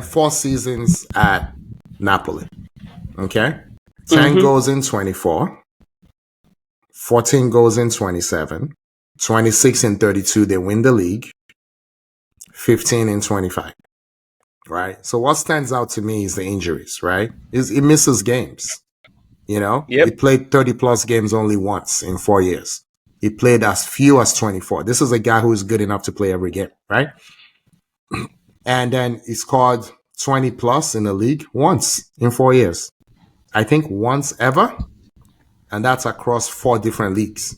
4 seasons at Napoli. Okay. 10 goals in 24. 14 goals in 27. 26 in 32. They win the league. 15 in 25. Right. So what stands out to me is the injuries, right? He misses games. He played 30 plus games only once in 4 years. He played as few as 24. This is a guy who is good enough to play every game, right? And then he scored 20 plus in the league once in 4 years. I think once ever. And that's across 4 different leagues.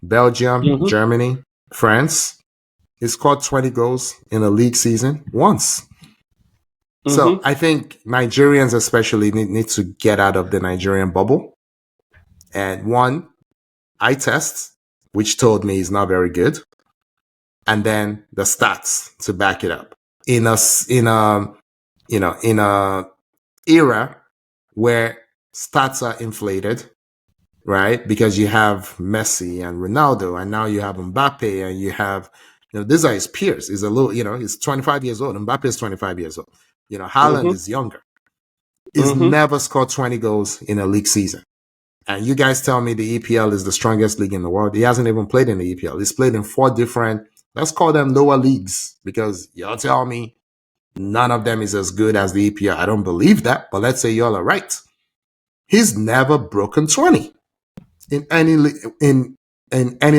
Belgium, Germany, France. He scored 20 goals in a league season once. So I think Nigerians especially need to get out of the Nigerian bubble. And one, eye test, which told me he's not very good. And then the stats to back it up. In a era where stats are inflated, right? Because you have Messi and Ronaldo, and now you have Mbappe, and you have, these are his peers. He's a little, he's 25 years old. Mbappe is 25 years old. Haaland is younger. He's never scored 20 goals in a league season. And you guys tell me the EPL is the strongest league in the world. He hasn't even played in the EPL. He's played in 4 different, let's call them lower leagues, because y'all tell me none of them is as good as the EPL. I don't believe that, but let's say y'all are right. He's never broken 20 in any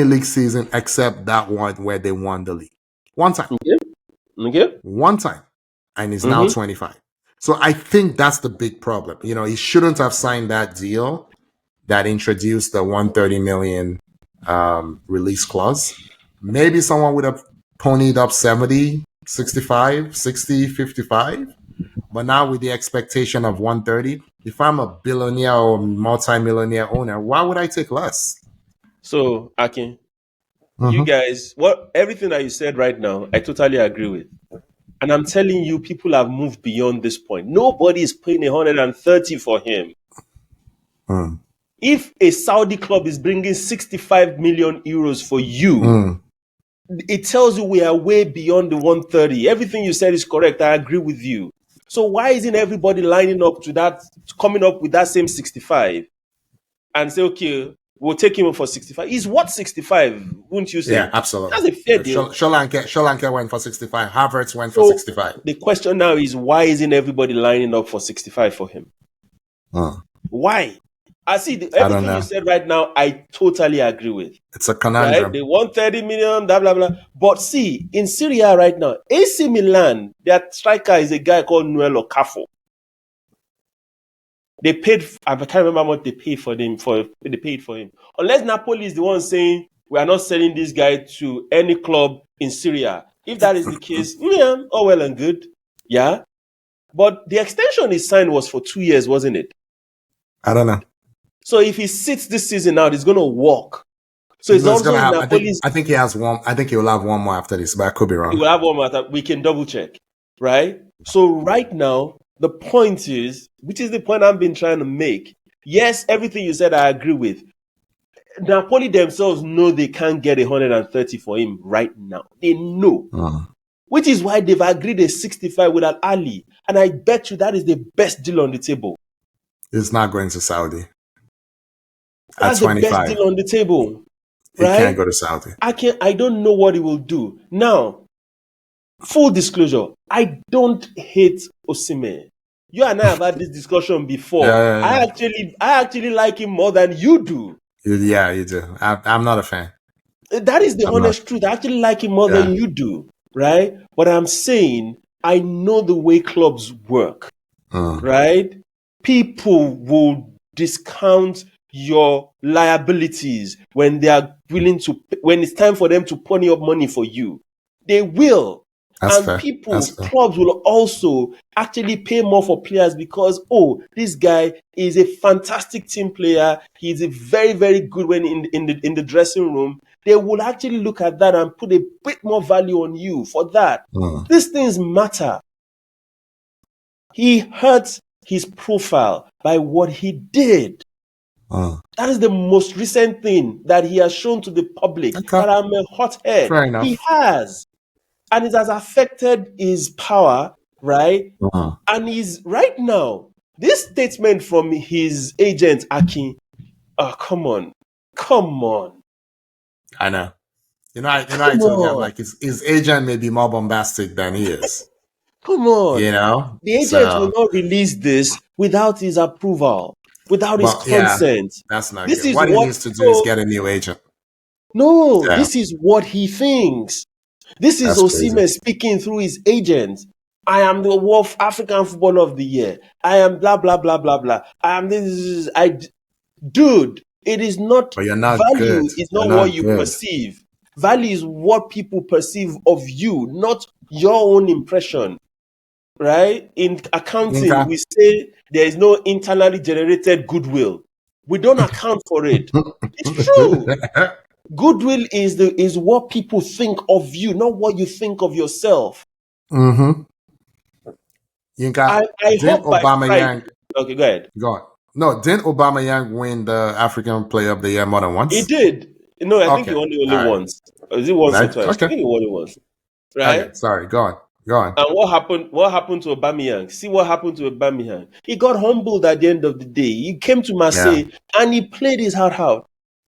league season except that one where they won the league. One time. Okay. One time. And he's now 25. So I think that's the big problem. He shouldn't have signed that deal that introduced the 130 million release clause. Maybe someone would have ponied up 70, 65, 60, 55. But now with the expectation of 130, if I'm a billionaire or multi-millionaire owner, why would I take less? So, Akin, you guys, everything that you said right now, I totally agree with. And I'm telling you, people have moved beyond this point. Nobody is paying 130 for him. If a Saudi club is bringing 65 million euros for you, it tells you we are way beyond the 130. Everything you said is correct. I agree with you. So why isn't everybody lining up to that, coming up with that same 65 and say, okay, we'll take him for 65? He's what 65, wouldn't you say? Yeah, absolutely. That's a fair deal. Solanke went for 65. Havertz went for 65. The question now is, why isn't everybody lining up for 65 for him? Why? I see everything you said right now, I totally agree with. It's a conundrum. Right? They want 30 million, blah, blah, blah. But see, in Syria right now, AC Milan, their striker is a guy called Noel Okafor. They paid, I can't remember what they paid for him. They paid for him. Unless Napoli is the one saying, we are not selling this guy to any club in Syria. If that is the case, all well and good. Yeah. But the extension he signed was for 2 years, wasn't it? I don't know. So if he sits this season out, he's going to walk. So it's also gonna have, I think he has one. I think he will have one more after this, but I could be wrong. He will have one more after. We can double check, right? So right now, the point is, which is the point I've been trying to make. Yes, everything you said, I agree with. Napoli themselves know they can't get 130 for him right now. They know. Which is why they've agreed a 65 with Al Ali. And I bet you that is the best deal on the table. It's not going to Saudi. That's at 25. the best deal on the table. He Right? can't go to Saudi. I don't know what he will do. Now, full disclosure, I don't hate Osimhen. You and I have had this discussion before. Yeah. I actually like him more than you do. Yeah, you do. I'm not a fan. That is the honest truth. I actually like him more than you do, right? But I'm saying I know the way clubs work, right? People will discount your liabilities when they are willing to, when it's time for them to pony up money for you. They will. That's and fair. people, clubs will also actually pay more for players because, this guy is a fantastic team player. He's a very, very good when in the dressing room. They will actually look at that and put a bit more value on you for that. These things matter. He hurt his profile by what he did. That is the most recent thing that he has shown to the public. That I'm a hothead. Fair enough. He has. And it has affected his power, right? And he's right now, this statement from his agent, Akin, come on. I know. I told you, I'm like, his agent may be more bombastic than he is. Come on. The agent will not release this without his approval, without his consent. That's not This good. is What he what- needs to do is get a new agent. No, Yeah. this is what he thinks. This is That's crazy. Osimhen speaking through his agent. I am the World African Footballer of the Year. I am blah blah blah blah blah. I am this. Dude, it is not But you're not value. good. Is You're not what not you good. perceive. Value is what people perceive of you, not your own impression. Right? In accounting, Yinka. we say there is no internally generated goodwill. We don't account for it. It's true. Goodwill is what people think of you, not what you think of yourself. Mm-hmm. Yinka, I didn't hope by Friday. Obama Okay, go ahead. go on? No, didn't Obama win the African Player of the Year more than He once? did. No, I think he Okay. won it only All right. once. Or is it once or Right? twice? I Okay. think he won it once. Okay. Right? Sorry. Go on. Go on. And what happened? What happened to Aubameyang? See what happened to Aubameyang. He got humbled at the end of the day. He came to Yeah. Marseille and he played his heart out,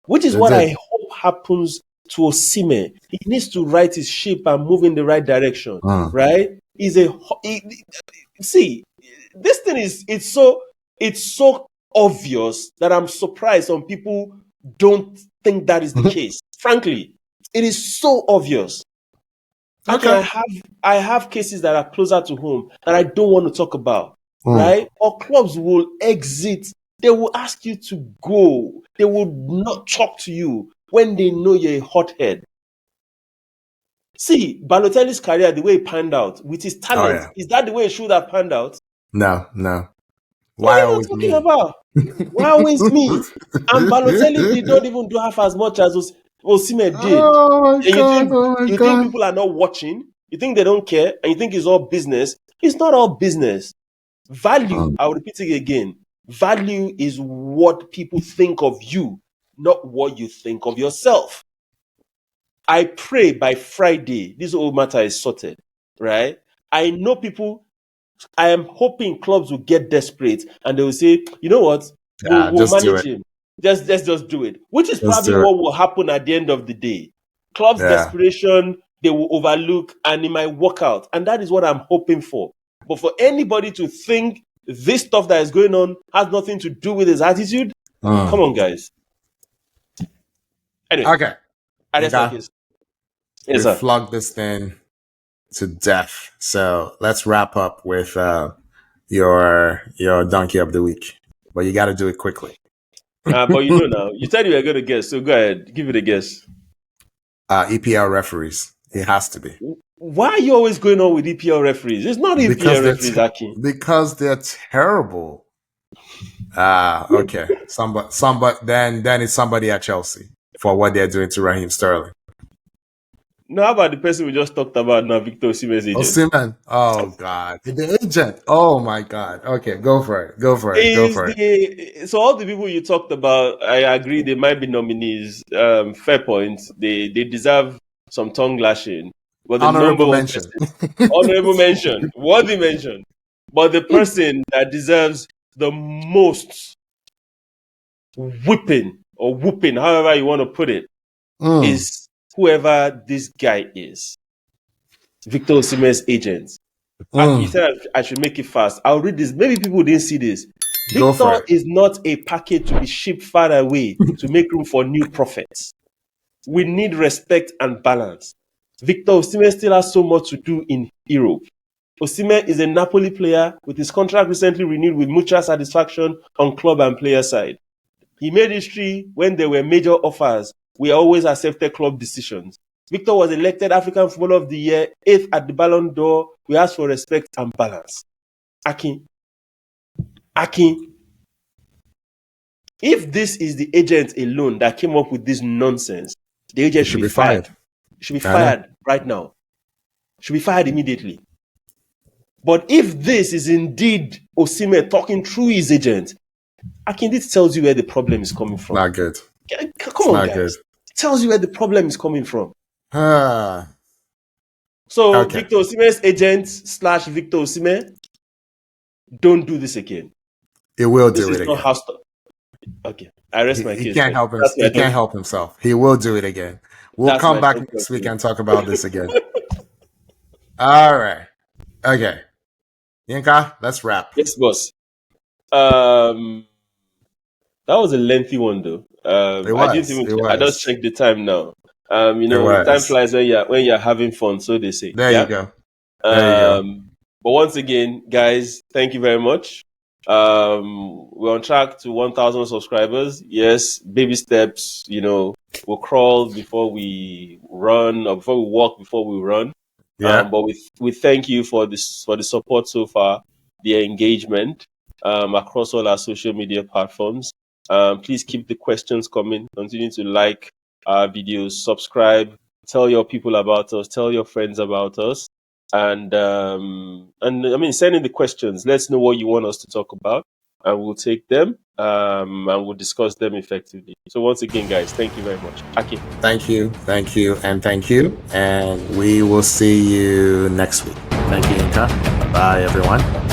which is They what I did. hope happens to Osimhen. He needs to right his ship and move in the right direction. Mm. Right? See, this thing it's so obvious that I'm surprised some people don't think that is the case. Frankly, it is so obvious. Okay. I have cases that are closer to home that I don't want to talk about, Mm. right? Or clubs will exit. They will ask you to go. They will not talk to you when they know you're a hothead. See, Balotelli's career, the way he panned out with his talent, yeah. is that the way it should have panned out? No. What Why are you always talking me? about? Why always me? And Balotelli did not even do half as much as Osimhen did. Oh my And god! Oh my you think god! people are not watching? You think they don't care? And you think it's all business? It's not all business. Value, Mm. I'll repeat it again. Value is what people think of you, not what you think of yourself. I pray by Friday, this whole matter is sorted, right? I know people, I am hoping clubs will get desperate and they will say, you know what, we'll Just do manage it. him. Let's just do it, which is Just probably do it. what will happen at the end of the day. Clubs' Yeah. desperation, they will overlook and it might work out. And that is what I'm hoping for. But for anybody to think this stuff that is going on has nothing to do with his attitude, come on, guys. Anyway, Okay. I rest my case. Yes, We sir. flogged this thing to death. So let's wrap up with your donkey of the week. But you got to do it quickly. But you know now, you said you were going to guess, so go ahead, give it a guess. EPL referees. It has to be. Why are you always going on with EPL referees? It's not EPL referees, Aki. Because they're terrible. Okay. Somebody then it's somebody at Chelsea for what they're doing to Raheem Sterling. Now, how about the person we just talked about now, Victor Osimhen's agent? Osimhen. Oh God, the agent. Oh my God. Okay, go for it. So all the people you talked about, I agree they might be nominees. Fair point. They deserve some tongue lashing. But the Honorable mention. honorable mention, worthy mention. But the person that deserves the most whipping or whooping, however you want to put it, is whoever this guy is. Victor Osimhen's agent. You said I should make it fast. I'll read this. Maybe people didn't see this. Victor is not a package to be shipped far away to make room for new prophets. We need respect and balance. Victor Osimhen still has so much to do in Europe. Osimhen is a Napoli player with his contract recently renewed with mutual satisfaction on club and player side. He made history when there were major offers. We always accepted club decisions. Victor was elected African Footballer of the Year, 8th at the Ballon d'Or. We ask for respect and balance. Akin, if this is the agent alone that came up with this nonsense, the agent should be fired. Should be fired right now. Should be fired immediately. But if this is indeed Osimhen talking through his agent, Akin, this tells you where the problem is coming from. Not good. Come on, guys. Good. It tells you where the problem is coming from. So, okay. Victor Osimhen's agent / Victor Osimhen, don't do this again. He will do it again. Okay, I rest my case. He can't help himself. He can't help himself. He will do it again. We'll come back next week and talk about this again. All right. Okay. Yinka, let's wrap. Yes, boss. That was a lengthy one, though. I just checked the time now. Time flies when you're having fun, so they say. There you go. There you go. But once again, guys, thank you very much. We're on track to 1,000 subscribers. Yes, baby steps. We'll crawl before we run, or before we walk before we run. Yeah. But we thank you for the support so far, the engagement across all our social media platforms. Please keep the questions coming. Continue to like our videos, subscribe, tell your people about us, tell your friends about us, and send in the questions. Let's know what you want us to talk about, and we'll take them and we'll discuss them effectively. So once again, guys, thank you very much. Aki. Thank you, and we will see you next week. Thank you, Inka. Bye, everyone.